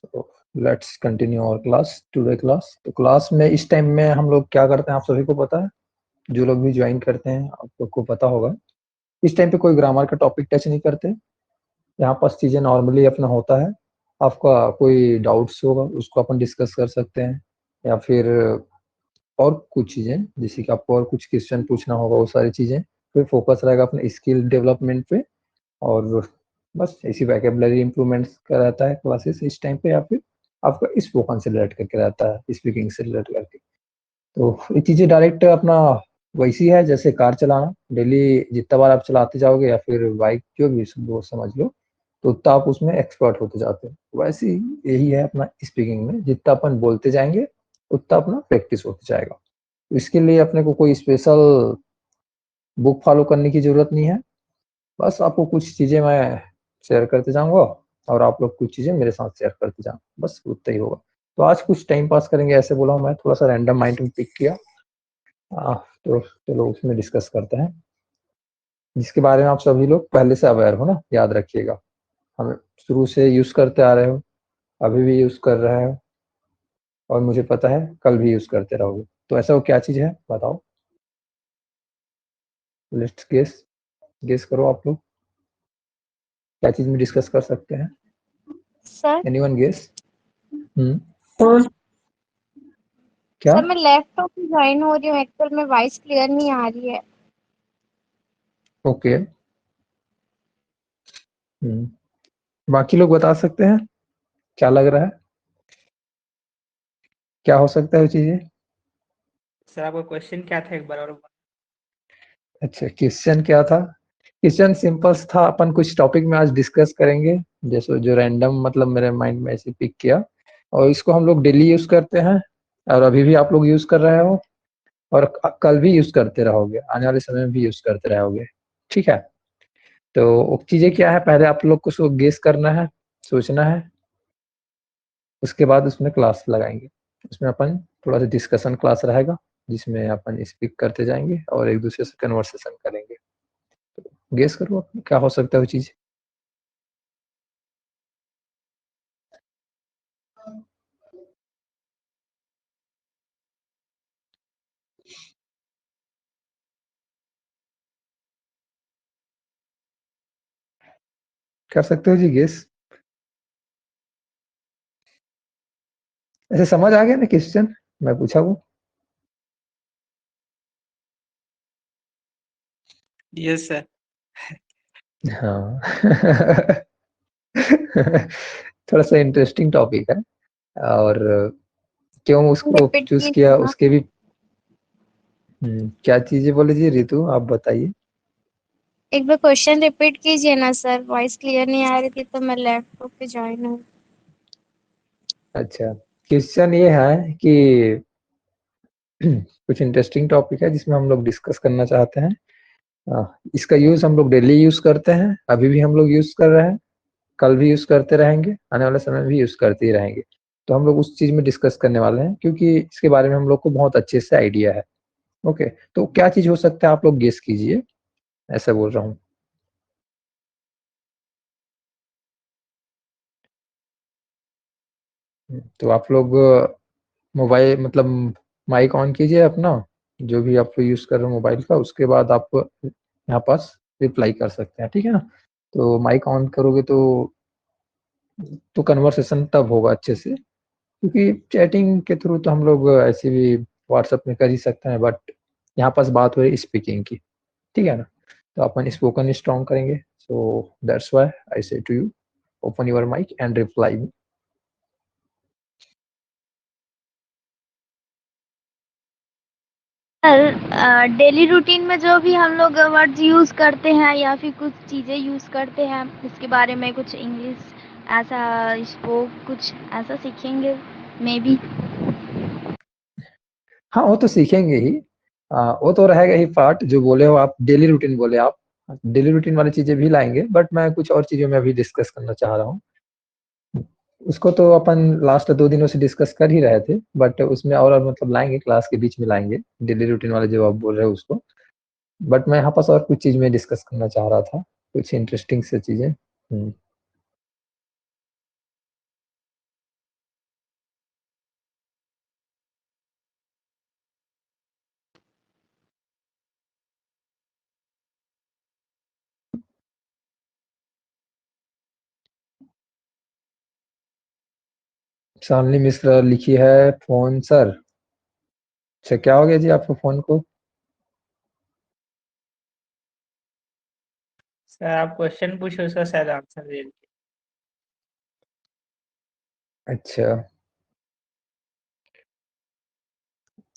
So let's continue our class, today class. तो class में इस टाइम में हम लोग क्या करते हैं आप सभी को पता है, जो लोग भी ज्वाइन करते हैं आप लोग को पता होगा। इस टाइम पे कोई ग्रामर का टॉपिक टच नहीं करते, यहाँ पास चीजें नॉर्मली अपना होता है। आपका कोई डाउट्स होगा उसको अपन डिस्कस कर सकते हैं, या फिर और कुछ चीजें जैसे कि आपको और कुछ क्वेश्चन पूछना होगा, वो सारी चीजें फिर फोकस रहेगा अपने स्किल डेवलपमेंट पे। और बस ऐसी वैकेबलरी इंप्रूवमेंट्स का रहता है क्लासेस इस टाइम पे, या फिर आपका स्पोकन से रिलेट करके रहता है, स्पीकिंग से रिलेट करके। तो ये चीजें डायरेक्ट अपना वैसी है जैसे कार चलाना, डेली जितना बार आप चलाते जाओगे या फिर बाइक जो भी वो समझ लो, तो उतना आप उसमें एक्सपर्ट होते जाते हो। वैसे ही यही है अपना स्पीकिंग में, जितना अपन बोलते जाएंगे उतना अपना प्रैक्टिस होता जाएगा। तो इसके लिए अपने को कोई स्पेशल बुक फॉलो करने की जरूरत नहीं है, बस आपको कुछ चीजें मैं शेयर करते जाऊंगा और आप लोग कुछ चीजें मेरे साथ शेयर करते जाओ, बस उतना ही होगा। तो आज कुछ टाइम पास करेंगे, ऐसे बोला हूं मैं, थोड़ा सा रैंडम माइंड में पिक किया। तो चलो उसमें डिस्कस करते हैं, जिसके बारे में आप सभी लोग पहले से अवेयर हो ना, याद रखिएगा। हम शुरू से यूज करते आ रहे हो, अभी भी यूज कर रहे हो, और मुझे पता है कल भी यूज करते रहोगे। तो ऐसा वो क्या चीज है बताओ, लेट्स गेस, गेस करो आप लोग, क्या चीज में डिस्कस कर सकते हैं? Sir anyone guess? फोन। क्या? सर मैं लैपटॉप से ज्वाइन हो रही हूँ, एक्चुअल में वॉइस क्लियर नहीं आ रही है। ओके। बाकी लोग बता सकते हैं क्या लग रहा है, क्या हो सकता है वो चीजें? सर आपका क्वेश्चन क्या था एक बार और? अच्छा, क्वेश्चन क्या था? क्वेश्चन सिंपल था, अपन कुछ टॉपिक में आज डिस्कस करेंगे, जैसे जो रैंडम मतलब मेरे माइंड में ऐसे पिक किया, और इसको हम लोग डेली यूज करते हैं, और अभी भी आप लोग यूज कर रहे हो, और कल भी यूज करते रहोगे, आने वाले समय में भी यूज करते रहोगे। ठीक है, तो वो चीजें क्या है, पहले आप लोग को गेस करना है, सोचना है, उसके बाद उसमें क्लास लगाएंगे। उसमें अपन थोड़ा सा डिस्कशन क्लास रहेगा, जिसमें अपन स्पीक करते जाएंगे और एक दूसरे से कन्वर्सेशन करेंगे। गेस करो आप क्या हो सकता है वो चीज। कर सकते हो जी गेस? ऐसे समझ आ गया ना क्वेश्चन मैं पूछा वो? Yes sir. हाँ थोड़ा सा इंटरेस्टिंग टॉपिक है, और क्यों उसको रिपीट चूज कीजिए किया ना। उसके भी। क्या चीजें बोले जी रितु, आप बताइए। एक बार क्वेश्चन रिपीट कीजिए ना सर, वॉइस क्लियर नहीं आ रही थी तो मैं लैपटॉप पे ज्वाइन हूँ। अच्छा, क्वेश्चन ये है कि कुछ इंटरेस्टिंग टॉपिक है जिसमें हम लोग डिस्कस करना चाहते हैं। इसका यूज हम लोग डेली यूज करते हैं, अभी भी हम लोग यूज कर रहे हैं, कल भी यूज करते रहेंगे, आने वाले समय में भी यूज करते ही रहेंगे। तो हम लोग उस चीज में डिस्कस करने वाले हैं, क्योंकि इसके बारे में हम लोग को बहुत अच्छे से आइडिया है। ओके, तो क्या चीज हो सकता है आप लोग गेस कीजिए, ऐसा बोल रहा हूँ। तो आप लोग मोबाइल मतलब माइक ऑन कीजिए अपना, जो भी आप यूज कर रहे हो मोबाइल का, उसके बाद आप यहाँ पास रिप्लाई कर सकते हैं, ठीक है ना? तो माइक ऑन करोगे तो कन्वर्सेशन तब होगा अच्छे से, क्योंकि चैटिंग के थ्रू तो हम लोग ऐसे भी व्हाट्सएप में कर ही सकते हैं, बट यहाँ पास बात हो रही स्पीकिंग की, ठीक है ना? तो अपन स्पोकन स्ट्रॉन्ग करेंगे, सो that's why I say to you, open your mic and reply me. Sir daily routine में जो भी हम लोग वर्ड्स यूज़ करते हैं या फिर कुछ चीज़ें यूज़ करते हैं, इसके बारे में कुछ इंग्लिश ऐसा स्पोक कुछ ऐसा सीखेंगे मे बी। हाँ वो तो सीखेंगे ही, वो तो रहेगा ही पार्ट, जो बोले हो आप डेली रूटीन बोले आप, डेली रूटीन वाली चीजें भी लाएंगे, बट मैं कुछ और चीजों में अभी डिस्कस करना चाह रहा हूँ। उसको तो अपन लास्ट 2 दिनों से डिस्कस कर ही रहे थे, बट उसमें और मतलब लाएंगे, क्लास के बीच में लाएंगे, डेली रूटीन वाले जो आप बोल रहे हो उसको। बट मैं यहाँ पास और कुछ चीज में डिस्कस करना चाह रहा था, कुछ इंटरेस्टिंग से चीजें। शालिनी मिश्रा लिखी है फोन सर। अच्छा, क्या हो गया जी आपको फोन को? सर आप क्वेश्चन पूछो, उसका शायद आंसर दे दीजिए। अच्छा,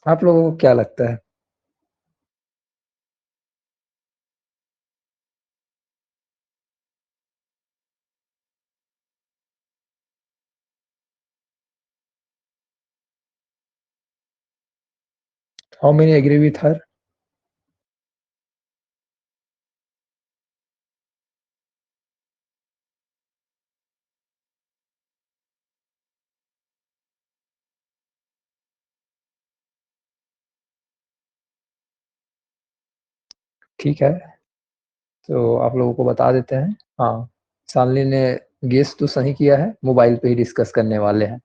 आप लोगों को क्या लगता है? How many agree with her? ठीक है, तो आप लोगों को बता देते हैं। हाँ, शालिनी ने गेस तो सही किया है, मोबाइल पे ही डिस्कस करने वाले हैं।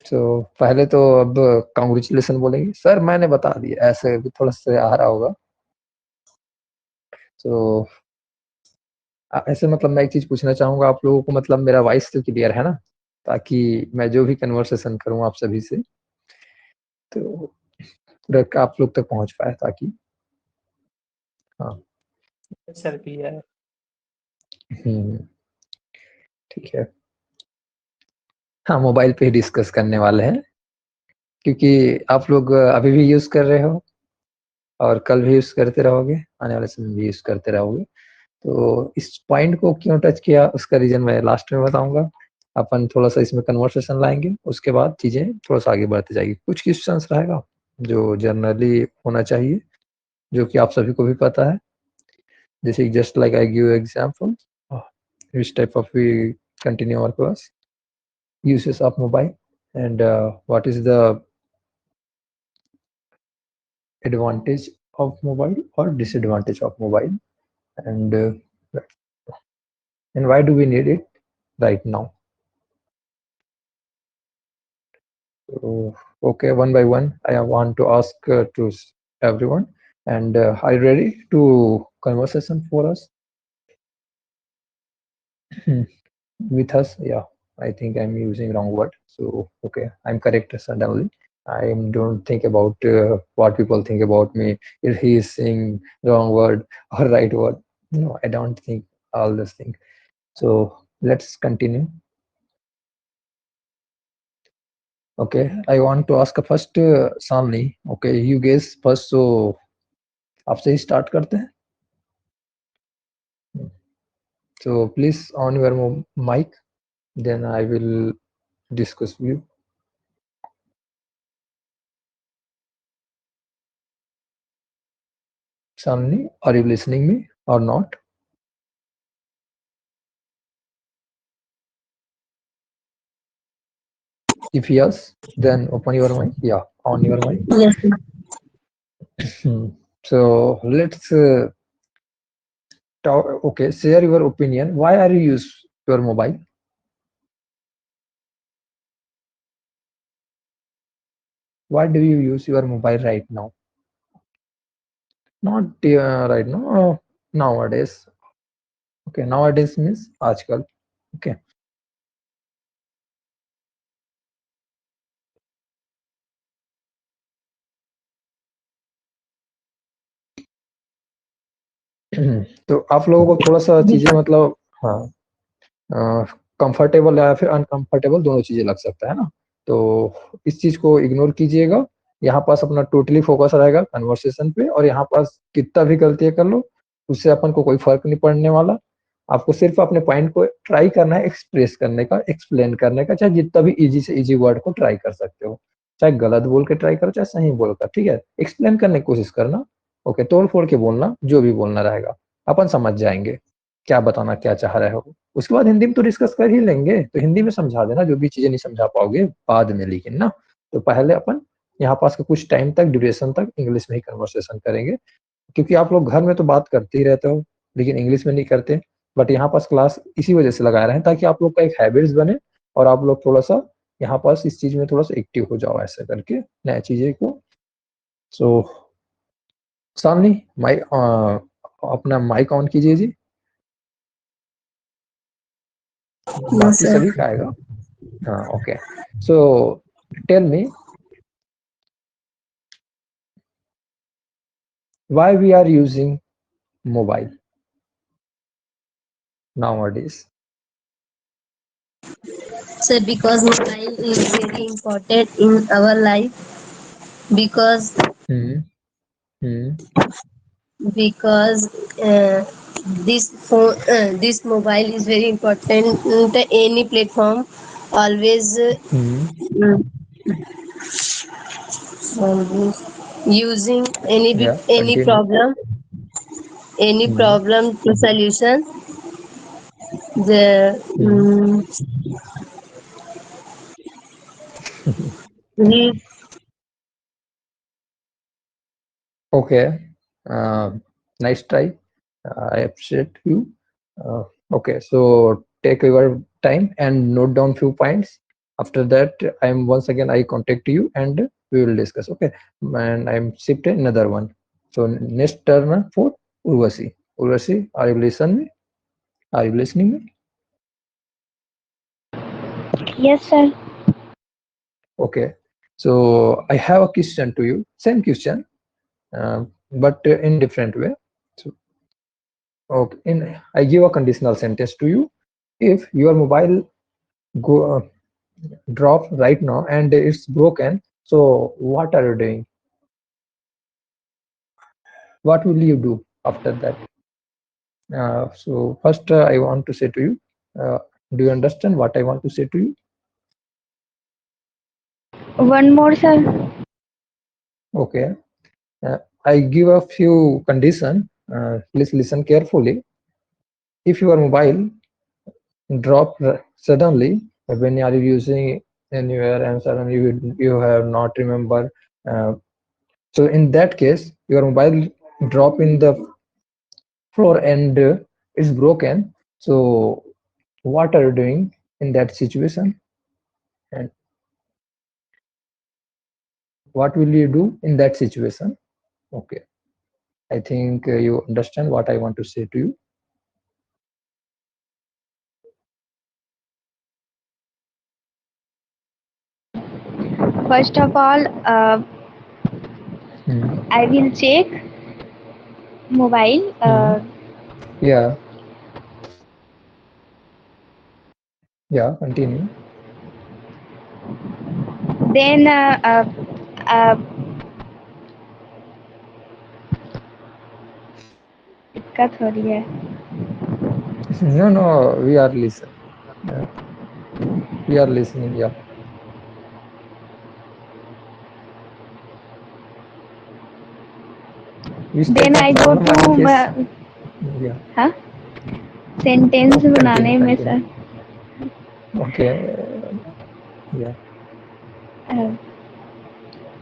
तो पहले तो अब कांग्रेचुलेशन बोलेंगे सर, मैंने बता दिया, ऐसे भी थोड़ा सा आ रहा होगा। तो ऐसे मतलब मैं एक चीज पूछना चाहूंगा आप लोगों को, मतलब मेरा वॉइस तो क्लियर है ना, ताकि मैं जो भी कन्वर्सेशन करूं आप सभी से तो पूरा आप लोग तक पहुंच पाए, ताकि हाँ। सर क्लियर है। हम्म, ठीक है। हाँ, मोबाइल पे ही डिस्कस करने वाले हैं, क्योंकि आप लोग अभी भी यूज कर रहे हो और कल भी यूज करते रहोगे, आने वाले समय भी यूज करते रहोगे। तो इस पॉइंट को क्यों टच किया उसका रीजन मैं लास्ट में बताऊंगा। अपन थोड़ा सा इसमें कन्वर्सेशन लाएंगे, उसके बाद चीजें थोड़ा सा आगे बढ़ती जाएगी। कुछ क्वेश्चंस रहेगा जो जनरली होना चाहिए, जो कि आप सभी को भी पता है। जैसे just like I give example, which type of we continue our class, uses of mobile, and what is the advantage of mobile or disadvantage of mobile, and and why do we need it right now. So, okay, one by one, I want to ask to everyone, and are you ready to conversation for us? With us? Yeah, I think I'm using wrong word. So, okay, I'm correct suddenly. I don't think about what people think about me, if he is saying wrong word or right word. No, I don't think all this thing. So let's continue. Okay, I want to ask first Sanli. Okay, you guys first, so आपसे ही start करते हैं। So please on your mic, then I will discuss with you. Sanli, are you listening me or not? If yes, then open your mic. Yeah, on your mic. Yes, sir. So let's talk. Okay, share your opinion. Why are you use your mobile? Why do you use your mobile right now? Not right now. Nowadays. Okay, nowadays means आजकल. Okay. तो आप लोगों को थोड़ा सा चीजें मतलब हाँ कंफर्टेबल या फिर अनकंफर्टेबल दोनों चीजें लग सकता है ना। तो इस चीज को इग्नोर कीजिएगा। यहाँ पास अपना टोटली फोकस रहेगा कन्वर्सेशन पे, और यहाँ पास कितना भी गलतियां कर लो उससे अपन को कोई फर्क नहीं पड़ने वाला। आपको सिर्फ अपने पॉइंट को ट्राई करना है, एक्सप्रेस करने का, एक्सप्लेन करने का, चाहे जितना भी इजी से इजी वर्ड को ट्राई कर सकते हो, चाहे गलत बोल के ट्राई करो चाहे सही बोलकर, ठीक है। एक्सप्लेन करने की कोशिश करना। ओके, तोड़ फोड़ के बोलना, जो भी बोलना रहेगा अपन समझ जाएंगे क्या बताना क्या चाह रहे हो। उसके बाद हिंदी में तो डिस्कस कर ही लेंगे, तो हिंदी में समझा देना जो भी चीजें नहीं समझा पाओगे बाद में, लेकिन ना। तो पहले अपन यहाँ पास के कुछ टाइम तक, ड्यूरेशन तक इंग्लिश में ही कन्वर्सेशन करेंगे, क्योंकि आप लोग घर में तो बात करते ही रहते हो लेकिन इंग्लिश में नहीं करते। बट यहाँ पास क्लास इसी वजह से लगा रहे हैं ताकि आप लोग का एक हैबिट्स बने और आप लोग थोड़ा सा यहाँ पास इस चीज में थोड़ा सा एक्टिव हो जाओ, ऐसे करके नए चीजें को। सो सामने माइक, अपना माइक ऑन कीजिए जी। बाकी sir. सभी का आएगा. Okay. So tell me, why we are using mobile nowadays? Sir, because mobile is very important in our life. Because Hmm. Hmm. because this phone, this mobile is very important. Any platform, always Hmm. using Yeah. any Continue. problem, any Hmm. problem to solution. The Hmm. we Okay. Uh, nice try. I appreciate you. Okay. So take your time and note down few points. After that, I'm once again I contact you and we will discuss. Okay. And I'm shifted another one. So next turn for Urvasi. Urvasi, are you listening? Are you listening me? Yes, sir. Okay. So I have a question to you. Same question, but in different way. So okay, I give a conditional sentence to you. If your mobile go drop right now and it's broken, so what are you doing? What will you do after that? So first, I want to say to you, do you understand what I want to say to you? One more, sir. Okay. I give a few condition. Please listen carefully. If your mobile drop suddenly when you are using anywhere and suddenly you have not remember, uh, so in that case your mobile drop in the floor and it's broken, so what are you doing in that situation and what will you do in that situation? Okay, I think you understand what I want to say to you. First of all, Hmm. I will check mobile. Hmm. Yeah, yeah, continue. Then uh, दिक्कत हो रही है. No, we are listening. Yeah, we are listening. Yeah. Which type Then of I go problem are you face? to Yeah. हाँ sentence Continue, बनाने में continue. Sir. Okay. Yeah.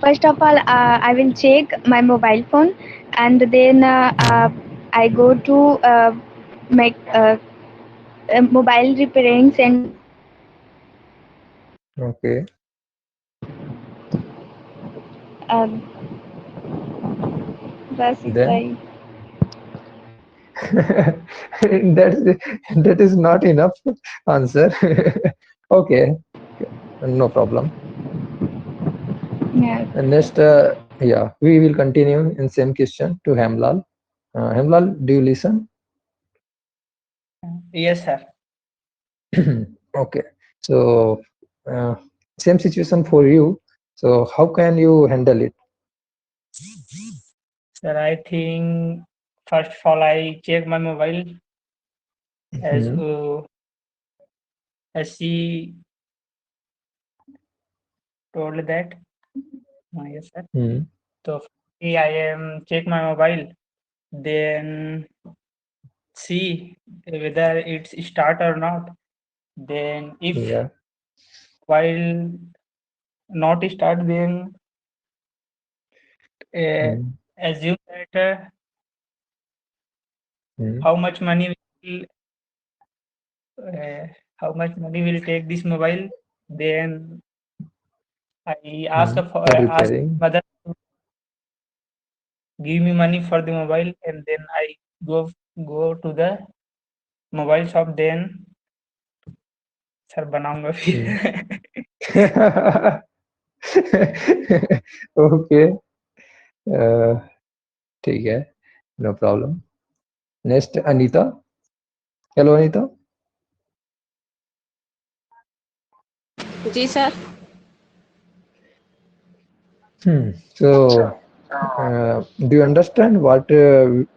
First of all, I will check my mobile phone, and then I go to make mobile repairing center. Okay. बस इतना Then he. that is not enough answer. Okay. No problem. Yeah. And next, yeah, we will continue in same question to Hemlal. Hemlal, do you listen? Yes, sir. Okay. So same situation for you. So how can you handle it? Sir, I think first of all I check my mobile as Hmm. as she told that. Yes, sir. Hmm. So firstly, I am check my mobile, then see whether it's start or not. Then if Yeah. while not start, then Hmm. assume that Hmm. how much money will uh, how much money will take this mobile. Then I ask Hmm. for For ask repairing. mother to give me money for the mobile, and then I go to the mobile shop. Then sir बनाऊंगा फिर। Okay, ठीक है, no problem. Next Anita. Hello Anita. जी sir. So do you understand what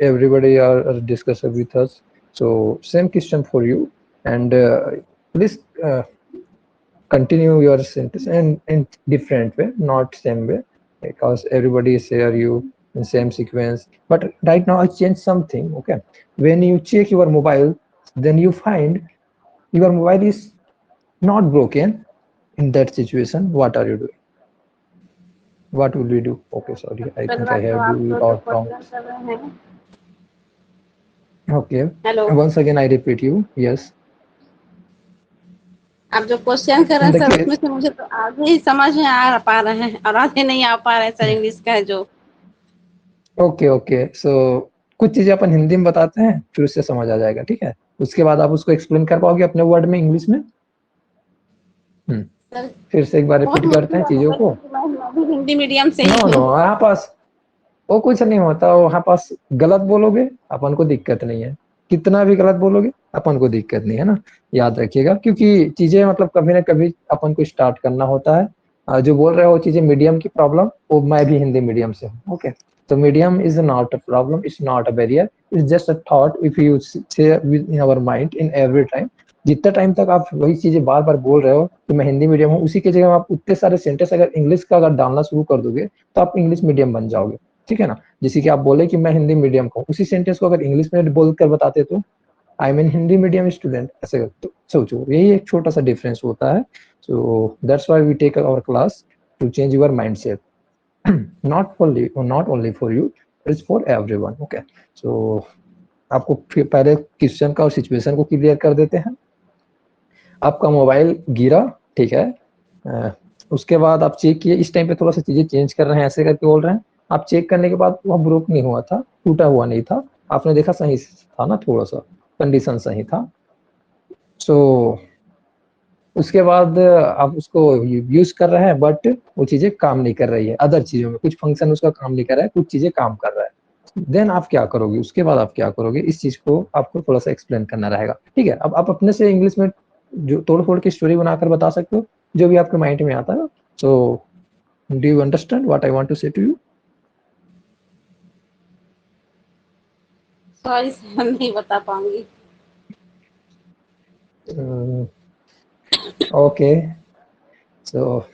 everybody are discussing with us? So same question for you, and please continue your sentence in different way, not same way, because everybody share you in same sequence. But right now I change something. Okay, when you check your mobile, then you find your mobile is not broken. In that situation, what are you doing? What will we do? Okay, sorry, I पहले think I बात तो have आप do तो or wrong. Question कर रहे हैं। Okay, hello, once again I repeat you. Yes, आप जो क्वेश्चन कर रहे हैं सर देखिए, उसमें से मुझे तो आधे ही समझ में आ पा रहे हैं और आधे नहीं आ पा रहे हैं सर, इंग्लिश का है जो। ओके ओके, सो कुछ चीजें अपन हिंदी में बताते हैं, फिर उससे समझ आ जाएगा, ठीक है। उसके बाद आप उसको एक्सप्लेन कर पाओगे अपने वर्ड में, इंग्लिश में। सर फिर से एक बार बहुत रिपीट करते मुश्किल हैं है चीजों को। मैं भी हिंदी मीडियम से ही नो नो, हूँ। यहाँ पास वो कुछ नहीं होता, वहाँ पास गलत बोलोगे अपन को दिक्कत नहीं है, कितना भी गलत बोलोगे अपन को दिक्कत नहीं है ना। याद रखिएगा, क्योंकि चीजें मतलब कभी ना कभी अपन को स्टार्ट करना होता है। जो बोल रहे हो चीजें मीडियम की प्रॉब्लम, वो मैं भी हिंदी मीडियम से हूँ। ओके, तो medium is not a problem, it's not a barrier, it's just a thought if you say within our mind in every time. जितना टाइम तक आप वही चीजें बार बार बोल रहे हो कि मैं हिंदी मीडियम हूँ, उसी की जगह आप उतने सारे सेंटेंस अगर इंग्लिश का अगर डालना शुरू कर दोगे तो आप इंग्लिश मीडियम बन जाओगे, ठीक है ना। जैसे कि आप बोले कि मैं हिंदी मीडियम का हूँ, उसी सेंटेंस को अगर इंग्लिश में बोल कर बताते तो I mean Hindi medium student, ऐसे तो सोचो, यही एक छोटा सा डिफरेंस होता है। So that's why we take our class to change your mindset, not only for you, it's for everyone. Okay, so आपको फिर पहले क्वेश्चन का और सिचुएशन को क्लियर कर देते हैं। आपका मोबाइल गिरा, ठीक है, उसके बाद आप चेक किए, इस टाइम पे थोड़ा सा चीजें चेंज कर रहे हैं, ऐसे करके बोल रहे हैं। आप चेक करने के बाद वह ब्रोक नहीं हुआ था, टूटा हुआ नहीं था, आपने देखा सही था ना, थोड़ा सा कंडीशन सही था। सो उसके बाद आप उसको यूज कर रहे हैं, बट वो चीजें काम नहीं कर रही है, अदर चीजों में कुछ फंक्शन उसका काम नहीं कर रहा है, कुछ चीजें काम कर रहा है। देन आप क्या करोगे, उसके बाद आप क्या करोगे, इस चीज को आपको थोड़ा सा एक्सप्लेन करना रहेगा, ठीक है। अब आप अपने से इंग्लिश में जो तोड़ फोड़ की स्टोरी बनाकर बता सकते हो, जो भी आपके माइंड में आता है। So do you understand what I want to say to you? Sorry sir, नहीं बता पाऊंगी। Okay, so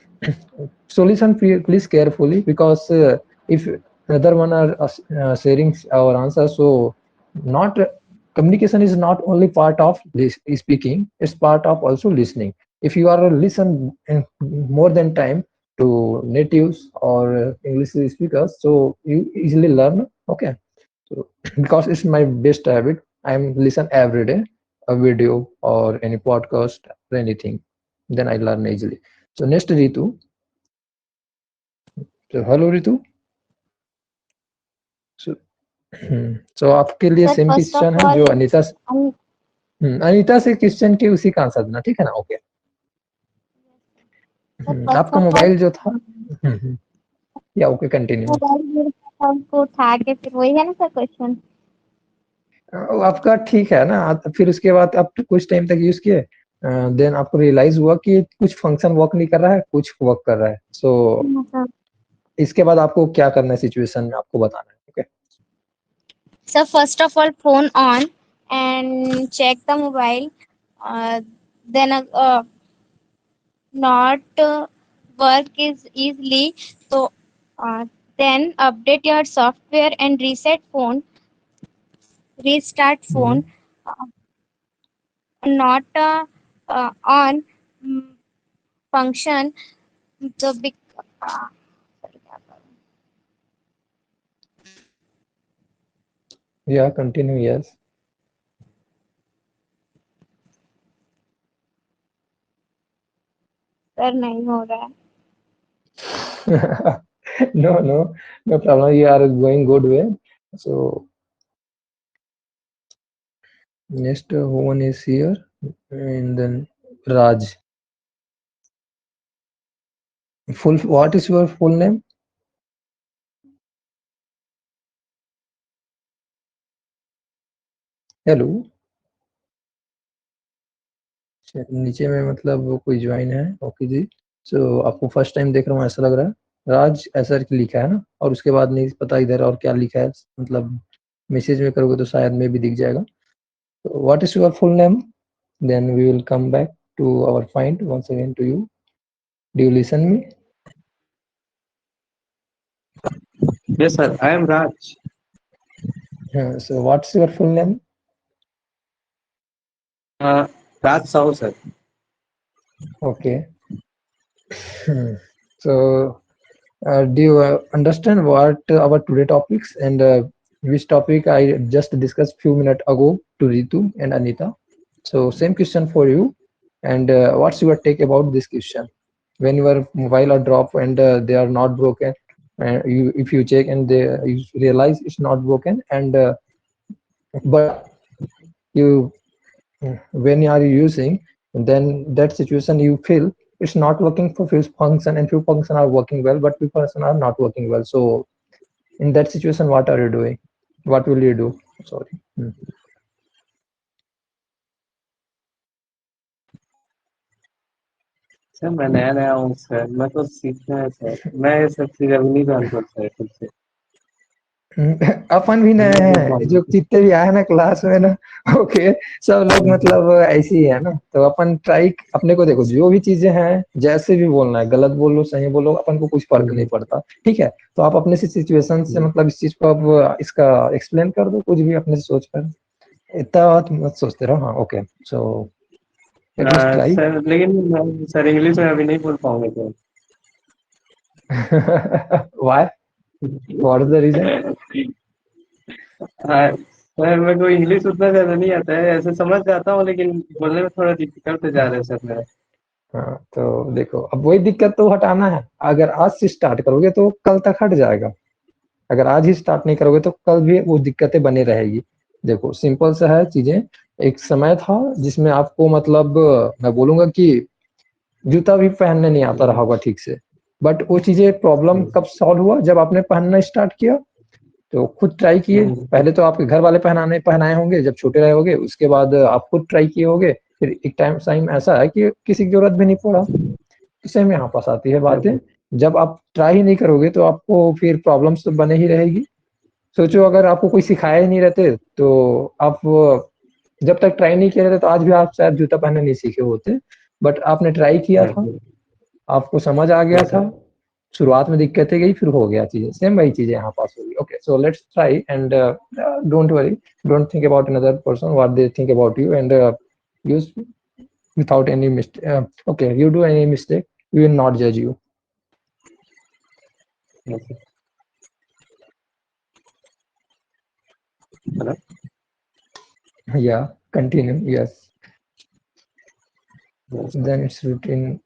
solution please carefully, because if another one are sharing our answer, so not communication is not only part of this speaking, it's part of also listening. If you are listen more than time to natives or English speakers, so you easily learn. Okay, so because it's my best habit, I'm listen every day a video or any podcast or anything, then I learn easily. So next Ritu. So hello Ritu. So so आपके लिए sir same first question of है जो all Anita Anita से question के उसी का answer देना, ठीक है ना। ओके, फर्स्ट आपका ऑफ ऑल मोबाइल जो था, या ओके कंटिन्यू। मोबाइल को उठा के फिर वही है ना सर क्वेश्चन। आपका ठीक है ना, फिर उसके बाद आप कुछ टाइम तक यूज किए, देन आपको रियलाइज हुआ कि कुछ फंक्शन वर्क नहीं कर रहा है, कुछ वर्क कर रहा है। सो इसके बाद आपको क्या करना है, सिचुएशन में आपको बताना है। Okay, So first of all, phone on and check the mobile. Then not work is easily. So then update your software and reset phone. Restart phone. Not on function. The big. या continue, yes. Sir नहीं हो रहा है। No, no, no problem. You are going good way. So next one is here, and then Raj. What is your full name? Hello, नीचे में मतलब कोई join है? ओके जी। सो आपको फर्स्ट टाइम देख रहा हूँ ऐसा लग रहा है। राज ऐसा लिखा है ना, और उसके बाद नहीं पता इधर और क्या लिखा है, मतलब मैसेज में करोगे तो शायद में भी दिख जाएगा। What is your full name? Then we will come back to our point once again to you. Do you listen me? Yes, sir. I am Raj. So what's your full name? Raj Sahu, sir. Okay. So do you understand what our today topics and which topic I just discussed few minutes ago to Ritu and Anita? So same question for you, and what's your take about this question? When your mobile are drop and they are not broken, if you check and you realize it's not broken, and but you when you are using, then that situation you feel it's not working for few function, and few function are working well but few function are not working well. So in that situation what are you doing? What will you do? Sorry. Sir मैं नया नया हूँ sir, मैं तो सीखना है sir, मैं ये सब चीज अभी नहीं जानता सर खुद से। अपन भी नए हैं, जो जितने भी आए ना क्लास में ना, ओके, सब लोग मतलब ऐसे ही है ना। तो अपन ट्राई, अपने को देखो जो भी चीजें हैं जैसे भी बोलना है, गलत बोलो सही बोलो, अपन को कुछ फर्क नहीं पड़ता, ठीक है। तो आप अपने से सिचुएशन से मतलब इस चीज को अब इसका एक्सप्लेन कर दो, कुछ भी अपने से सोच कर, इतना मत सोचते रहो। हाँ, okay, so at least try. Sir लेकिन सर इंग्लिश में अभी नहीं बोल पाऊंगा sir. Why? What is the reason? Sir मेरे को इंग्लिश उतना ज्यादा नहीं आता है, ऐसे समझ जाता हूँ लेकिन बोलने में थोड़ा डिफिकल्ट जा रहा है सर मेरा। हाँ, तो देखो अब वही दिक्कत तो हटाना है। अगर आज से स्टार्ट करोगे तो कल तक हट जाएगा, अगर आज ही स्टार्ट नहीं करोगे तो कल भी वो दिक्कतें बनी रहेगी। देखो सिंपल सा है चीजें। एक समय था जिसमें आपको मतलब मैं बोलूंगा कि जूता भी पहनने नहीं आता रहा होगा ठीक से, बट वो चीजें प्रॉब्लम कब सॉल्व हुआ? जब आपने पहनना स्टार्ट किया। तो खुद ट्राई किए, पहले तो आपके घर वाले पहनाए होंगे जब छोटे रहे होगे, उसके बाद आप खुद ट्राई किए होगे, फिर एक टाइम ऐसा है कि किसी की जरूरत भी नहीं पड़ा। सेम यहाँ पास आती है बातें, जब आप ट्राई ही नहीं करोगे तो आपको फिर प्रॉब्लम्स तो बने ही रहेगी। सोचो अगर आपको कोई सिखाया ही नहीं रहते तो आप जब तक ट्राई नहीं किए रहते तो आज भी आप शायद जूता पहनना नहीं सीखे होते, बट आपने ट्राई किया था, आपको समझ आ गया था, शुरुआत में दिक्कतें गई, फिर हो गया चीजें। सेम वही चीजें यहाँ पास होगी। Okay, so let's try and don't worry, don't think about another person what they think about you, and use without any mistake. Okay, you do any mistake, we will not judge you. Hello? Yeah, continue. Yes. Yes. Then it's routine.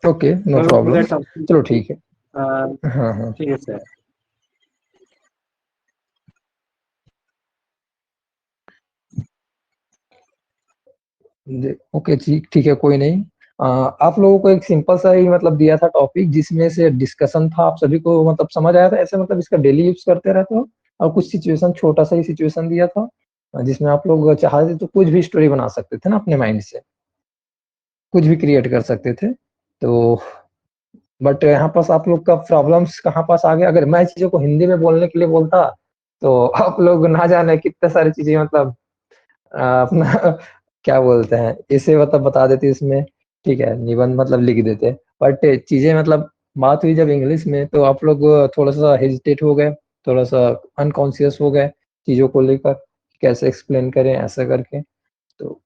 Okay, no problem, चलो ठीक है। हाँ हाँ ठीक है sir. Okay ठीक है, कोई नहीं। आप लोगों को एक सिंपल सा ही मतलब दिया था टॉपिक, जिसमें से डिस्कशन था, आप सभी को मतलब समझ आया था ऐसे, मतलब इसका डेली यूज करते रहते हो। और कुछ सिचुएशन, छोटा सा ही सिचुएशन दिया था, जिसमें आप लोग चाहते तो कुछ भी स्टोरी बना सकते थे ना अपने माइंड से, कुछ भी क्रिएट कर सकते थे। तो बट यहाँ पास आप लोग का प्रॉब्लम्स कहाँ पास आ गया? अगर मैं चीजों को हिंदी में बोलने के लिए बोलता तो आप लोग ना जाने कितने सारी चीजें मतलब अपना क्या बोलते हैं इसे मतलब बता देते इसमें, ठीक है, निबंध मतलब लिख देते। बट चीजें मतलब बात हुई जब इंग्लिश में, तो आप लोग थोड़ा सा हेजिटेट हो गए, थोड़ा सा अनकॉन्शियस हो गए चीजों को लेकर, कैसे एक्सप्लेन करें ऐसा करके। तो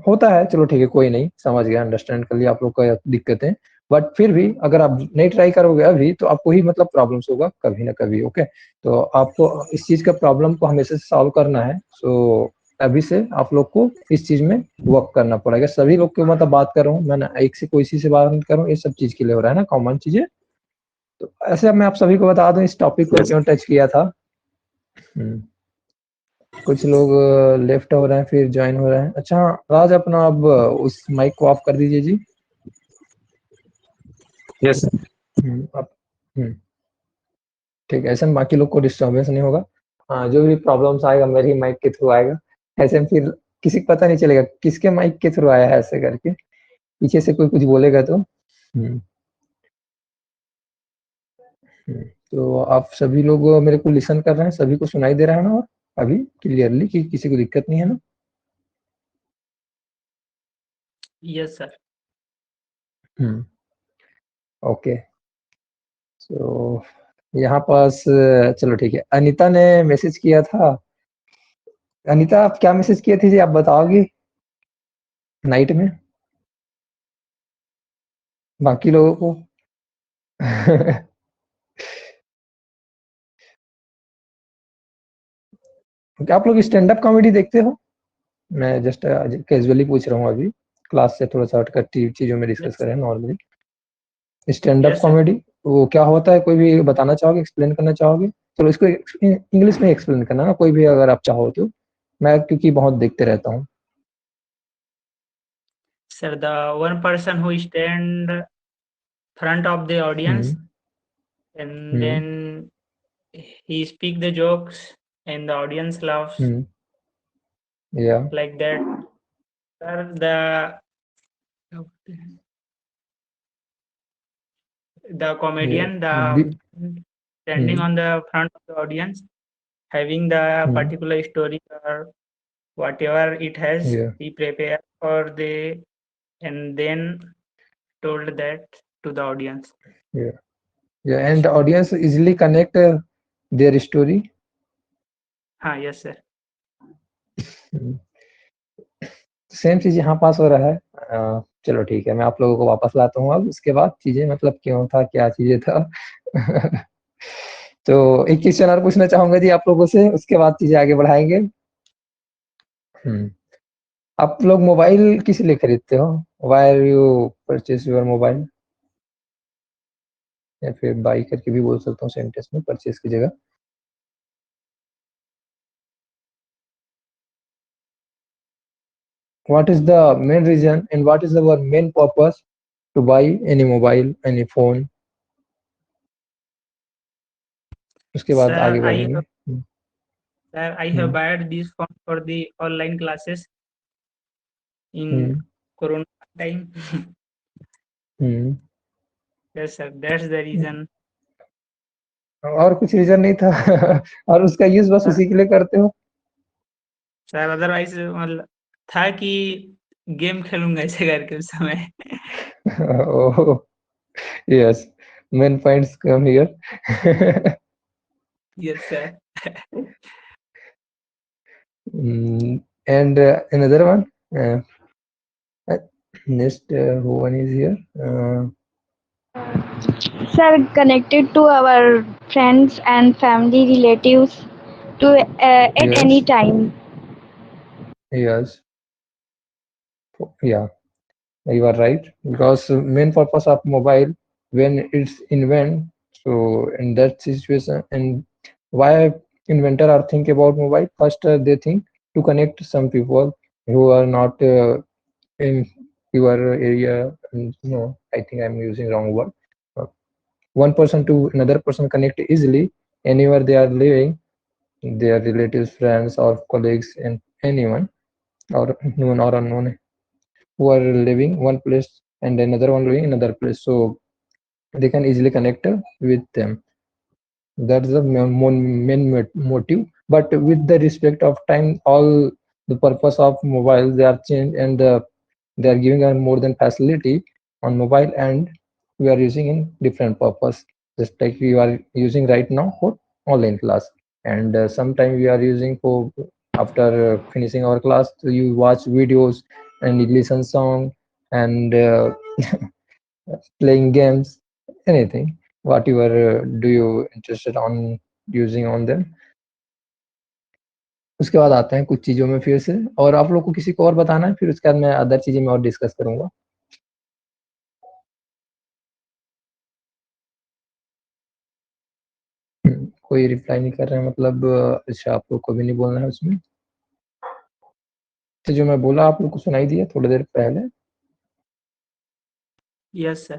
होता है, चलो ठीक है, कोई नहीं, समझ गया, अंडरस्टैंड कर लिया आप लोग का दिक्कतें। बट फिर भी अगर आप नहीं ट्राई करोगे अभी तो आपको ही मतलब प्रॉब्लम्स होगा कभी ना कभी। ओके, तो आपको इस चीज का प्रॉब्लम को हमेशा सॉल्व करना है। सो अभी से आप लोग को इस चीज में वर्क करना पड़ेगा। सभी लोग के मतलब बात कर रहा हूँ मैं, एक से कोई सी से बात कर रहा हूँ, ये सब चीज के लिए हो रहा है ना, कॉमन चीजें। तो ऐसे अब मैं आप सभी को बता दूं इस टॉपिक को क्यों टच किया था। कुछ लोग लेफ्ट हो रहे हैं फिर ज्वाइन हो रहे हैं। अच्छा राज, अपना अब उस माइक को ऑफ कर दीजिए जी। यस अब ठीक है, ऐसे में बाकी लोग को डिस्टर्बेंस नहीं होगा। हाँ, जो भी प्रॉब्लम्स आएगा मेरी माइक के थ्रू आएगा। ऐसे में फिर किसी को पता नहीं चलेगा किसके माइक के थ्रू आया है, ऐसे करके पीछे से कोई कुछ बोलेगा तो। तो आप सभी लोग मेरे को लिसन कर रहे हैं, सभी को सुनाई दे रहा है ना और अभी क्लियरली, कि किसी को दिक्कत नहीं है ना? Yes sir. ओके, तो यहाँ पास चलो ठीक है, अनीता ने मैसेज किया था। अनीता आप क्या मैसेज किए थे जी, आप बताओगी नाइट में बाकी लोगों को? क्या आप लोग स्टैंड अप कॉमेडी देखते हो? मैं जस्ट कैजुअली पूछ रहा हूँ, अभी क्लास से थोड़ा सा हटकर चीजों में डिस्कस करें normally. Stand up Yes, sir. Comedy वो क्या होता है, कोई भी बताना चाहोगे, एक्सप्लेन करना चाहोगे? चलो इसको इंग्लिश में एक्सप्लेन करना ना, कोई भी अगर आप चाहो तो, मैं क्योंकि बहुत देखते रहता हूँ। Sir, the one person who stand front of the audience and then he speak the jokes and the audience laughs Yeah. like that. Sir, the comedian, standing on the front of the audience, having the particular story or whatever it has, he prepared for the and then told that to the audience. Yeah, and the audience easily connect their story. Yes sir. Same चीज यहाँ पास हो रहा है। चलो ठीक है, मैं आप लोगों को वापस लाता हूँ अब उसके बाद चीजें, मतलब क्यों था, क्या चीजें था। तो एक क्वेश्चन और पूछना चाहूंगा जी आप लोगों से, उसके बाद चीजें आगे बढ़ाएंगे। आप लोग मोबाइल किस लिए खरीदते हो? Why are you purchase your mobile? या फिर बाई करके भी बोल सकता हूँ सेंटेंस में, परचेज की जगह। What is the main reason and what is our main purpose to buy any mobile, any phone? उसके बाद Sir, आगे बढ़ेंगे। Sir, I have bought this phone for the online classes in Corona time. Yes sir, that's the reason. और कुछ reason नहीं था? और उसका यूज बस उसी के लिए करते हो? सर अदरवाइज मतलब था कि गेम खेलूंगा ऐसे करके उस समय। Oh, yes, main points come here. Yes sir. And another one, next who one is here? Sir, connected to our friends and family relatives to at Yes. any time. Yes. Yeah, you are right, because main purpose of mobile when it's invent, so in that situation, and why inventor are think about mobile first, they think to connect some people who are not in your area. No, I think I'm using wrong word. One person to another person connect easily anywhere they are living, their relatives, friends, or colleagues, and anyone, or known or unknown, who are living one place and another one living in another place, so they can easily connect with them. That's the main motive. But with the respect of time, all the purpose of mobile, they are changed, and they are giving us more than facility on mobile, and we are using in different purpose, just like we are using right now for online class, and sometime we are using for after finishing our class, so you watch videos and you listen song and playing games, anything whatever do you interested on using on them. उसके बाद आते हैं कुछ चीज़ों में फिर से, और आप लोग को किसी को और बताना है, फिर उसके बाद मैं अदर चीज़ें में और डिस्कस करूँगा। कोई रिप्लाई नहीं कर रहे हैं, मतलब अच्छा आप लोग को भी नहीं बोलना है उसमें। तो जो मैं बोला आप लोग को सुनाई दिया थोड़ी देर पहले? Yes sir.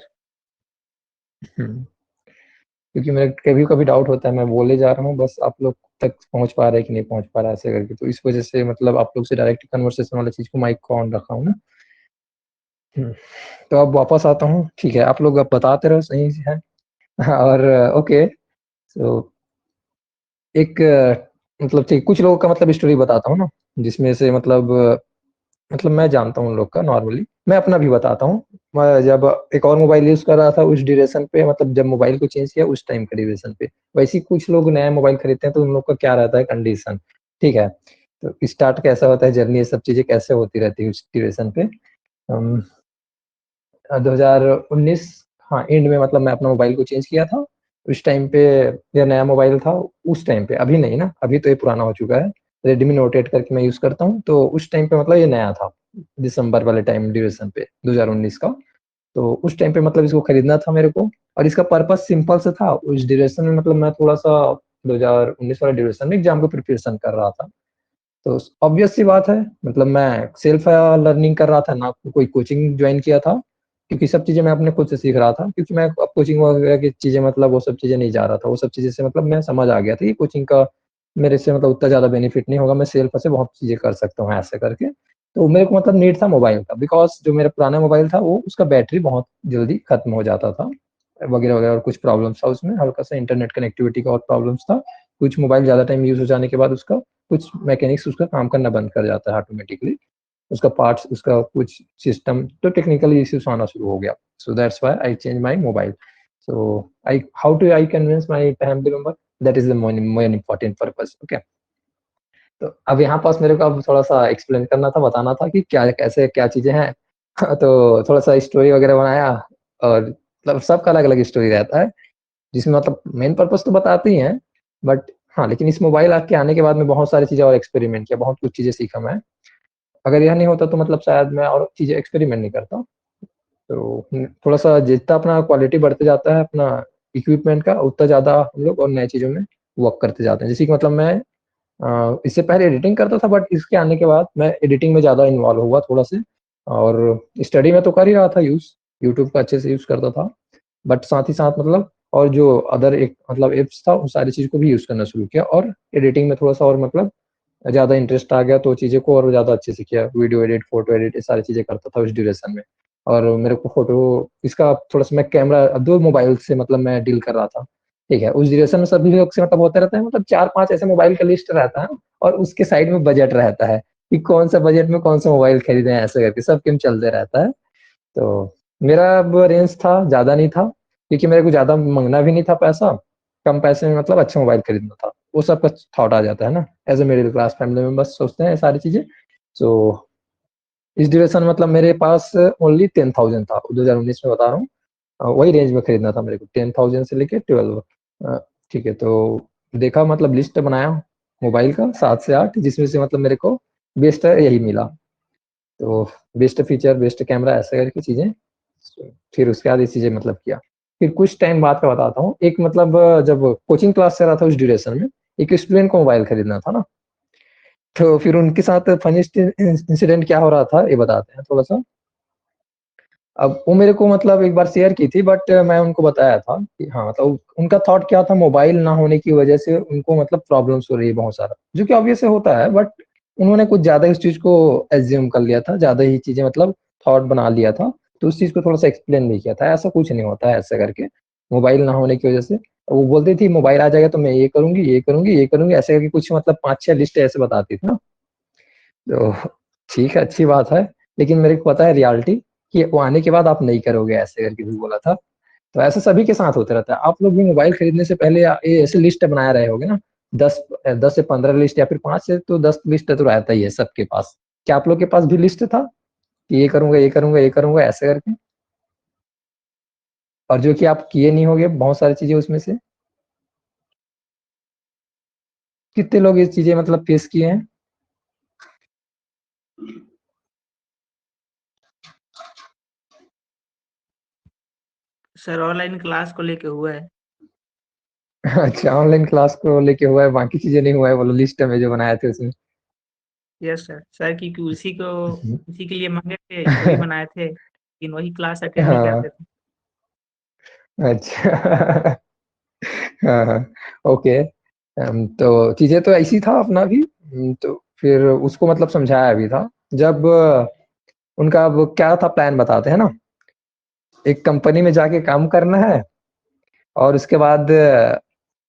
क्योंकि मेरा कभी-कभी डाउट होता है, मैं बोले जा रहा हूँ बस आप लोग तक पहुँच पा रहे हैं कि नहीं पहुँच पा रहा है ऐसे करके, तो इस वज़ह से मतलब आप लोग से डायरेक्ट कन्वर्सेशन वाला चीज़ को माइक को ऑन रखा हूँ ना। तो अब वापस आता हूँ, ठीक है, आप लोग अब बताते रहो सही से है। और ओके, तो एक मतलब ठीक कुछ लोगों का मतलब स्टोरी बताता हूँ ना, जिसमें से मतलब मैं जानता हूँ उन लोग का नॉर्मली, मैं अपना भी बताता हूँ। मैं जब एक और मोबाइल यूज़ कर रहा था उस ड्यूरेशन पे, मतलब जब मोबाइल को चेंज किया उस टाइम के ड्यूरेशन पे। वैसे ही कुछ लोग नया मोबाइल खरीदते हैं तो उन लोग का क्या रहता है कंडीशन, ठीक है? तो स्टार्ट कैसा होता है जर्नी, ये सब चीज़ें कैसे होती रहती है उस ड्यूरेशन पे। 2019 हाँ, एंड में मतलब मैं अपना मोबाइल को चेंज किया था। उस टाइम पे ये नया मोबाइल था, उस टाइम पे, अभी नहीं ना, अभी तो ये पुराना हो चुका है। रेडमी नोट 8 करके मैं यूज़ करता हूँ, तो उस टाइम पे मतलब ये नया था, दिसंबर वाले टाइम ड्यूरेशन पे 2019 का। तो उस टाइम पे मतलब इसको खरीदना था मेरे को, और इसका पर्पज़ सिंपल सा था। उस ड्यूरेशन में मतलब मैं थोड़ा-सा 2019 वाले ड्यूरेशन में एग्ज़ाम का प्रिपरेशन कर रहा था। तो ऑब्वियस सी बात है, मतलब मैं सेल्फ लर्निंग कर रहा था, ना कोई कोचिंग जॉइन किया था, क्योंकि सब चीज़ें मैं अपने खुद से सीख रहा था, क्योंकि मैं अब कोचिंग वगैरह की चीज़ें मतलब वो सब चीज़ें नहीं जा रहा था। वो सब चीज़ें से मतलब मैं समझ आ गया था कि कोचिंग का मेरे से मतलब उतना ज़्यादा बेनिफिट नहीं होगा, मैं सेल्फ से बहुत चीज़ें कर सकता हूँ ऐसे करके। तो मेरे को मतलब नीड था मोबाइल का, बिकॉज़ जो मेरा पुराना मोबाइल था वो उसका बैटरी बहुत जल्दी खत्म हो जाता था, वगैरह-वगैरह, और कुछ प्रॉब्लम्स था उसमें, हल्का-सा इंटरनेट कनेक्टिविटी का और प्रॉब्लम्स था। कुछ मोबाइल ज़्यादा टाइम यूज़ हो जाने के बाद उसका कुछ मैकेनिक्स उसका काम करना बंद कर जाता है ऑटोमैटिकली। उसका पार्ट्स, उसका कुछ सिस्टम तो टेक्निकल इश्यूज़ आना शुरू हो गया। So that's why I change my mobile. So I how to I convince my family member, that is the main important purpose, okay. तो अब यहाँ पास मेरे को अब थोड़ा-सा एक्सप्लेन करना था, बताना था कि क्या कैसे क्या चीज़ें हैं। तो थोड़ा-सा स्टोरी वगैरह बनाया, और मतलब सबका अलग-अलग स्टोरी रहता है, जिसमें मतलब मेन पर्पज़ तो बताते ही हैं, बट हाँ, लेकिन इस मोबाइल के आने के बाद में बहुत सारी चीज़ें और एक्सपेरिमेंट किया, बहुत कुछ चीज़ें सीखा मैं। अगर यह नहीं होता तो मतलब शायद मैं और चीज़ें एक्सपेरिमेंट नहीं करता। तो थोड़ा-सा जितना अपना क्वालिटी बढ़ते जाता है अपना इक्विपमेंट का, उतना ज़्यादा हम लोग और नई चीज़ों में वर्क करते जाते हैं। जैसे कि मतलब मैं इससे पहले एडिटिंग करता था, बट इसके आने के बाद मैं एडिटिंग में ज़्यादा इन्वॉल्व हुआ थोड़ा-से, और स्टडी में तो कर ही रहा था यूज़, यूट्यूब का अच्छे से यूज़ करता था। बट साथ ही साथ मतलब और जो अदर एक मतलब ऐप्स था, उन सारी चीज़ को भी यूज़ करना शुरू किया, और एडिटिंग में थोड़ा-सा और मतलब ज़्यादा इंटरेस्ट आ गया, तो चीज़ें को और ज़्यादा अच्छे से किया। वीडियो एडिट, फ़ोटो एडिट, ये सारी चीज़ें करता था उस ड्यूरेशन में। और मेरे को फ़ोटो इसका थोड़ा-सा मैं कैमरा 2 मोबाइल से मतलब मैं डील कर रहा था, ठीक है? उस ड्यूरेशन में सभी लोग से मतलब होता रहता है, मतलब 4-5 ऐसे मोबाइल का लिस्ट रहता है, और उसके साइड में बजट रहता है, कि कौन-सा बजट में कौन-सा मोबाइल खरीदें ऐसे करके सबके में चलते रहता है। तो मेरा अब रेंज था, ज़्यादा नहीं था, क्योंकि मेरे को ज़्यादा माँगना भी नहीं था पैसा, कम पैसे में मतलब अच्छा मोबाइल खरीदना था। वो सबका थॉट आ जाता है ना, as a middle class family members सोचते हैं ये सारी चीज़ें। सो इस ड्यूरेशन में मतलब मेरे पास ओनली 10,000 था, 2019 में बता रहा हूँ। वही रेंज में खरीदना था मेरे को, 10,000 से लेके 12, ठीक है, तो देखा मतलब लिस्ट बनाया मोबाइल का 7 से 8, जिसमें से मतलब मेरे को बेस्ट यही मिला। तो बेस्ट फीचर, बेस्ट कैमरा, ऐसे करके चीज़ें, फिर उसके बाद ये चीज़ें मतलब किया। फिर कुछ टाइम बाद का बताता हूँ, एक मतलब जब कोचिंग क्लास चल रहा था उस ड्यूरेशन में, एक स्टूडेंट को मोबाइल खरीदना था ना, तो फिर उनके साथ फनीस्ट इंसिडेंट क्या हो रहा था, ये बताते हैं थोड़ा-सा। अब वो मेरे को मतलब एक बार शेयर की थी, बट मैं उनको बताया था कि हाँ, मतलब उनका थॉट क्या था, मोबाइल ना होने की वजह से उनको मतलब प्रॉब्लम्स हो रही है बहुत सारा, जो कि ऑब्वियस से होता है, बट उन्होंने कुछ ज़्यादा इस चीज़ को अज़्यूम कर लिया था, ज़्यादा ही चीज़ें मतलब थॉट बना लिया था, तो उस चीज़ को थोड़ा-सा एक्सप्लेन नहीं किया था, ऐसा कुछ नहीं होता है ऐसे करके, मोबाइल ना होने की वजह से। वो बोलती थी मोबाइल आ जाएगा तो मैं ये करूँगी, ये करूँगी, ये करूँगी, ऐसे करके कुछ मतलब 5-6 लिस्ट ऐसे बताती थी ना। तो ठीक है, अच्छी बात है, लेकिन मेरे को पता है रियलिटी कि वो आने के बाद आप नहीं करोगे, ऐसे करके भी बोला था। तो ऐसा सभी के साथ होता रहता है। आप लोग भी मोबाइल खरीदने से पहले ये ऐसे लिस्ट बना रहे होगे ना, 10 से 15 लिस्ट, या फिर 5 से तो 10 लिस्ट तो रहता ही है सबके पास। क्या आप लोग के पास भी लिस्ट था कि ये करूँगा, ये करूँगा, ये करूँगा, ऐसे करके? और जो कि आप किए नहीं होंगे बहुत सारी चीज़ें उसमें से? कितने लोग ये चीजें मतलब फेस किए हैं? सर ऑनलाइन क्लास को लेके हुआ है। अच्छा, ऑनलाइन क्लास को लेके हुआ है, बाकी चीजें नहीं हुआ है, बोलो लिस्ट में जो बनाए थे उसमें। यस सर, सर क्योंकि उसी के लिए मांगे थे, वही बनाए थे, लेकिन वही क्लास अटेंड नहीं हाँ, करते थे। अच्छा। हाँ, हाँ, ओके। तो चीजें तो ऐसी था अपना भी। तो फिर उसको मतलब समझाया भी था। जब उनका अब क्या था प्लान बताते हैं ना, एक कंपनी में जाके काम करना है और उसके बाद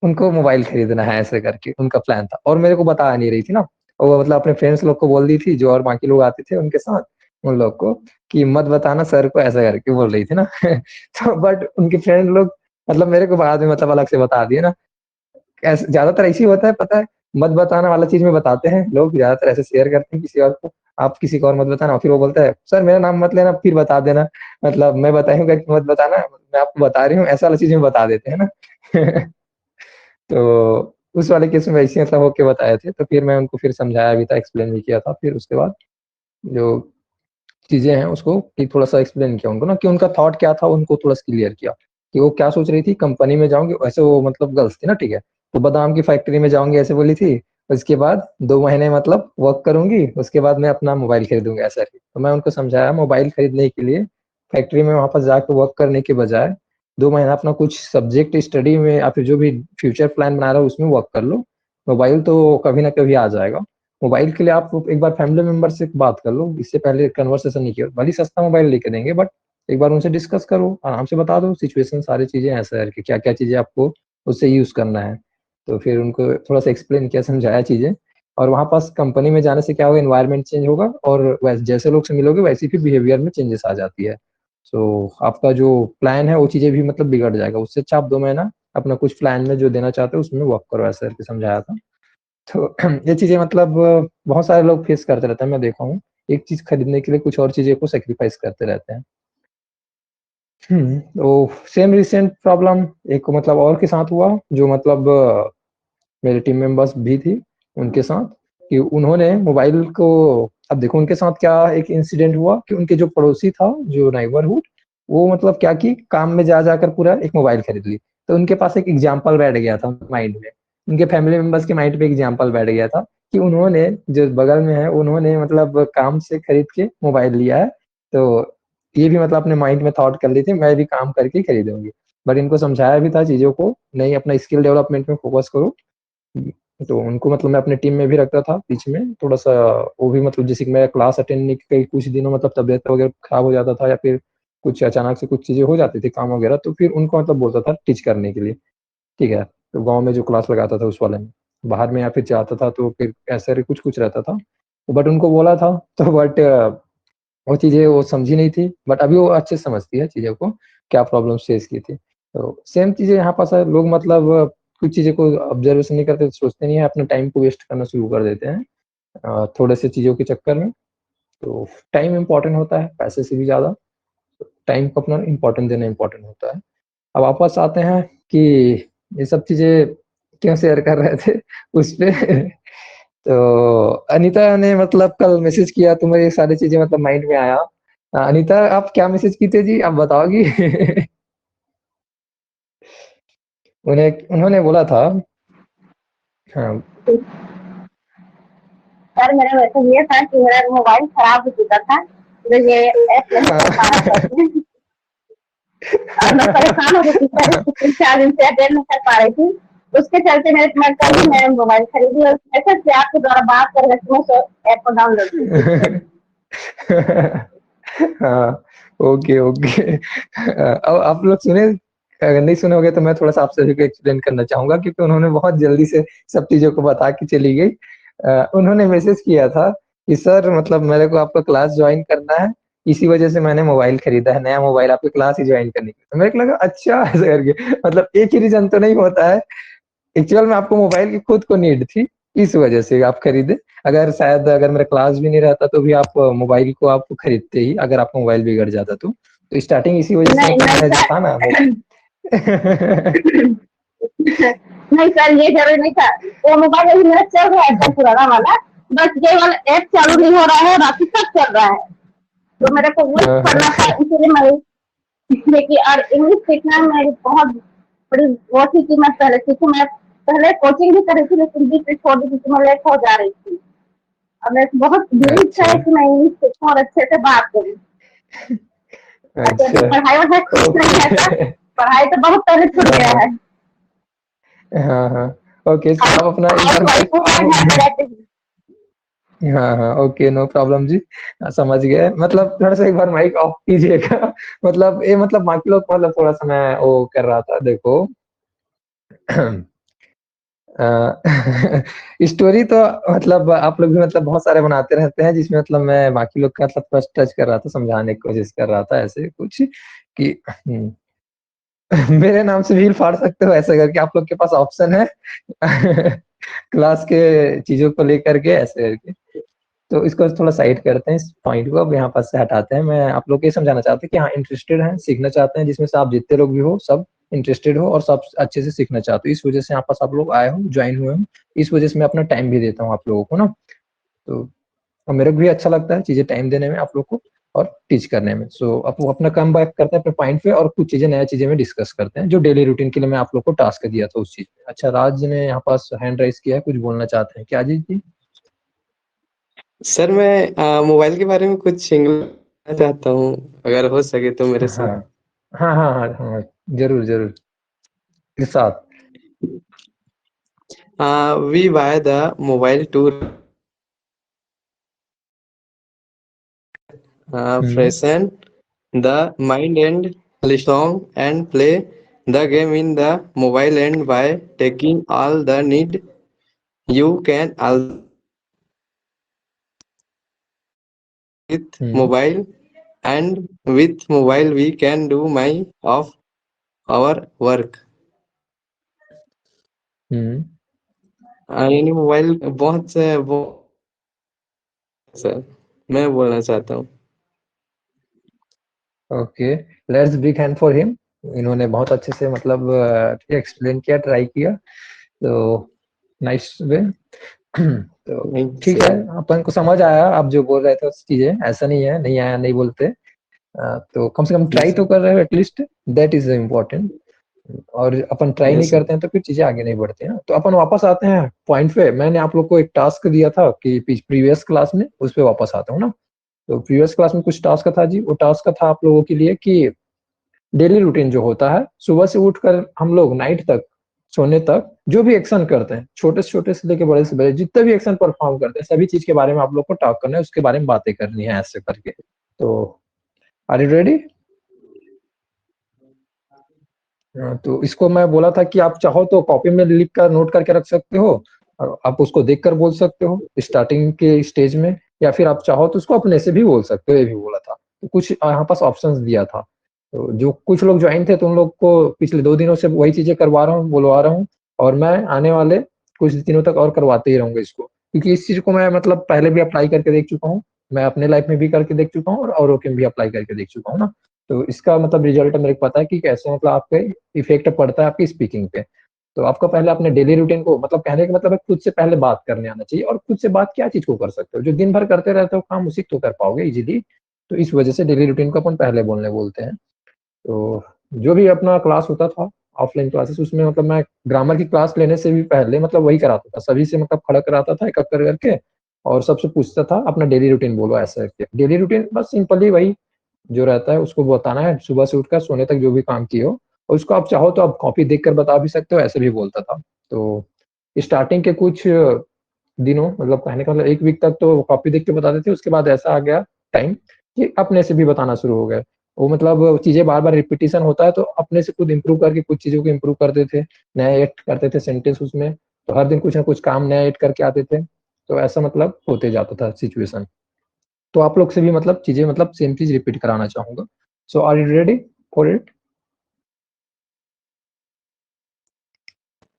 उनको मोबाइल खरीदना है, ऐसे करके उनका प्लान था। और मेरे को बता नहीं रही थी ना, और वो मतलब अपने फ्रेंड्स लोग को बोल दी थी, जो और बाकी लोग आते थे उनके साथ, उन लोग को कि मत बताना सर को, ऐसा करके बोल रही थी ना। तो बट उनके फ्रेंड लोग मतलब मेरे को बाद में मतलब अलग से बता दिए ना। ऐसे ज्यादातर ऐसे ही होता है, पता है, मत बताना वाला चीज में बताते हैं लोग, ज्यादातर ऐसे शेयर करते हैं किसी और को, आप किसी को और मत बताना, फिर वो बोलता है सर मेरा नाम मत लेना, फिर बता देना, मतलब मैं बताऊंगा कि मत बताना, मैं आपको बता रही हूँ, ऐसा वाला चीज में बता देते हैं ना। तो उस वाले केस में ऐसे मतलब होके बताए थे, तो फिर मैं उनको फिर समझाया भी था, एक्सप्लेन भी किया था। फिर उसके बाद जो चीजें हैं उसको कि थोड़ा-सा एक्सप्लेन किया उनको ना, कि उनका थॉट क्या था, उनको थोड़ा-सा क्लियर किया कि वो क्या सोच रही थी। कंपनी में जाऊँगी, वैसे वो मतलब गर्ल्स थी ना, ठीक है? तो बादाम की फैक्ट्री में जाऊँगी ऐसे बोली थी। उसके बाद 2 महीने मतलब वर्क करूँगी, उसके बाद मैं अपना मोबाइल खरीदूँगी, ऐसा ही। तो मैं उनको समझाया मोबाइल खरीदने के लिए फैक्ट्री में वहाँ पर जाके वर्क करने के बजाय 2 महीना अपना कुछ सब्जेक्ट स्टडी में या फिर जो भी फ्यूचर प्लान बना रहे हो उसमें वर्क कर लो। मोबाइल तो कभी ना कभी आ जाएगा। मोबाइल के लिए आप एक बार फैमिली मेंबर से बात कर लो, इससे पहले कन्वर्सेशन नहीं किया। भले ही सस्ता मोबाइल लेके देंगे, बट एक बार उनसे डिस्कस करो, आराम से बता दो सिचुएशन, सारी चीज़ें ऐसा है कि क्या-क्या चीज़ें आपको उससे यूज़ करना है। तो फिर उनको थोड़ा-सा एक्सप्लेन किया, समझाया चीज़ें। और वहाँ पास कंपनी में जाने से क्या होगा, एनवायरनमेंट चेंज होगा और वैसे जैसे लोग से मिलोगे वैसे ही बिहेवियर में चेंजेस आ जाती है। सो आपका जो प्लान है वो चीज़ें भी मतलब बिगड़ जाएगा। उससे अच्छा आप 2 महीना अपना कुछ प्लान में जो देना चाहते हो उसमें वर्क करो, ऐसा करके समझाया था। तो ये चीज़ें मतलब बहुत सारे लोग फेस करते रहते हैं, मैं देखा हूँ। एक चीज़ खरीदने के लिए कुछ और चीज़ें को सैक्रिफाइस करते रहते हैं। तो सेम रिसेंट प्रॉब्लम एक मतलब और के साथ हुआ, जो मतलब मेरे टीम मेंबर्स भी थी, उनके साथ, कि उन्होंने मोबाइल को, अब देखो उनके साथ क्या एक इंसिडेंट हुआ कि उनके जो पड़ोसी था, जो नेबरहुड, वो मतलब क्या कि काम में जा जाकर पूरा एक मोबाइल खरीद ली। तो उनके पास एक एग्जाम्पल बैठ गया था माइंड में, उनके फैमिली मेंबर्स के माइंड पे एग्जाम्पल बैठ गया था कि उन्होंने जो बगल में है, उन्होंने मतलब काम से खरीद के मोबाइल लिया है। तो ये भी मतलब अपने माइंड में थॉट कर ली थी, मैं भी काम करके ही खरीदूँगी। बट इनको समझाया भी था चीज़ों को, नहीं अपना स्किल डेवलपमेंट में फोकस करो। तो उनको मतलब मैं अपने टीम में भी रखता था बीच में थोड़ा-सा, वो भी मतलब जैसे कि मैं क्लास अटेंड नहीं की कुछ दिनों मतलब तबीयत वगैरह खराब हो जाता था या फिर कुछ अचानक से कुछ चीज़ें हो जाती थी काम वगैरह, तो फिर उनको मतलब बोलता था टीच करने के लिए, ठीक है? तो गाँव में जो क्लास लगाता था उस वाले में, बाहर में या फिर जाता था तो फिर ऐसे कुछ-कुछ रहता था। बट उनको बोला था तो बट वो चीज़ें वो समझी नहीं थी, बट अभी वो अच्छे से समझती है चीज़ों को, क्या प्रॉब्लम्स फेस की थी। तो सेम चीज़ें यहाँ पास है, लोग मतलब कुछ चीज़ें को ऑब्जर्वेशन नहीं करते, सोचते नहीं है, अपने टाइम को वेस्ट करना शुरू कर देते हैं थोड़े से चीज़ों के चक्कर में। तो टाइम इम्पोर्टेंट होता है, पैसे से भी ज़्यादा। टाइम को अपना इम्पोर्टेंट देना इम्पोर्टेंट होता है। अब वापस आते हैं कि ये सब चीज़ें क्यों शेयर कर रहे थे उस पे। तो अनीता ने मतलब कल मैसेज किया तो मेरी सारी चीज़ें मतलब माइंड में आया। अनीता आप क्या मैसेज की थी जी, आप बताओगी? उन्होंने बोला था, हाँ, सर मेरा वैसे ये था कि मेरा मोबाइल खराब हो चुका था, तो ये ऐप नहीं कर पा रहा था और मैं परेशान हो गई थी सर, इसको 3-4 दिन से अटेंड नहीं कर पा रही थी। उसके चलते मैं कल ही मैं मोबाइल खरीदी और ऐसे से आपके द्वारा बात कर रहे मैं ऐप को डाउनलोड की। हाँ, ओके, ओके। अब आप लोग सुने, अगर नहीं सुने होंगे तो मैं थोड़ा-सा आप सभी को एक्सप्लेन करना चाहूँगा क्योंकि उन्होंने बहुत जल्दी से सब चीज़ों को बता के चली गई। उन्होंने मैसेज किया था कि सर मतलब मेरे को आपका क्लास जॉइन करना है, इसी वजह से मैंने मोबाइल खरीदा है, नया मोबाइल आपकी क्लास ही जॉइन करने के लिए। तो मेरे को लगा अच्छा ऐसे करके, मतलब एक ही रीज़न तो नहीं होता है। एक्चुअल में आपको मोबाइल की खुद को नीड थी, इस वजह से आप खरीदे। अगर शायद अगर मेरा क्लास भी नहीं रहता तो भी आप मोबाइल को आप खरीदते ही, अगर आपका मोबाइल बिगड़ जाता तो। तो स्टार्टिंग इसी वजह से नहीं मतलब नहीं मैंने जो सर था ना वो नहीं सर, ये जरूरी नहीं था। वो मोबाइल अभी मेरा चल रहा है एकदम पुराना वाला, बस ये वाला ऐप चालू नहीं हो रहा है, बाकी सब चल रहा है। तो मेरे को वो पढ़ना था, इसीलिए मैं देखिए। और इंग्लिश सीखना मेरी बहुत बड़ी वो थी कि मैं पहले सीखूं। मैं पहले कोचिंग भी कर रही थी, लेकिन बीच में छोड़ दी क्योंकि मैं लेट हो जा रही थी। अब मेरी बहुत बुरी इच्छा है कि मैं इंग्लिश सीखूं और अच्छे से बात करूं। पढ़ाई वढ़ाई कुछ नहीं है सर, पढ़ाई तो बहुत पहले छूट गया है। हाँ हाँ ओके, तो आप अपना हाँ हाँ ओके, नो प्रॉब्लम जी, समझ गए। मतलब थोड़ा सा एक बार माइक ऑफ कीजिएगा। मतलब ये मतलब बाकी लोग मतलब थोड़ा सा मैं वो कर रहा था, देखो। स्टोरी तो मतलब आप लोग भी मतलब बहुत सारे बनाते रहते हैं, जिसमें मतलब मैं बाकी लोग का मतलब फर्स्ट टच कर रहा था, समझाने की कोशिश कर रहा था ऐसे कुछ कि मेरे नाम से भीड़ फाड़ सकते हो ऐसे करके, आप लोग के पास ऑप्शन है। क्लास के चीजों को लेकर के ऐसे करके। तो इसको थोड़ा साइड करते हैं, इस पॉइंट को अब यहाँ पास से हटाते हैं। मैं आप लोग को ये समझाना चाहता हूँ कि हाँ, इंटरेस्टेड हैं, सीखना चाहते हैं, जिसमें से आप जितने लोग भी हो सब इंटरेस्टेड हो और सब अच्छे से सीखना चाहते हो। इस वजह से यहाँ पास आप लोग आए हो, ज्वाइन हुए हो। इस वजह से मैं अपना टाइम भी देता हूँ आप लोगों को ना। तो और मेरे को भी अच्छा लगता है चीजें टाइम देने में आप लोग को और टीच करने में। सो अब वो अपना काम बैक करते हैं अपने पॉइंट पे और कुछ चीजें नया चीजें में डिस्कस करते हैं, जो डेली रूटीन के लिए मैं आप लोग को टास्क दिया था उस चीज में। अच्छा, राज ने यहाँ पास हैंड राइज किया है, कुछ बोलना चाहते हैं क्या जी? जी सर, मैं मोबाइल के बारे में कुछ इंग्लिश चाहता हूँ, अगर हो सके तो मेरे हाँ साथ। हाँ हाँ हाँ हाँ, जरूर जरूर के साथ। We buy the mobile to freshen the mind and listen and play the game in the mobile, and by taking all the need you can also with mobile, and with mobile we can do my of our work। यानी mobile बहुत से वो sir मैं बोलना चाहता हूँ। Okay, let's big hand for him. इन्होंने बहुत अच्छे से मतलब एक्सप्लेन किया, ट्राई किया, तो नाइस वे। तो ठीक है, अपन को समझ आया आप जो बोल रहे थे उस चीजें। ऐसा नहीं है, नहीं आया नहीं बोलते। तो कम से कम ट्राई तो कर रहे हो एटलीस्ट, दैट इज इम्पोर्टेंट। और अपन ट्राई नहीं करते हैं तो फिर चीजें आगे नहीं बढ़ती हैं। तो अपन वापस आते हैं पॉइंट पे। मैंने आप लोग को एक टास्क दिया था कि प्रीवियस क्लास में, उस पे वापस आता हूँ ना। तो प्रीवियस क्लास में कुछ टास्क था जी, वो टास्क था आप लोगों के लिए कि डेली रूटीन जो होता है, सुबह से उठकर हम लोग नाइट तक सोने तक जो भी एक्शन करते हैं, छोटे से छोटे से लेके बड़े से बड़े जितने भी एक्शन परफॉर्म करते हैं, सभी चीज के बारे में आप लोग को टॉक करना है, उसके बारे में बातें करनी है ऐसे करके। तो आर यू रेडी? तो इसको मैं बोला था कि आप चाहो तो कॉपी में लिख कर नोट करके रख सकते हो, और आप उसको देख कर बोल सकते हो स्टार्टिंग के स्टेज में, या फिर आप चाहो तो उसको अपने से भी बोल सकते हो, ये भी बोला था। तो कुछ यहाँ पास ऑप्शंस दिया था। तो जो कुछ लोग ज्वाइन थे तो उन लोग को पिछले 2 दिनों से वही चीजें करवा रहा हूँ, बोलवा रहा हूँ, और मैं आने वाले कुछ दिनों तक और करवाते ही रहूंगा इसको, क्योंकि इस चीज को मैं मतलब पहले भी अप्लाई करके देख चुका हूँ। मैं अपने लाइफ में भी करके देख चुका हूँ और औरों के भी अप्लाई करके देख चुका हूँ ना। तो इसका मतलब रिजल्ट मेरे को पता है कि कैसे मतलब आपके इफेक्ट पड़ता है आपकी स्पीकिंग पे। तो आपको पहले अपने डेली रूटीन को, मतलब कहने का मतलब है खुद से पहले बात करने आना चाहिए। और खुद से बात क्या चीज को कर सकते हो, जो दिन भर करते रहते हो काम, उसी को कर पाओगे इजीली। तो इस वजह से डेली रूटीन को अपन पहले बोलने बोलते हैं। तो जो भी अपना क्लास होता था ऑफलाइन क्लासेस, उसमें मतलब मैं ग्रामर की क्लास लेने से भी पहले मतलब वही कराता था, सभी से मतलब खड़ा कराता था एक एक करके, और सबसे पूछता था अपना डेली रूटीन बोलो ऐसा करके। डेली रूटीन बस सिंपली वही जो रहता है उसको बताना है, सुबह से उठकर सोने तक जो भी काम किए हो। और उसको आप चाहो तो आप कॉपी देख कर बता भी सकते हो, ऐसे भी बोलता था। तो स्टार्टिंग के कुछ दिनों, मतलब कहने का मतलब 1 वीक तक तो कॉपी देख के बताते थे, उसके बाद ऐसा आ गया टाइम कि अपने से भी बताना शुरू हो गए। वो मतलब चीजें बार बार रिपीटिशन होता है, तो अपने से खुद इम्प्रूव करके कुछ चीजों को इम्प्रूव करते थे, नया ऐड करते थे सेंटेंस उसमें। तो हर दिन कुछ ना कुछ काम नया ऐड करके आते थे। तो ऐसा मतलब होते जाता था सिचुएशन। तो आप लोग से भी मतलब चीजें मतलब सेम चीज रिपीट कराना चाहूंगा। So are you ready for it?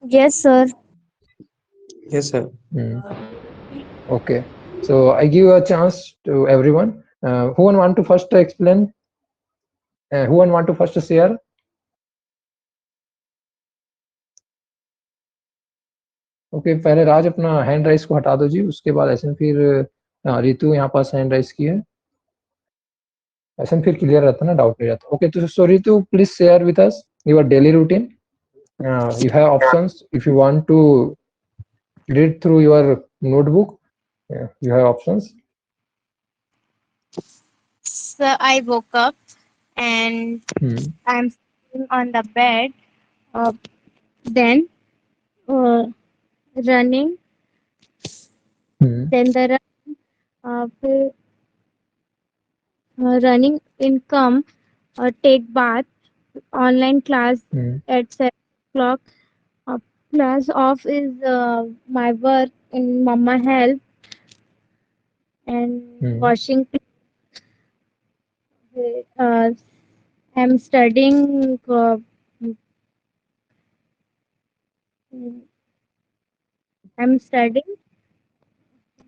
Yes, sir. Yes sir। Okay, so I give a chance to everyone. Who want to first explain? Who want to first share? Okay, पहले राज अपना hand raise को हटा दो जी, उसके बाद ऐसे फिर रितु यहाँ पास हैंड राइज की है, ऐसे फिर क्लियर रहता है ना, डाउट नहीं रहता। ओके, तो so Ritu please share with us your daily routine. You have options if you want to read through your notebook. You have options. So I woke up and I'm sitting on the bed. Then running. Then the running income. Take bath. Online class at 7 o'clock. Class off is my work in Mama Help and washing. I'm studying. I'm studying.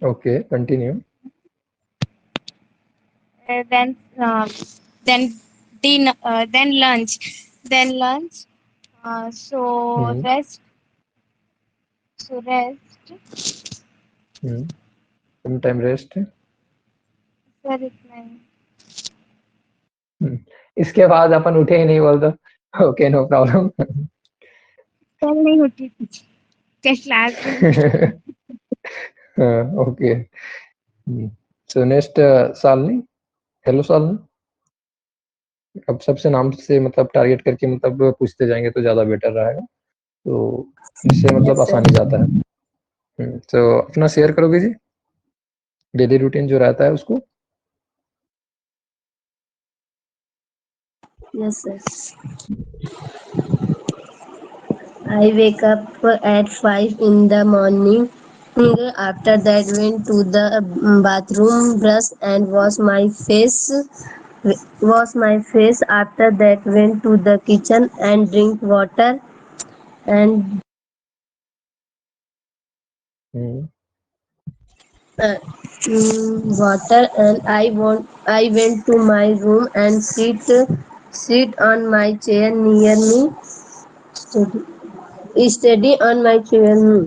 Okay, continue. Then dinner. Then lunch. Then lunch. So rest. So rest. Sometime rest. Sir इतना ही। इसके बाद अपन उठे ही नहीं बोल दो। Okay, no problem. कल नहीं उठी थी क्लास में। Okay, so next Shalini. Hello Shalini. अब सबसे नाम से मतलब टारगेट करके मतलब पूछते जाएंगे तो ज्यादा बेटर रहेगा, तो जिससे मतलब आसानी जाता है। तो अपना शेयर करोगे जी डेली रूटीन जो रहता है उसको। Yes, sir. I wake up at 5 in the morning. After that, went to the bathroom, brush and wash my face. After that, went to the kitchen and drink water. And water, and I went to my room and sit on my chair near me. Study on my chair.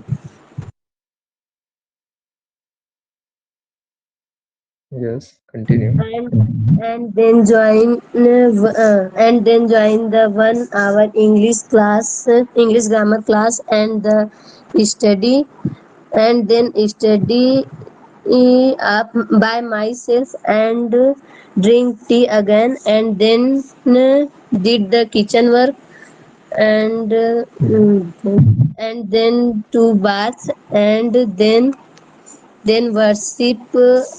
Yes, continue. And then join the 1 hour English grammar class, and study and then study up by myself and drink tea again, and then did the kitchen work, and then to bath, and then worship.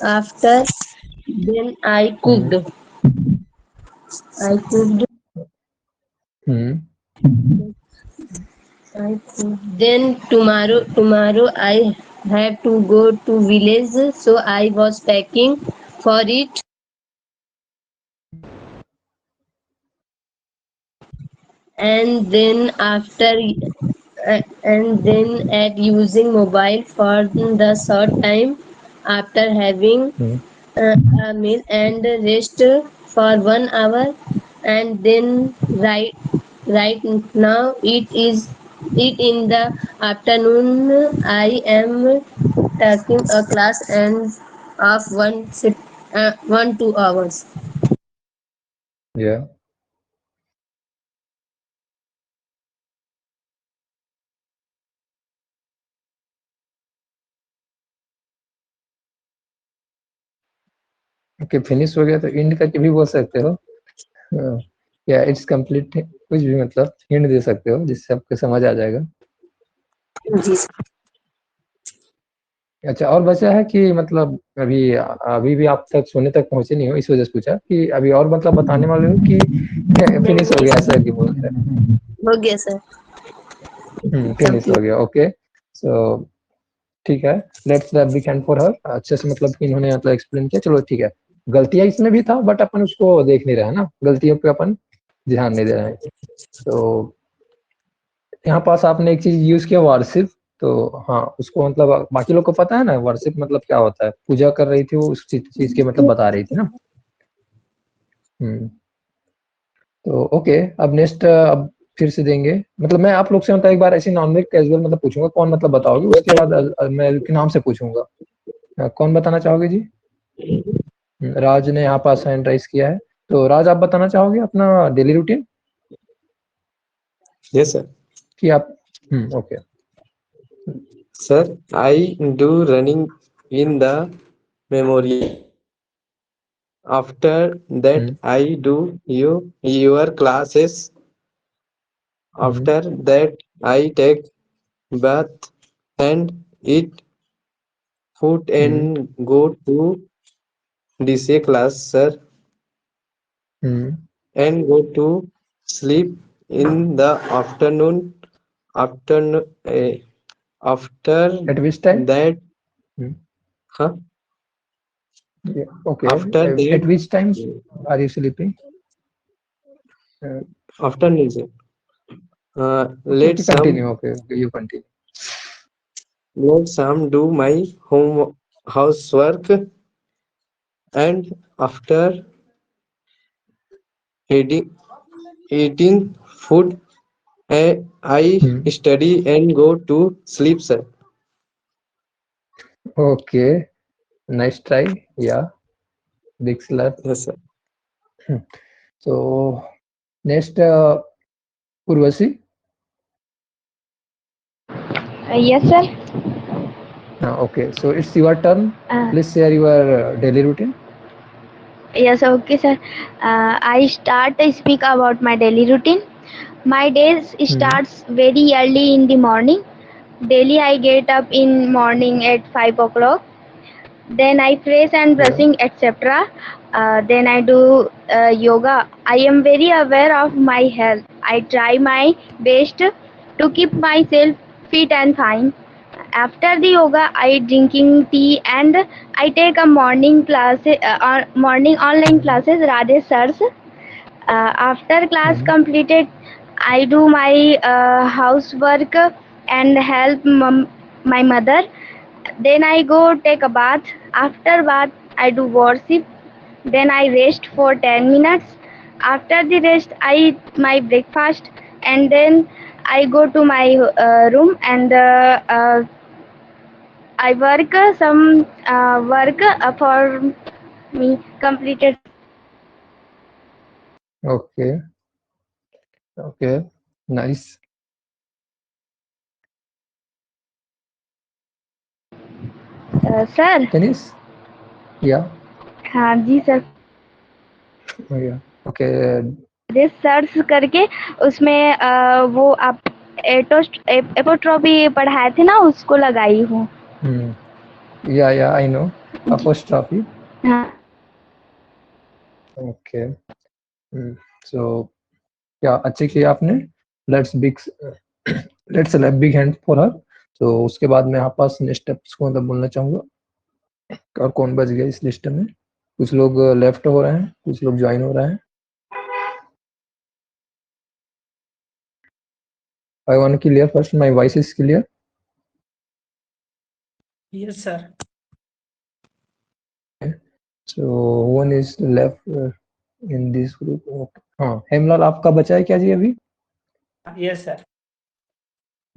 After then I cooked. Then tomorrow I have to go to village, so I was packing for it. And then at using mobile for the short time after having a meal and rest for 1 hour, and then right now it in the afternoon I am taking a class and of 1-2 hours. Yeah. Okay, finish हो गया तो and करके भी बोल सकते हो, या it's complete, कुछ भी मतलब हिंट दे सकते हो जिससे आपको समझ आ जाएगा। जी। अच्छा, और बचा है कि मतलब अभी भी आप तक सोने तक पहुंचे नहीं हो, इस वजह से पूछा कि अभी और मतलब बताने वाले हो कि फिनिश हो गया, ऐसा कि बोल रहे हैं। हो गया सर। फिनिश हो गया। ओके, सो ठीक है, let's clap the hand for her. अच्छे से मतलब इन्होंने मतलब एक्सप्लेन किया, चलो ठीक है। गलतियां इसमें भी था बट अपन उसको देख नहीं रहे हैं ना, गलतियों पे अपन ध्यान नहीं दे रहे हैं। तो यहाँ पास आपने एक चीज यूज किया, वर्शिप। तो हाँ, उसको मतलब बाकी लोग को पता है ना वर्शिप मतलब क्या होता है, पूजा कर रही थी वो, उस चीज के मतलब बता रही थी ना। तो ओके, अब नेक्स्ट, अब फिर से देंगे, मतलब मैं आप लोग से मतलब एक बार ऐसे नॉर्मल कैजुअल मतलब पूछूंगा, कौन मतलब बताओगे, उसके बाद मैं के नाम से पूछूंगा। कौन बताना चाहोगे जी? राज ने यहाँ पास हैंड राइज किया है, तो राज आप बताना चाहोगे अपना डेली रूटीन? Yes, sir. कि आप okay. Sir, I do running in the memorial. After that, I do your classes. After that, I take bath and eat food and go to DCA class, sir, and go to sleep in the afternoon. After At which time? that, huh? Yeah, okay. After At that, which times are you sleeping? afternoon, sir. Okay, Let continue. some Okay, you continue. let some do my housework, and after eating food, I study and go to sleep, sir. Okay, nice try. Yeah, big slap. Yes, sir. So next, Urvashi. Yes, sir. Okay, so it's your turn. Please share your daily routine. Yes, okay, sir. I speak about my daily routine. My days starts very early in the morning. Daily I get up in morning at 5 o'clock. Then I fresh and brushing, etc. Then I do yoga. I am very aware of my health. I try my best to keep myself fit and fine. After the yoga, I drinking tea and I take a morning online classes, Rajesh sirs. After class completed, I do my housework and help my mother. Then I go take a bath. After bath, I do worship. Then I rest for 10 minutes. After the rest, I eat my breakfast and then I go to my room and I work some work for me completed. Okay, okay, nice. Sir. Dennis? Yeah. हाँ जी sir. Oh, yeah. Okay. ये search करके उसमें वो आप एपोट्रॉपी पढ़ाए थे ना, उसको लगाई हूँ. Yeah, I know. Apostrophe. हाँ. Okay. So क्या अच्छे किया आपने. Let's clap big hand for her. तो उसके बाद मैं यहाँ पास नेक्स्ट स्टेप्स को मतलब बोलना चाहूंगा और कौन बच गया इस लिस्ट में. कुछ लोग लेफ्ट हो रहे हैं, कुछ लोग ज्वाइन हो रहे हैं. I want to clear first. My voice is clear. Yes, sir. So one is left in this group. Okay. हाँ, हेमलाल आपका बचा है क्या जी अभी? Yes, sir.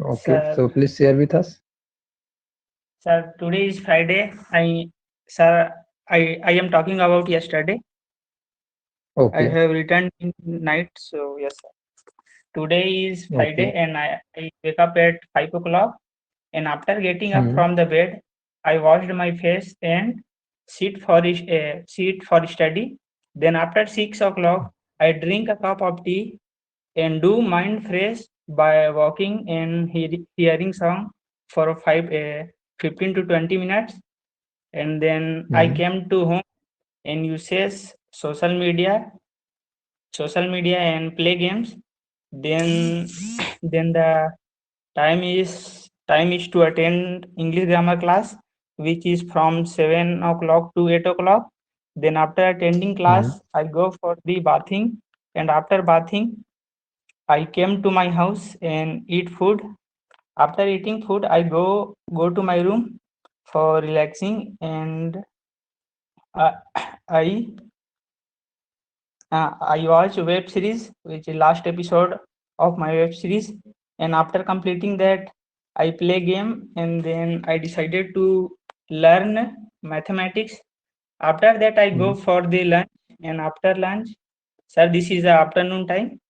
Okay, sir. So please share with us. Sir, today is Friday. I am talking about yesterday. Okay. I have returned in night, so yes, sir. Today is Friday, and I wake up at 5 o'clock. And after getting up from the bed, I washed my face and sit for study. Then after 6 o'clock, I drink a cup of tea and do mind fresh by walking and hearing song for 15 to 20 minutes. And then I came to home and uses social media and play games. Then the time is to attend English grammar class, which is from 7 o'clock to 8 o'clock. Then after attending class, I go for the bathing, and after bathing, I came to my house and eat food. After eating food, I go to my room for relaxing, and I watch web series, which is last episode of my web series, and after completing that, I play game, and then I decided to learn mathematics. After that, I go for the lunch, and after lunch, sir, this is the afternoon time.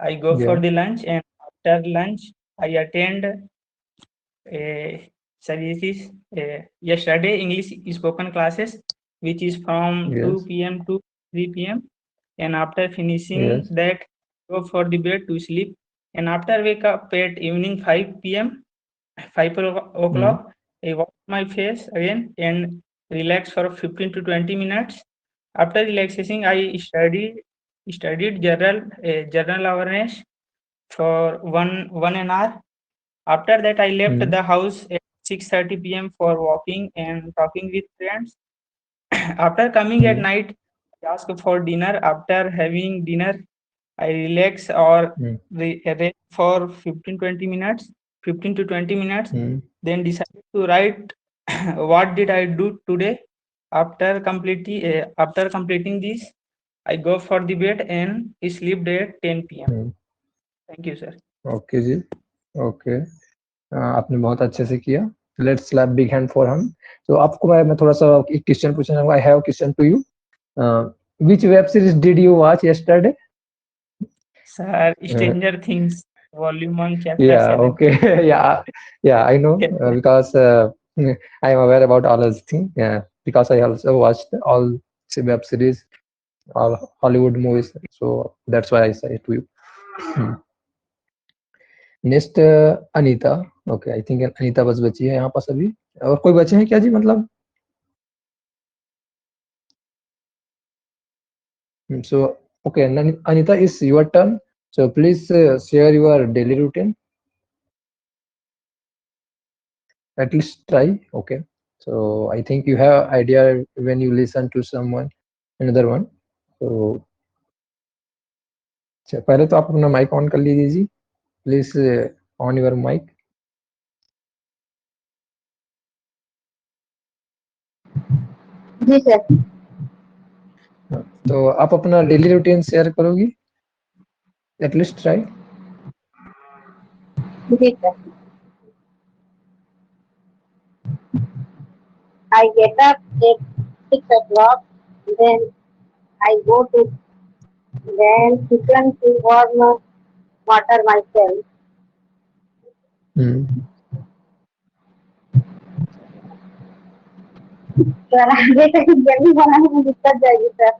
I go for the lunch, and after lunch, I attend yesterday English spoken classes, which is from 2 p.m. to 3 p.m. And after finishing that, go for the bed to sleep. And after wake up at evening 5 p.m., 5 o'clock, I wash my face again and relax for 15 to 20 minutes. After relaxing, I studied general awareness for one an hour. After that, I left the house at 6:30 p.m. for walking and talking with friends. After coming at night, I ask for dinner. After having dinner, I relax or rest for 15 to 20 minutes. Then decided to write what did I do today. After completing this, I go for the bed and sleep at 10 p.m. Thank you, sir. Okay जी, okay, आपने बहुत अच्छे से किया. Let's clap big hand for हम. तो आपको मैं थोड़ा सा एक क्वेश्चन पूछना चाहूंगा. I have question to you. Which web series did you watch yesterday? Sir, Stranger Things, Volume 1, Chapter 7. Okay. yeah, I know, because I am aware about all those things. Yeah, because I also watched all web series, all Hollywood movies, so that's why I say it to you. Next Anita. Okay, I think Anita बस बची है यहाँ पास अभी. और कोई बचे हैं क्या जी? मतलब so okay, Anita, is your turn. So please share your daily routine. At least try. Okay, so I think you have idea when you listen to someone, another one. So पहले तो आप अपना माइक ऑन कर लीजिए जी. Please on your mic. जी sir. तो आप अपना डेली रूटीन शेयर करोगी? At least try. जी sir. I get up at 6 o'clock, then I go to kitchen to warm water myself. Sir आगे कहीं जल्दी बनाने में दिक्कत जाएगी सर.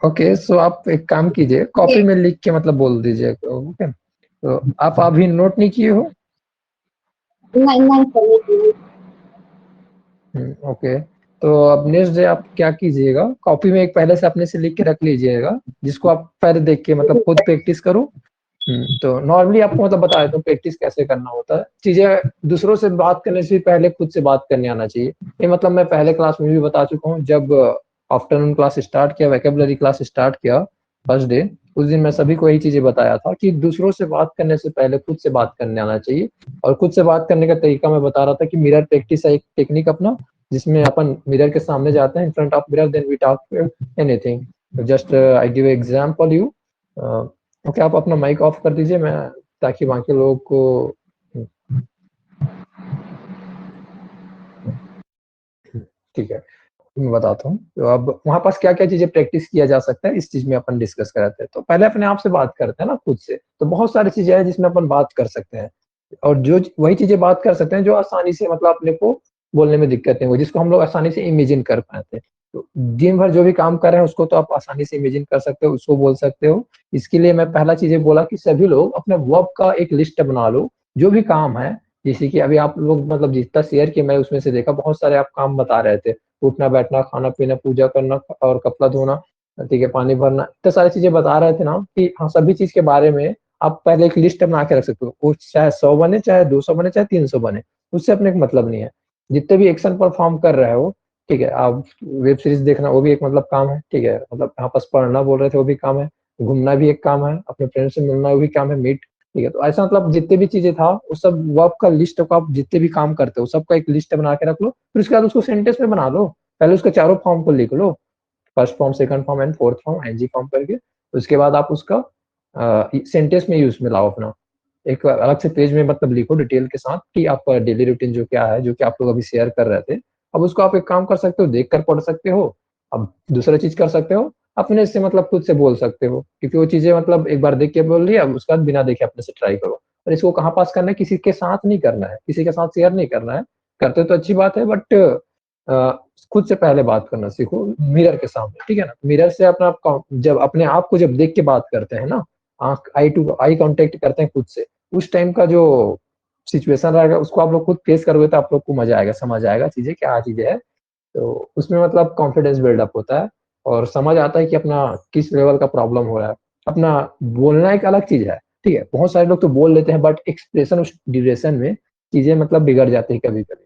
ओके, सो आप एक काम कीजिए, कॉपी में लिख के मतलब बोल दीजिए. ओके, तो आप अभी नोट नहीं किए हो? नहीं सर. ओके, तो अब नेक्स्ट डे आप क्या कीजिएगा, कॉपी में एक पहले से अपने से लिख के रख लीजिएगा, जिसको आप पहले देख के मतलब खुद प्रैक्टिस करो. तो नॉर्मली आपको मतलब बता देता हूँ प्रैक्टिस कैसे करना होता है. चीजें दूसरों से बात करने से पहले खुद से बात करने आना चाहिए. ये मतलब मैं पहले क्लास में भी बता चुका हूँ. जब आफ्टरनून क्लास स्टार्ट किया, वोकैबुलरी क्लास स्टार्ट किया फर्स्ट डे, उस दिन मैं सभी को यही चीजें बताया था कि दूसरों से बात करने से पहले खुद से बात करने आना चाहिए. और खुद से बात करने का तरीका मैं बता रहा था कि मिरर प्रैक्टिस है एक टेक्निक अपना, जिसमें अपन मिरर के सामने जाते हैं, in front of mirror, then we talk anything. Just I give example you. Okay, आप अपना माइक ऑफ कर दीजिए, मैं ताकि बाकी लोगों को. ठीक है, मैं बताता हूँ. तो अब वहां पास क्या क्या चीजें प्रैक्टिस किया जा सकता है, इस चीज में अपन डिस्कस करते हैं. तो पहले अपने आप से बात करते हैं ना, खुद से. तो बहुत सारी चीजें हैं जिसमें अपन बात कर सकते हैं, और जो वही चीजें बात कर सकते हैं जो आसानी से मतलब अपने को बोलने में दिक्कत नहीं हो, जिसको हम लोग आसानी से इमेजिन कर पाते हैं. तो दिन भर जो भी काम कर रहे हैं उसको तो आप आसानी से इमेजिन कर सकते हो, उसको बोल सकते हो. इसके लिए मैं पहला चीजें बोला कि सभी लोग अपने वर्क का एक लिस्ट बना लो, जो भी काम है. जैसे कि अभी आप लोग मतलब जितना शेयर किया मैं उसमें से देखा, बहुत सारे आप काम बता रहे थे. उठना बैठना, खाना पीना, पूजा करना और कपड़ा धोना, ठीक है, पानी भरना, इतने सारी चीजें बता रहे थे ना कि हाँ सभी चीज के बारे में आप पहले एक लिस्ट बना के रख सकते हो. वो चाहे 100 बने, चाहे 200 बने, चाहे 300 बने, उससे अपने को मतलब नहीं है. जितने भी एक्शन परफॉर्म कर रहे हो, ठीक है, आप वेब सीरीज देखना वो भी एक मतलब काम है, ठीक है, मतलब यहाँ पास पढ़ना बोल रहे थे वो भी काम है, घूमना भी एक काम है, अपने फ्रेंड से मिलना वो भी काम है, मीट, ठीक है. तो ऐसा मतलब जितने भी चीजें था वो सब वर्क का लिस्ट को, आप जितने भी काम करते हो सबका एक लिस्ट बना के रख लो. फिर उसके बाद उसको सेंटेंस में बना लो. पहले उसके चारों फॉर्म को लिख लो, first form, second form and fourth form, ing form करके. उसके बाद आप उसका सेंटेंस में यूज में लाओ अपना, एक अलग से पेज में मतलब लिखो डिटेल के साथ कि आपका डेली रूटीन जो क्या है, जो कि आप लोग अभी शेयर कर रहे थे। अब उसको आप एक काम कर सकते हो, देख कर पढ़ सकते हो। अब दूसरा चीज कर सकते हो, अपने से मतलब खुद से बोल सकते हो, क्योंकि वो चीजें मतलब एक बार देख के बोल लिया, अब उसके बाद बिना देखे अपने से ट्राई करो। और इसको कहाँ पास करना है, किसी के साथ नहीं करना है, किसी के साथ शेयर नहीं करना है। करते तो अच्छी बात है, बट खुद से पहले बात करना सीखो मिरर के सामने, ठीक है ना। मिरर से अपना जब अपने आप को जब देख के बात करते हैं ना, आंख आई टू आई कांटेक्ट करते हैं खुद से, उस टाइम का जो सिचुएशन रहेगा उसको आप लोग खुद फेस करोगे तो आप लोग को मजा आएगा, समझ आएगा चीजें क्या चीजें है। तो उसमें मतलब कॉन्फिडेंस बिल्डअप होता है और समझ आता है कि अपना किस लेवल का प्रॉब्लम हो रहा है। अपना बोलना एक अलग चीज है, ठीक है। बहुत सारे लोग तो बोल लेते हैं, बट एक्सप्रेशन उस ड्यूरेशन में चीजें मतलब बिगड़ जाती है कभी कभी।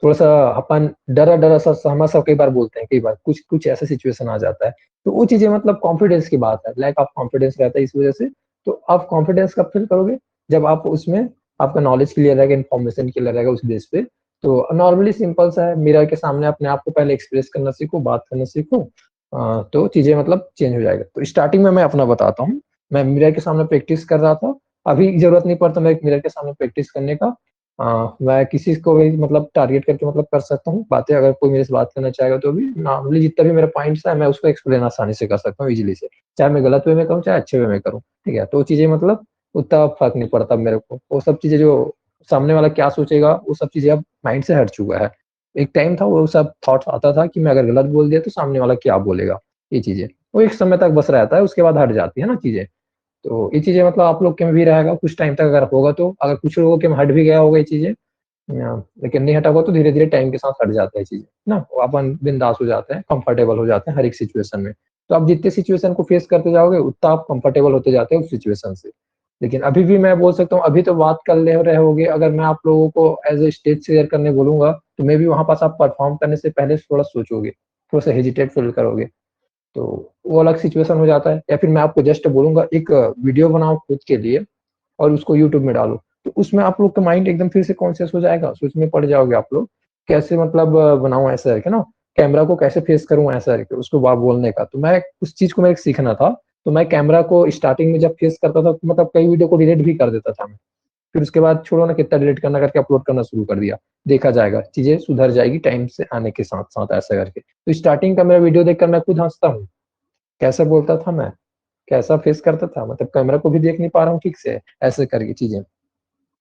थोड़ा सा अपन डरा डरा सा सहमा सा कई बार बोलते हैं, कई बार कुछ कुछ ऐसा सिचुएशन आ जाता है, तो वो चीजें मतलब कॉन्फिडेंस की बात है, लैक ऑफ कॉन्फिडेंस रहता है इस वजह से। तो आप कॉन्फिडेंस कब फील करोगे, जब आप उसमें आपका नॉलेज क्लियर रहेगा, इन्फॉर्मेशन क्लियर रहेगा उस बेस पे। तो नॉर्मली सिंपल सा है, मिरर के सामने अपने आप को पहले एक्सप्रेस करना सीखो, बात करना सीखो, तो चीजें मतलब चेंज हो जाएगा। तो स्टार्टिंग में मैं अपना बताता हूँ, मैं मिरर के सामने प्रैक्टिस कर रहा था, अभी जरूरत नहीं पड़ता मैं मिरर के सामने प्रैक्टिस करने का। मैं किसी को भी मतलब टारगेट करके मतलब कर सकता हूँ बातें, अगर कोई मेरे से बात करना चाहेगा तो भी नॉर्मली जितना भी मेरा पॉइंट्स है मैं उसको एक्सप्लेन आसानी से कर सकता हूँ इजीली से, चाहे मैं गलत वे में करूँ चाहे अच्छे वे में करूँ, ठीक है। तो चीजें मतलब उतना फर्क नहीं पड़ता मेरे को, वो सब चीजें जो सामने वाला क्या सोचेगा वो सब चीजें अब माइंड से हट चुका है। एक टाइम था वो सब थॉट्स आता था कि मैं अगर गलत बोल दिया तो सामने वाला क्या बोलेगा, ये चीजें वो एक समय तक बस रहता है, उसके बाद हट जाती है ना चीजें। तो ये चीजें मतलब आप लोग के में भी रहेगा कुछ टाइम तक, अगर होगा तो, अगर कुछ लोगों के में हट भी गया होगा ये चीजें, लेकिन नहीं हटा हुआ तो धीरे धीरे टाइम के साथ हट जाता है चीजें ना, वो अपन बिंदास हो जाते हैं, कंफर्टेबल हो जाते हैं हर एक सिचुएशन में। तो आप जितने सिचुएशन को फेस करते जाओगे उतना आप कंफर्टेबल होते जाते हैं उस सिचुएशन से। लेकिन अभी भी मैं बोल सकता हूँ, अभी तो बात कर ले रहे होगे, अगर मैं आप लोगों को एज ए स्टेज शेयर करने बोलूंगा तो मे भी वहां पास आप परफॉर्म करने से पहले थोड़ा सोचोगे, थोड़ा सा हेजिटेट फील करोगे, तो वो अलग सिचुएशन हो जाता है। या फिर मैं आपको जस्ट बोलूंगा एक वीडियो बनाओ खुद के लिए और उसको यूट्यूब में डालो, तो उसमें आप लोग का माइंड एकदम फिर से कॉन्शियस हो जाएगा, सोच में पड़ जाओगे आप लोग कैसे मतलब बनाऊं ऐसा करके ना, कैमरा को कैसे फेस करूं ऐसा करके, उसको बात बोलने का। तो मैं उस चीज को मेरे को सीखना था, तो मैं कैमरा को स्टार्टिंग में जब फेस करता था तो मतलब कई वीडियो को डिलीट भी कर देता था मैं, फिर उसके बाद छोड़ो ना कितना डिलीट करना करके अपलोड करना शुरू कर दिया। देखा जाएगा, चीजें सुधर जाएगी टाइम से आने के साथ साथ ऐसा करके। तो स्टार्टिंग का मेरा वीडियो देखकर मैं खुद हंसता हूँ, कैसे बोलता था मैं, कैसा फेस करता था, मतलब कैमरा को भी देख नहीं पा रहा हूँ ठीक से, ऐसे करके चीजें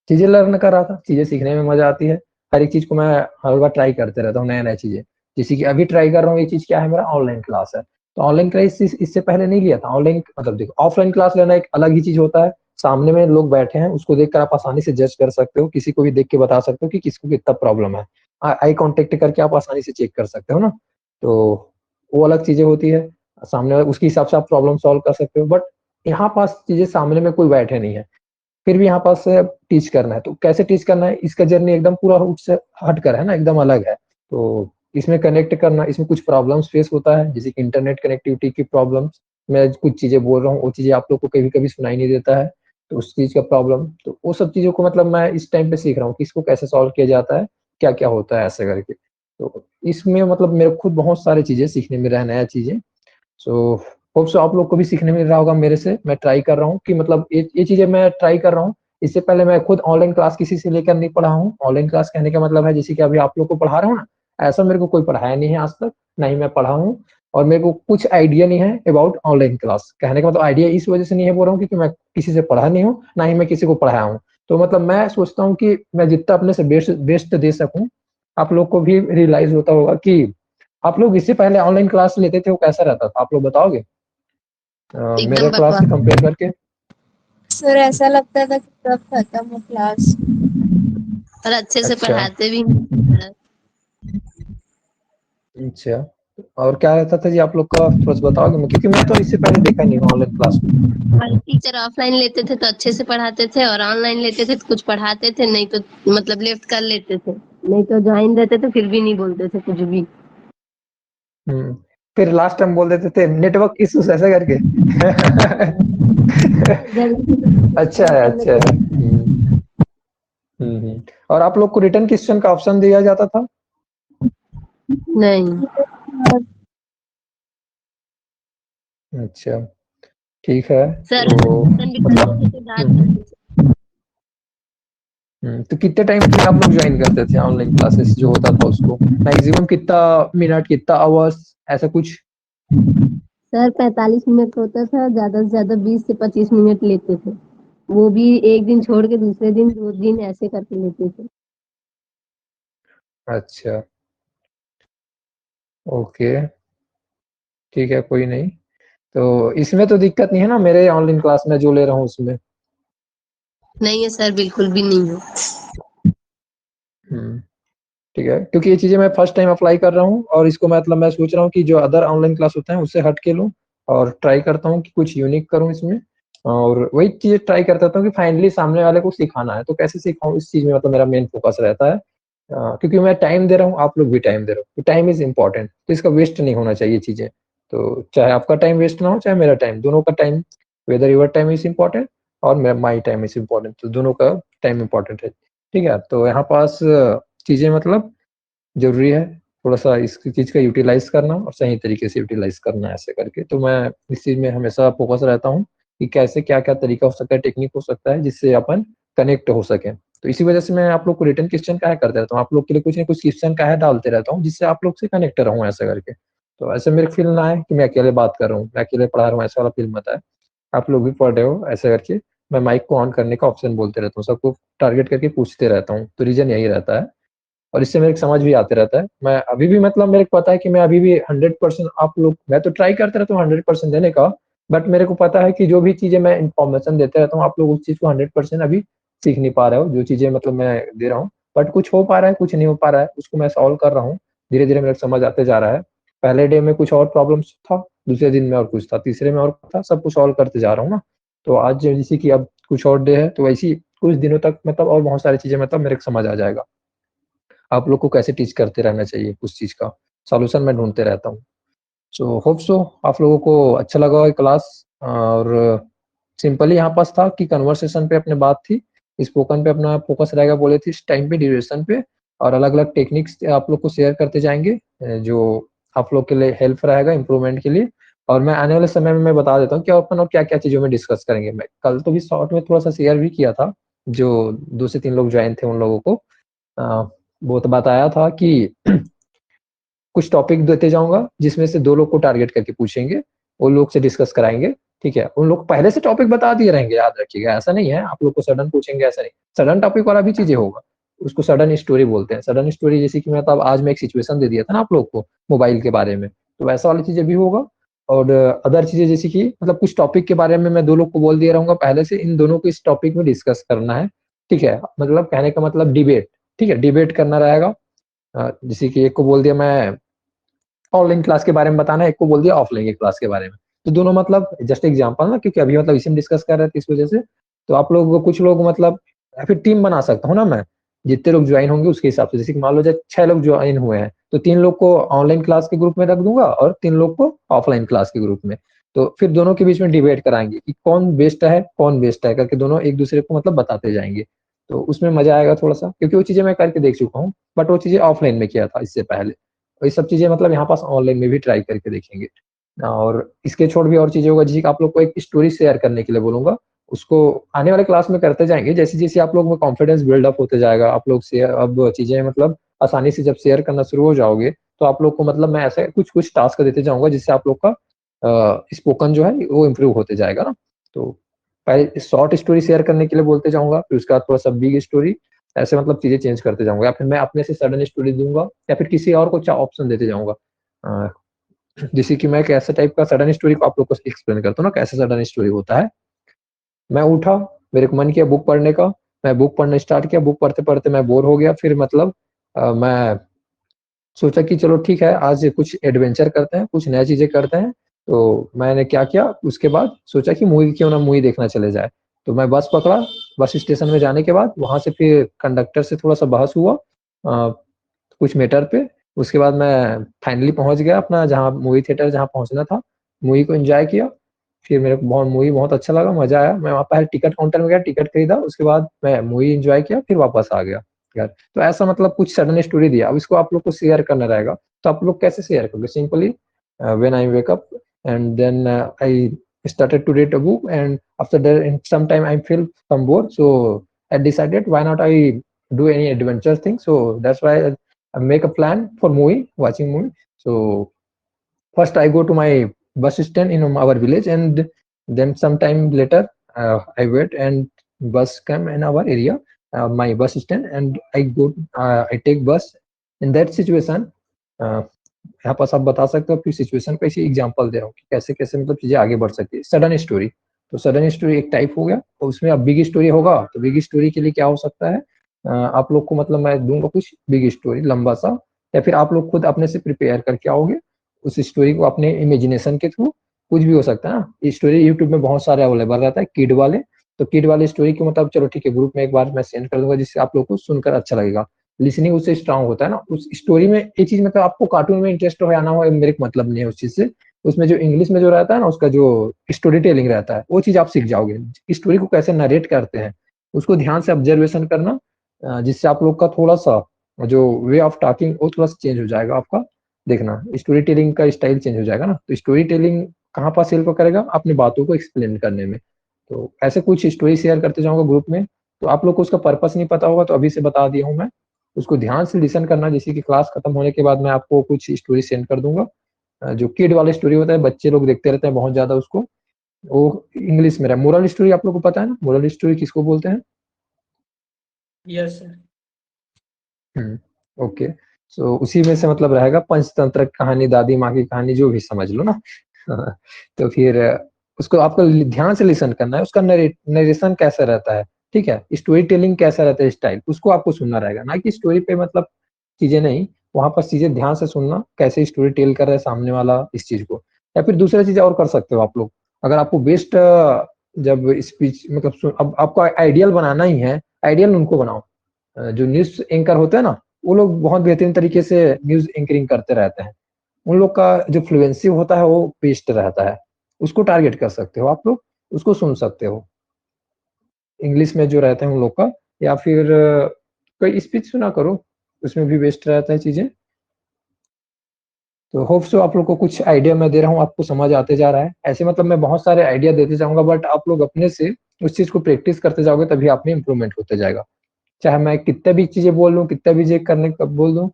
चीजें लर्न कर रहा था, चीजें सीखने में मजा आती है। हर एक चीज को मैं हर बार ट्राई करते रहता हूँ, नया नया चीजें। जैसे कि अभी ट्राई कर रहा हूँ, ये चीज क्या है, मेरा ऑनलाइन क्लास है। तो ऑनलाइन क्लास इससे पहले नहीं लिया था, ऑनलाइन मतलब देखो ऑफलाइन क्लास लेना एक अलग ही चीज होता है, सामने में लोग बैठे हैं उसको देखकर आप आसानी से जज कर सकते हो, किसी को भी देख के बता सकते हो कि किसको कितना प्रॉब्लम है, आई कांटेक्ट करके आप आसानी से चेक कर सकते हो ना। तो वो अलग चीजें होती है, सामने उसके हिसाब से आप प्रॉब्लम सॉल्व कर सकते हो। बट यहाँ पास चीजें सामने में कोई बैठे नहीं है, फिर भी यहाँ पास टीच करना है, तो कैसे टीच करना है, इसका जर्नी एकदम पूरा उससे हट कर है ना, एकदम अलग है। तो इसमें कनेक्ट करना, इसमें कुछ प्रॉब्लम्स फेस होता है, जैसे कि इंटरनेट कनेक्टिविटी की प्रॉब्लम्स। मैं कुछ चीजें बोल रहा हूँ वो चीजें आप लोग को कभी कभी सुनाई नहीं देता है, तो उस चीज का प्रॉब्लम, तो वो सब चीजों को मतलब मैं इस टाइम पे सीख रहा हूँ कि इसको कैसे सॉल्व किया जाता है, क्या क्या होता है ऐसे करके। तो इसमें मतलब मेरे खुद बहुत सारी चीजें सीखने में रहा, नया चीजें। सो होप सो आप लोग को भी सीखने मिल रहा होगा मेरे से। मैं ट्राई कर रहा हूँ कि मतलब ये चीजें मैं ट्राई कर रहा हूँ। इससे पहले मैं खुद ऑनलाइन क्लास किसी से लेकर नहीं पढ़ा हूँ। ऑनलाइन क्लास कहने का मतलब है जैसे कि अभी आप लोग को पढ़ा रहा हूँ ना, ऐसा मेरे को कोई पढ़ाया नहीं है आज तक, ना ही मैं पढ़ा हूँ। और मेरे को कुछ आइडिया नहीं है अबाउट ऑनलाइन क्लास। कहने का मतलब आइडिया इस वजह से नहीं है बोल रहा हूँ क्योंकि मैं किसी से पढ़ा नहीं हूँ, ना ही मैं किसी को पढ़ाया हूँ। तो मतलब मैं सोचता हूँ कि मैं जितना अपने से बेस्ट बेस्ट दे सकूँ, आप लोग को भी रियलाइज होता होगा कि आप लोग इससे पहले ऑनलाइन क्लास लेते थे वो कैसा रहता था, आप लोग बताओगे मेरे एकदम क्लास से बकवास कंपेयर करके? सर ऐसा लगता था कि कब खत्म हो क्लास। और अच्छे से अच्छा पढ़ाते भी नहीं। अच्छा, और क्या रहता था जी आप लोग का, थोड़ा सा बताओगे? क्योंकि मैं तो इससे पहले देखा नहीं ऑनलाइन क्लास में। हमारे टीचर ऑफलाइन लेते थे तो अच्छे से पढ़ाते थे, और ऑनलाइन लेते थे तो कुछ पढ़ाते थे नहीं तो मतलब लेफ्ट कर लेते थे, नहीं तो ज्वाइन रहते थे फिर भी नहीं बोलते थे कुछ भी। फिर लास्ट टाइम बोल देते थे नेटवर्क इश्यूज ऐसा करके। अच्छा है अच्छा है। और आप लोग को रिटर्न क्वेश्चन का ऑप्शन दिया जाता था? नहीं। अच्छा, ठीक है। सर तो तो कितने टाइम के लिए आप लोग ज्वाइन करते थे ऑनलाइन क्लासेस जो होता था उसको? मैक्सिमम कितना मिनट, कितना आवर्स, ऐसा कुछ? सर 45 मिनट होता था, ज्यादा से ज्यादा 20 से 25 मिनट लेते थे, वो भी एक दिन छोड़ के दूसरे दिन, 2 दिन ऐसे करके लेते थे। अच्छा, ओके, ठीक है, कोई नहीं। तो इसमें तो दिक्कत नहीं है ना मेरे ऑनलाइन क्लास में जो ले रहा हूँ उसमें? नहीं है सर, बिल्कुल भी नहीं है। ठीक है, क्योंकि ये चीजें मैं फर्स्ट टाइम अप्लाई कर रहा हूँ और इसको मतलब मैं सोच रहा हूँ कि जो अदर ऑनलाइन क्लास होते हैं उससे हट के लूँ और ट्राई करता हूँ कि कुछ यूनिक करूँ इसमें। और वही चीज ट्राई करता हूँ कि फाइनली सामने वाले को सिखाना है, तो कैसे सिखाऊं इस चीज में मतलब मेरा मेन फोकस रहता है। क्योंकि मैं टाइम दे रहा हूँ, आप लोग भी टाइम दे रहे हो, तो टाइम इज इम्पोर्टेंट, तो इसका वेस्ट नहीं होना चाहिए चीजें। तो चाहे आपका टाइम वेस्ट ना हो, चाहे मेरा टाइम, दोनों का time, whether your time is important और माई टाइम इज इम्पोर्टेंट, तो दोनों का टाइम इम्पोर्टेंट है। ठीक है, तो यहाँ पास चीजें मतलब ज़रूरी है थोड़ा-सा इस चीज़ का यूटिलाइज़ करना और सही तरीके से यूटिलाइज़ करना ऐसे करके। तो मैं इस चीज़ में हमेशा फ़ोकस रहता हूँ कि कैसे क्या-क्या तरीका हो सकता है, टेक्निक हो सकता है जिससे अपन कनेक्ट हो सकें। तो इसी वजह से मैं आप लोग को रिटन क्वेश्चन काहे करते रहता हूँ, आप लोग के लिए कुछ न कुछ क्वेश्चन काहे डालते रहता हूँ जिससे आप लोग से कनेक्ट रहूँ ऐसे करके। तो ऐसे मेरे को फ़ील ना आए कि मैं अकेले बात कर रहा हूँ, मैं अकेले पढ़ा रहा हूँ, ऐसा वाला फ़ील मत आए। आप लोग भी पढ़ रहे हो ऐसे करके मैं माइक को ऑन करने का ऑप्शन बोलते रहता हूँ, सबको टारगेट करके पूछते रहता हूँ, तो रीज़न यही रहता है। और इससे मेरे को समझ भी आते रहता है। मैं अभी भी मतलब मेरे को पता है कि मैं अभी भी 100% आप लोग, मैं तो ट्राई करता रहता हूँ 100% देने का, बट मेरे को पता है कि जो भी चीज़ें मैं इन्फॉर्मेशन देते रहता हूँ, आप लोग उस चीज़ को 100% अभी सीख नहीं पा रहे हो, जो चीज़ें मतलब मैं दे रहा हूँ। बट कुछ हो पा रहा है, कुछ नहीं हो पा रहा है, उसको मैं सॉल्व कर रहा हूँ। धीरे-धीरे मेरे को समझ आते जा रहा है। पहले डे में कुछ और प्रॉब्लम्स था, दूसरे दिन में और कुछ था, तीसरे में और था, सब कुछ सॉल्व करते जा रहा हूँ ना। तो आज जैसे कि अब कुछ और डे है, तो वैसे ही कुछ दिनों तक मतलब और बहुत सारी चीज़ें मतलब मेरे को समझ आ जाएगा। आप लोग को कैसे टीच करते रहना चाहिए उस चीज़ का सॉल्यूशन मैं ढूँढते रहता हूँ। सो होप सो आप लोगों को अच्छा लगा होगा क्लास। और सिंपली यहाँ पास था कि कन्वर्सेशन पे अपने बात थी, स्पोकन पे अपना फोकस रहेगा बोले थे इस टाइम पे, ड्यूरेशन पे, और अलग-अलग टेक्निक्स आप लोग को शेयर करते जाएँगे जो आप लोग के लिए हेल्प रहेगा इम्प्रूवमेंट के लिए। और मैं आने वाले समय में मैं बता देता हूँ कि अपन और क्या-क्या चीज़ों में डिस्कस करेंगे। मैं कल तो भी शॉर्ट में थोड़ा-सा शेयर भी किया था, जो 2 से 3 लोग जॉइन थे उन लोगों को। वो तो बताया था कि कुछ टॉपिक देते जाऊँगा, जिसमें से 2 लोग को टारगेट करके पूछेंगे, वो लोग से डिस्कस कराएँगे, ठीक है? उन लोग पहले से टॉपिक बता दिए रहेंगे, याद रखिएगा, ऐसा नहीं है आप लोग को सडन पूछेंगे, ऐसा नहीं। सडन टॉपिक वाला भी चीज़ें होगा, उसको सडन स्टोरी बोलते हैं। सडन स्टोरी जैसे कि मतलब आज मैं एक सिचुएशन दे दिया था ना आप लोग को मोबाइल के बारे में, तो वैसा वाली चीज़ें भी होगा। और अदर चीज़ें जैसे कि मतलब कुछ टॉपिक के बारे में मैं 2 लोग को बोल दिया रहूँगा पहले से, इन दोनों को इस टॉपिक में डिस्कस करना है, ठीक है? मतलब कहने का मतलब डिबेट, ठीक है? डिबेट करना रहेगा। जैसे कि एक को बोल दिया मैं ऑनलाइन क्लास के बारे में बताना है, एक को बोल दिया ऑफलाइन की क्लास के बारे में। तो दोनों मतलब जस्ट एग्जांपल ना, क्योंकि अभी मतलब इसी में डिस्कस कर रहे थे इस वजह से। तो आप लोग कुछ लोग मतलब या फिर टीम बना सकता हूँ ना मैं, जितने लोग ज्वाइन होंगे उसके हिसाब से। जैसे कि मान लो 6 लोग ज्वाइन हुए हैं, तो 3 लोग को ऑनलाइन क्लास के ग्रुप में रख दूँगा और 3 लोग को ऑफलाइन क्लास के ग्रुप में। तो फिर दोनों के बीच में डिबेट कराएँगे कि कौन बेस्ट है करके दोनों एक-दूसरे को मतलब बताते जाएँगे। तो उसमें मज़ा आएगा थोड़ा-सा, क्योंकि वो चीज़ें मैं करके देख चुका हूँ, बट वो चीज़ें ऑफलाइन में किया था इससे पहले। ये सब चीज़ें मतलब यहाँ पास ऑनलाइन में भी ट्राई करके देखेंगे। और इसके छोड़ भी और चीज़ें होगा, जैसे कि आप लोग को एक स्टोरी शेयर करने के लिए बोलूँगा, उसको आने वाले क्लास में करते जाएँगे। जैसे-जैसे आप लोग में कॉन्फिडेंस बिल्ड अप होते जाएगा, आप लोग शेयर अब चीज़ें मतलब आसानी से जब शेयर करना शुरू हो जाओगे, तो आप लोग को मतलब मैं ऐसे कुछ-कुछ टास्क देते जाऊँगा जिससे आप लोग का स्पोकन जो है वो इम्प्रूव होते जाएगा ना। तो पहले शॉर्ट स्टोरी शेयर करने के लिए बोलते जाऊँगा, फिर उसके बाद थोड़ा-सा बिग स्टोरी, ऐसे मतलब चीज़ें चेंज करते जाऊँगा, या फिर मैं अपने से सडन स्टोरी दूँगा, या फिर किसी और को ऑप्शन देते जाऊँगा। अ, जैसे कि मैं एक ऐसे टाइप का सडन स्टोरी को आप लोग को एक्सप्लेन करता हूँ ना, कैसे सडन स्टोरी होता है। मैं उठा, मेरे को मन किया बुक पढ़ने का, मैं बुक पढ़ना स्टार्ट किया, बुक पढ़ते-पढ़ते मैं बोर हो गया, फिर मतलब मैं सोचा कि चलो ठीक है, आज कुछ एडवेंचर करते हैं, कुछ नई चीज़ें करते हैं। तो मैंने क्या किया, उसके बाद सोचा कि क्यों ना मूवी देखना चले जाए। तो मैं बस पकड़ा, बस स्टेशन में जाने के बाद वहाँ से फिर कंडक्टर से थोड़ा-सा बहस हुआ कुछ मैटर पे। उसके बाद मैं फाइनली पहुँच गया अपना जहाँ मूवी थिएटर जहाँ पहुँचना था। मूवी को एन्जॉय किया, फिर मेरे को मूवी बहुत अच्छा लगा, मज़ा आया। मैं वहाँ पहले टिकट काउंटर में गया, टिकट खरीदा, उसके बाद मैं मूवी एन्जॉय किया, फिर वापस आ गया घर। तो ऐसा मतलब कुछ सडन स्टोरी दिया। अब इसको आप लोग को शेयर करना रहेगा। तो आप लोग कैसे शेयर करोगे? Simply when I wake up and then I started to read a book, and after that in some time I feel some bored, so I decided why not I do any adventure thing. So that's why I make a plan for watching movie. So first I go to my bus stand in our village, and then sometime later I wait and bus come in our area, my bus stand, and I take bus. In that situation, यहाँ पास आप बता सकते हो अपनी situation को, ऐसी example दे रहा हूँ कि कैसे कैसे मतलब चीजें आगे बढ़ सकती है। सडन स्टोरी, तो सडन स्टोरी एक टाइप हो गया, और उसमें अब बिग स्टोरी होगा, तो बिग स्टोरी के लिए क्या हो सकता है, आप लोग को मतलब मैं दूंगा कुछ बिग स्टोरी लंबा सा, या फिर आप लोग खुद अपने से प्रिपेयर करके आओगे उस स्टोरी को अपने इमेजिनेशन के थ्रू, कुछ भी हो सकता है ना। स्टोरी यूट्यूब में बहुत सारे अवेलेबल रहता है किड वाले, तो किड वाले स्टोरी के मतलब चलो ठीक है, ग्रुप में एक बार मैं सेंड कर दूंगा, जिससे आप लोग को सुनकर अच्छा लगेगा, लिसनिंग उससे स्ट्रांग होता है ना। उस स्टोरी में एक चीज मतलब आपको कार्टून में इंटरेस्ट हो या ना हो मेरे को मतलब नहीं है उस चीज से, उसमें जो इंग्लिश में जो रहता है ना, उसका जो स्टोरी टेलिंग रहता है वो चीज आप सीख जाओगे। स्टोरी को कैसे नरेट करते हैं उसको ध्यान से ऑब्जर्वेशन करना, जिससे आप लोग का थोड़ा सा जो वे ऑफ टॉकिंग वो थोड़ा सा चेंज हो जाएगा आपका। देखना स्टोरी टेलिंग का स्टाइल चेंज हो जाएगा ना, तो स्टोरी टेलिंग कहाँ पर हेल्प करेगा, अपनी बातों को एक्सप्लेन करने में। तो ऐसे कुछ स्टोरी शेयर करते जाऊंगा ग्रुप में, तो आप लोग को उसका पर्पस नहीं पता होगा तो अभी से बता दिया हूँ मैं, उसको ध्यान से लिसन करना। जैसे कि क्लास खत्म होने के बाद मैं आपको कुछ स्टोरी सेंड कर दूंगा, जो किड वाले स्टोरी होता है, बच्चे लोग देखते रहते हैं बहुत ज्यादा उसको, वो इंग्लिश में रहा। मोरल स्टोरी आप लोग को पता है ना, मोरल स्टोरी किसको बोलते हैं? Yes sir. ओके, सो उसी में से मतलब रहेगा पंचतंत्र कहानी, दादी माँ की कहानी, जो भी समझ लो ना। तो फिर उसको आपको ध्यान से लिसन करना है, उसका नरेशन कैसा रहता है, ठीक है, स्टोरी टेलिंग कैसा रहता है स्टाइल, उसको आपको सुनना रहेगा, ना कि स्टोरी पे मतलब चीजें नहीं, वहां पर चीजें ध्यान से सुनना, कैसे स्टोरी टेल कर रहा है सामने वाला इस चीज को। या फिर दूसरा चीज और कर सकते हो आप लोग, अगर आपको बेस्ट जब स्पीच मतलब अब आपको आइडियल बनाना ही है, आइडियल उनको बनाओ जो न्यूज एंकर होते हैं ना, वो लोग बहुत बेहतरीन तरीके से न्यूज एंकरिंग करते रहते हैं, उन लोग का जो फ्लुएंसी होता है वो बेस्ट रहता है, उसको टारगेट कर सकते हो आप लोग, उसको सुन सकते हो इंग्लिश में जो रहते हैं उन लोग का। या फिर कोई स्पीच सुना करो, उसमें भी बेस्ट रहता है चीजें। तो होप सो आप लोग को कुछ आइडिया मैं दे रहा हूँ, आपको समझ आते जा रहा है। ऐसे मतलब मैं बहुत सारे आइडिया देते जाऊंगा, बट आप लोग अपने से उस चीज को प्रैक्टिस करते जाओगे तभी आप में इंप्रूवमेंट होते जाएगा। चाहे मैं कितना भी चीजें बोल लूँ, कितना भी चेक करने का बोल दूं,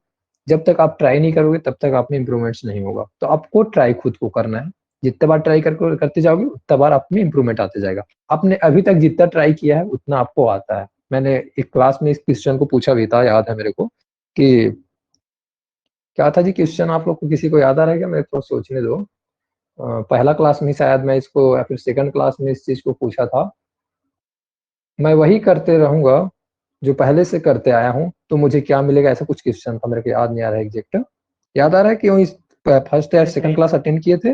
जब तक आप ट्राई नहीं करोगे तब तक आप में इंप्रूवमेंट्स नहीं होगा। तो आपको ट्राई खुद को करना है, जितने बार ट्राई करते जाओगे उतना बार आप में इंप्रूवमेंट आते जाएगा। आपने अभी तक जितना ट्राई किया है उतना आपको आता है। मैंने एक क्लास में इस क्वेश्चन को पूछा भी था, याद है मेरे को, कि क्या था जी क्वेश्चन, आप लोग को किसी को याद आ रहा है क्या? मेरे को सोचने दो। पहला क्लास में शायद मैं इसको, या फिर सेकंड क्लास में इस चीज को पूछा था। मैं वही करते रहूंगा जो पहले से करते आया हूँ तो मुझे क्या मिलेगा, ऐसा कुछ क्वेश्चन था, मेरे को याद नहीं आ रहा है एग्जैक्ट। याद आ रहा है कि इस फर्स्ट या सेकंड क्लास अटेंड किए थे?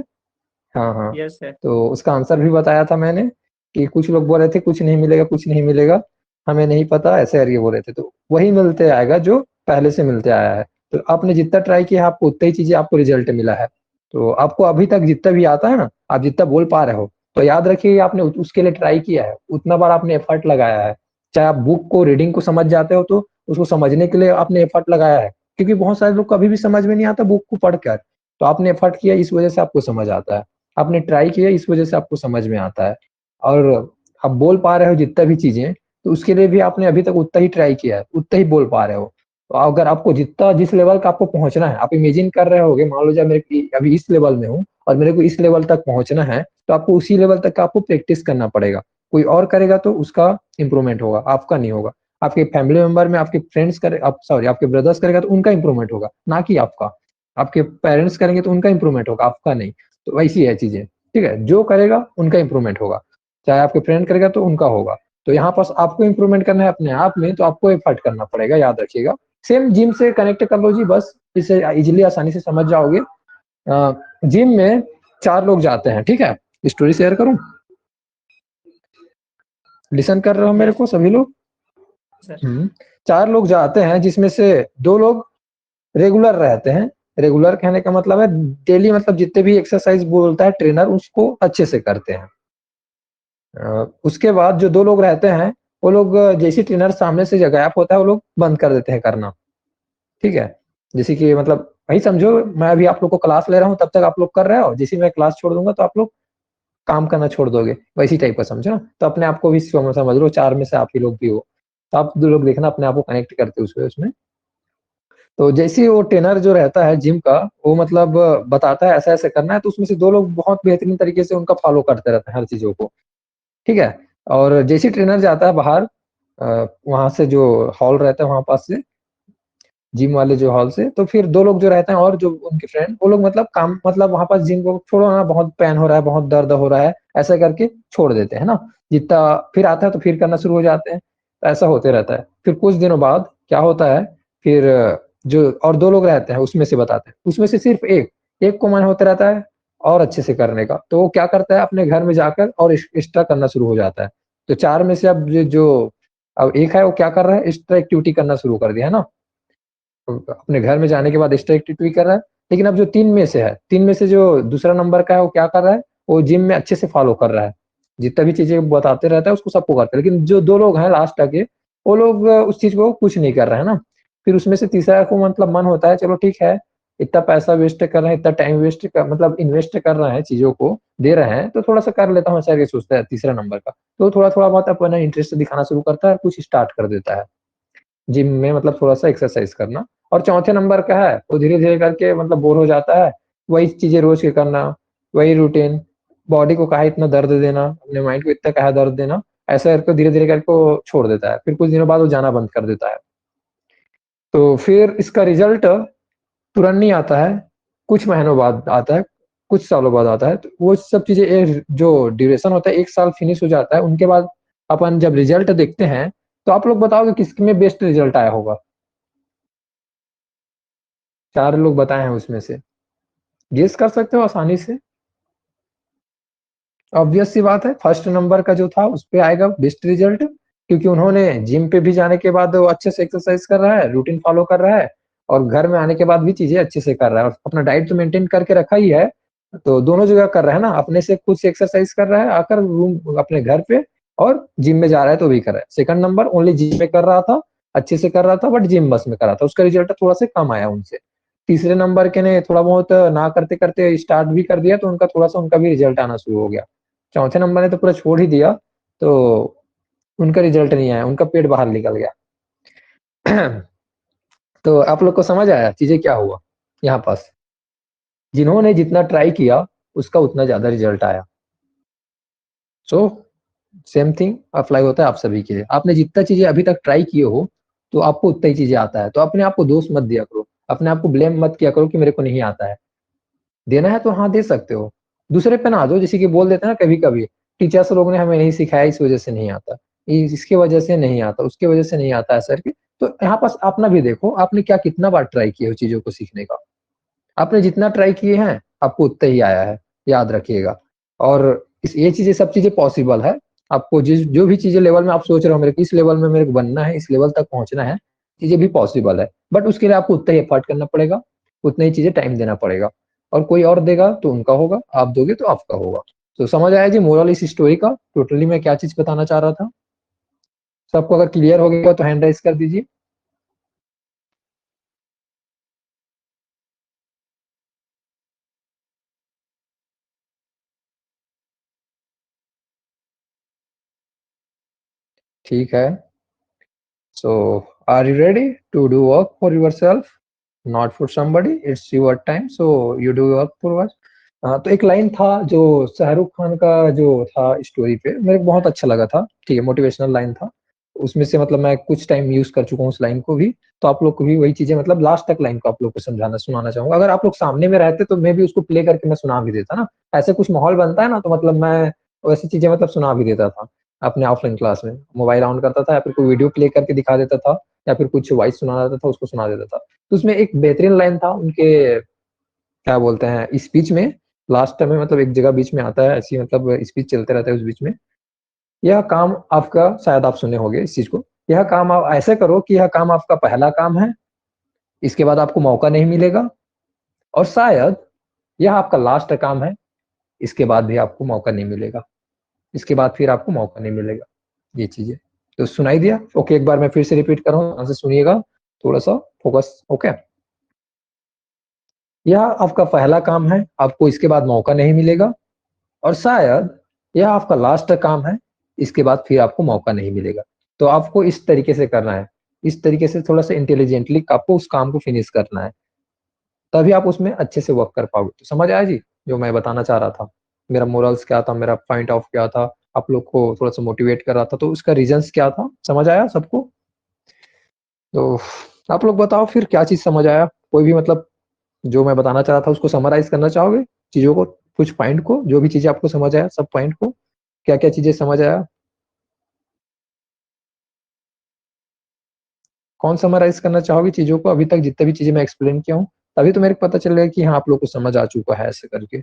हाँ हाँ, यस सर। तो उसका आंसर भी बताया था मैंने, कि कुछ लोग बोल रहे थे कुछ नहीं मिलेगा, कुछ नहीं मिलेगा, हमें नहीं पता, ऐसे करके बोल रहे थे। तो वही मिलते आएगा जो पहले से मिलते आया है। तो आपने जितना ट्राई किया आपको उतना ही चीजें आपको रिजल्ट मिला है। तो आपको अभी तक जितना भी आता है ना, आप जितना बोल पा रहे हो, तो याद रखिए आपने उसके लिए ट्राई किया है, उतना बार आपने एफर्ट लगाया है। चाहे आप बुक को रीडिंग को समझ जाते हो तो उसको समझने के लिए आपने एफर्ट लगाया है, क्योंकि बहुत सारे लोग कभी भी समझ में नहीं आता बुक को पढ़कर, तो आपने एफर्ट किया, इस वजह से आपको समझ आता है। आपने ट्राई किया, इस वजह से आपको समझ में आता है। और आप बोल पा रहे हो जितना भी चीजें, तो उसके लिए भी आपने अभी तक उतना ही ट्राई किया है, उतना ही बोल पा रहे हो। तो अगर आपको जितना जिस लेवल का आपको पहुंचना है, आप इमेजिन कर रहे होगे, मान लो जब मेरे अभी इस लेवल में हूँ और मेरे को इस लेवल तक पहुंचना है, तो आपको उसी लेवल तक का आपको प्रैक्टिस करना पड़ेगा। कोई और करेगा तो उसका इंप्रूवमेंट होगा, आपका नहीं होगा। आपके फैमिली मेंबर में आपके फ्रेंड्स करे, आप सॉरी आपके ब्रदर्स करेगा तो उनका इंप्रूवमेंट होगा, ना कि आपका। आपके पेरेंट्स करेंगे तो उनका इंप्रूवमेंट होगा, आपका नहीं। तो वैसी है चीजें, ठीक है, जो करेगा उनका इंप्रूवमेंट होगा, चाहे आपके फ्रेंड करेगा तो उनका होगा। तो यहाँ पास आपको इंप्रूवमेंट करना है अपने आप में, तो आपको एफर्ट करना पड़ेगा, याद रखिएगा। सेम जिम से कनेक्ट कर लो जी, बस इसे इजिली आसानी से समझ जाओगे। जिम में 4 लोग जाते हैं, ठीक है, स्टोरी शेयर करूं, लिसन कर रहे हो मेरे को सभी लोग? 4 लोग जाते हैं, जिसमें से 2 लोग रेगुलर रहते हैं। रेगुलर कहने का मतलब है डेली, मतलब जितने भी एक्सरसाइज बोलता है ट्रेनर उसको अच्छे से करते हैं। उसके बाद जो 2 लोग रहते हैं, वो लोग जैसे ट्रेनर सामने से गायब होता है वो लोग बंद कर देते हैं करना, ठीक है। जैसे कि मतलब वही समझो, मैं अभी आप लोग को क्लास ले रहा हूँ, तब तक आप लोग कर रहे हो, जैसे मैं क्लास छोड़ दूंगा तो आप लोग काम करना छोड़ दोगे, वैसी टाइप का समझो ना। तो अपने आप को भी समझ लो 4 में से आप ही लोग भी हो, तो आप 2 लोग देखना अपने आप को कनेक्ट करते उसमें। तो जैसे ही वो ट्रेनर जो रहता है जिम का, वो मतलब बताता है ऐसा-ऐसा करना है, तो उसमें से 2 लोग बहुत बेहतरीन तरीके से उनका फॉलो करते रहते हैं हर चीज़ों को, ठीक है? और जैसे ही ट्रेनर जाता है बाहर वहाँ से जो हॉल रहता है वहाँ पास से, जिम वाले जो हॉल से, तो फिर 2 लोग जो रहते हैं और जो उनके फ्रेंड, वो लोग मतलब काम मतलब वहाँ पास जिम को छोड़ो ना, बहुत पेन हो रहा है, बहुत दर्द हो रहा है, ऐसा करके छोड़ देते हैं ना। जितना फिर आता है तो फिर करना शुरू हो जाते हैं, तो ऐसा होते रहता है। फिर कुछ दिनों बाद क्या होता है, फिर जो और 2 लोग रहते हैं उसमें से बताते हैं, उसमें से सिर्फ एक को मन होता रहता है और अच्छे से करने का, तो वो क्या करता है अपने घर में जाकर और एक्स्ट्रा करना शुरू हो जाता है। तो 4 में से अब जो अब एक है वो क्या कर रहा है, एक्स्ट्रा एक्टिविटी करना शुरू कर दिया है ना। अपने घर में जाने के बाद एक्स्ट्रा एक्टिविटी कर रहा है। लेकिन अब जो 3 में से है, 3 में से जो दूसरा नंबर का है वो क्या कर रहा है, वो जिम में अच्छे से फॉलो कर रहा है। जितना भी चीज़ें बताते रहता है उसको सबको करता है। लेकिन जो 2 लोग हैं लास्ट के, वो लोग उस चीज़ को कुछ नहीं कर रहे हैं ना। फिर उसमें से तीसरा को मतलब मन होता है चलो ठीक है, इतना पैसा वेस्ट कर रहे हैं, इतना टाइम वेस्ट कर मतलब इन्वेस्ट कर रहे हैं, चीज़ों को दे रहे हैं, तो थोड़ा-सा कर लेता हूँ, ऐसा करके सोचता है तीसरा नंबर का। तो थोड़ा-थोड़ा बहुत अपना इंटरेस्ट दिखाना शुरू करता है और कुछ स्टार्ट कर देता है। जिम में मतलब थोड़ा-सा एक्सरसाइज करना। और चौथे नंबर का है, वो धीरे-धीरे करके मतलब बोर हो जाता है, वही चीज़ें रोज़ के करना, वही रूटीन, बॉडी को काहे इतना दर्द देना, अपने माइंड को इतना काहे दर्द देना, ऐसा करके धीरे-धीरे करके वो छोड़ देता है। फिर कुछ दिनों बाद वो जाना बंद कर देता है। तो फिर इसका रिज़ल्ट तुरंत नहीं आता है, कुछ महीनों बाद आता है, कुछ सालों बाद आता है। तो वो सब चीज़ें जो ड्यूरेशन होता है 1 साल फिनिश हो जाता है, उनके बाद अपन जब रिज़ल्ट देखते हैं, तो आप लोग बताओगे किसमें बेस्ट रिज़ल्ट आया होगा? 4 लोग बताए हैं उसमें से। गेस कर सकते हो आसानी से? ऑब्वियस सी बात है, फर्स्ट नंबर का जो था उस पे आएगा बेस्ट रिज़ल्ट, क्योंकि उन्होंने जिम पे भी जाने के बाद वो अच्छे से एक्सरसाइज कर रहा है, रूटीन फॉलो कर रहा है और घर में आने के बाद भी चीज़ें अच्छे से कर रहा है और अपना डाइट तो मेंटेन करके रखा ही है। तो दोनों जगह कर रहा है ना, अपने से खुद से एक्सरसाइज कर रहा है आकर रूम अपने घर पे, और जिम में जा रहा है तो भी कर रहा है। सेकंड नंबर ओनली जिम में कर रहा था, अच्छे से कर रहा था, बट जिम बस में कर रहा था, उसका रिज़ल्ट थोड़ा-सा कम आया उनसे। तीसरे नंबर के ने थोड़ा बहुत ना करते-करते स्टार्ट भी कर दिया, तो उनका थोड़ा-सा उनका भी रिज़ल्ट आना शुरू हो गया। चौथे नंबर ने तो पूरा छोड़ ही दिया, तो उनका रिज़ल्ट नहीं आया, उनका पेट बाहर निकल गया। तो आप लोग को समझ आया चीज़ें क्या हुआ यहाँ पास? जिन्होंने जितना ट्राई किया, उसका उतना ज़्यादा रिज़ल्ट आया। सो सेम थिंग अप्लाई होता है आप सभी के लिए। आपने जितना चीज़ें अभी तक ट्राई किए हो, तो आपको उतना ही चीज़ें आता है। तो अपने आप को दोष मत दिया करो, अपने आप को ब्लेम मत किया करो कि मेरे को नहीं आता है। देना है तो हाँ, दे सकते हो। दूसरे पे ना दो, जैसे कि बोल देते हैं ना कभी-कभी, टीचर्स लोग ने हमें नहीं सिखाया इस वज़ह से नहीं आता, इसकी वज़ह से नहीं आता, उसकी वज़ह से नहीं आता ऐसा करके। तो यहाँ पास अपना भी देखो, आपने क्या कितना बार ट्राई किए हो चीज़ों को सीखने का। आपने जितना ट्राई किए हैं, आपको उतना ही आया है, याद रखिएगा। और इस ये चीज़ें सब चीज़ें पॉसिबल है। आपको जो भी चीज़ें लेवल में आप सोच रहे हो मेरे को इस लेवल में मेरे को बनना है, इस लेवल तक पहुँचना है, चीज़ें भी पॉसिबल है। बट उसके लिए आपको उतना ही एफर्ट करना पड़ेगा, उतना ही चीज़ें टाइम देना पड़ेगा। और कोई और देगा तो उनका होगा, आप दोगे तो आपका होगा। तो समझ आया जी मोरल इस स्टोरी का, टोटली मैं क्या चीज़ बताना चाह रहा था? सबको अगर क्लियर हो गया तो हैंड राइज़ कर दीजिए। ठीक है। So, are you ready to do work for yourself, not for somebody? It's your time, so you do work for us. तो एक लाइन था जो शाहरुख खान का जो था स्टोरी पे, मेरे को बहुत अच्छा लगा था। ठीक है, मोटिवेशनल लाइन था। उसमें से मतलब मैं कुछ टाइम यूज़ कर चुका हूँ उस लाइन को भी, तो आप लोग को भी वही चीज़ें मतलब लास्ट तक लाइन को आप लोग को समझाना सुनाना चाहूँगा। अगर आप लोग सामने में रहते तो मैं भी उसको प्ले करके मैं सुना भी देता ना। ऐसे कुछ माहौल बनता है ना, तो मतलब मैं वैसी चीज़ें मतलब सुना भी देता था। अपने ऑफलाइन क्लास में मोबाइल ऑन करता था या फिर कोई वीडियो प्ले करके दिखा देता था या फिर कुछ वॉइस सुना देता था, उसको सुना देता था। तो उसमें एक बेहतरीन लाइन था उनके, क्या बोलते हैं, स्पीच में लास्ट में मतलब एक जगह बीच में आता है, ऐसी मतलब स्पीच चलते रहता है उस बीच में। यह काम आपका, शायद आप सुने होंगे इस चीज़ को, यह काम आप ऐसे करो कि यह काम आपका पहला काम है, इसके बाद आपको मौका नहीं मिलेगा, और शायद यह आपका लास्ट काम है, इसके बाद भी आपको मौका नहीं मिलेगा, इसके बाद फिर आपको मौका नहीं मिलेगा। ये चीज़ें तो सुनाई दिया? ओके, एक बार मैं फिर से रिपीट कर रहा हूँ, ध्यान से सुनिएगा, थोड़ा-सा फोकस। ओके? यह आपका पहला काम है, आपको इसके बाद मौका नहीं मिलेगा, और शायद यह आपका लास्ट काम है, इसके बाद फिर आपको मौका नहीं मिलेगा। तो आपको इस तरीके से करना है, इस तरीके से थोड़ा सा इंटेलिजेंटली आपको उस काम को फिनिश करना है, तभी आप उसमें अच्छे से वर्क कर पाओगे। तो समझ आया जी जो मैं बताना चाह रहा था, मेरा मोरल्स क्या था, मेरा पॉइंट ऑफ क्या था, आप लोग को थोड़ा सा मोटिवेट कर रहा था, तो उसका रीजंस क्या था, समझ आया सबको? तो आप लोग बताओ फिर क्या चीज समझ आया, कोई भी मतलब जो मैं बताना चाह रहा था उसको समराइज करना चाहोगे चीजों को, कुछ पॉइंट को, जो भी चीजें आपको समझ आया सब पॉइंट को, क्या क्या चीजें समझ आया, कौन समराइज करना चाहोगे चीजों को अभी तक जितने भी चीजें मैं एक्सप्लेन किया हूँ, तभी तो मेरे को पता चलेगा कि हाँ आप लोग को समझ आ चुका है ऐसे करके।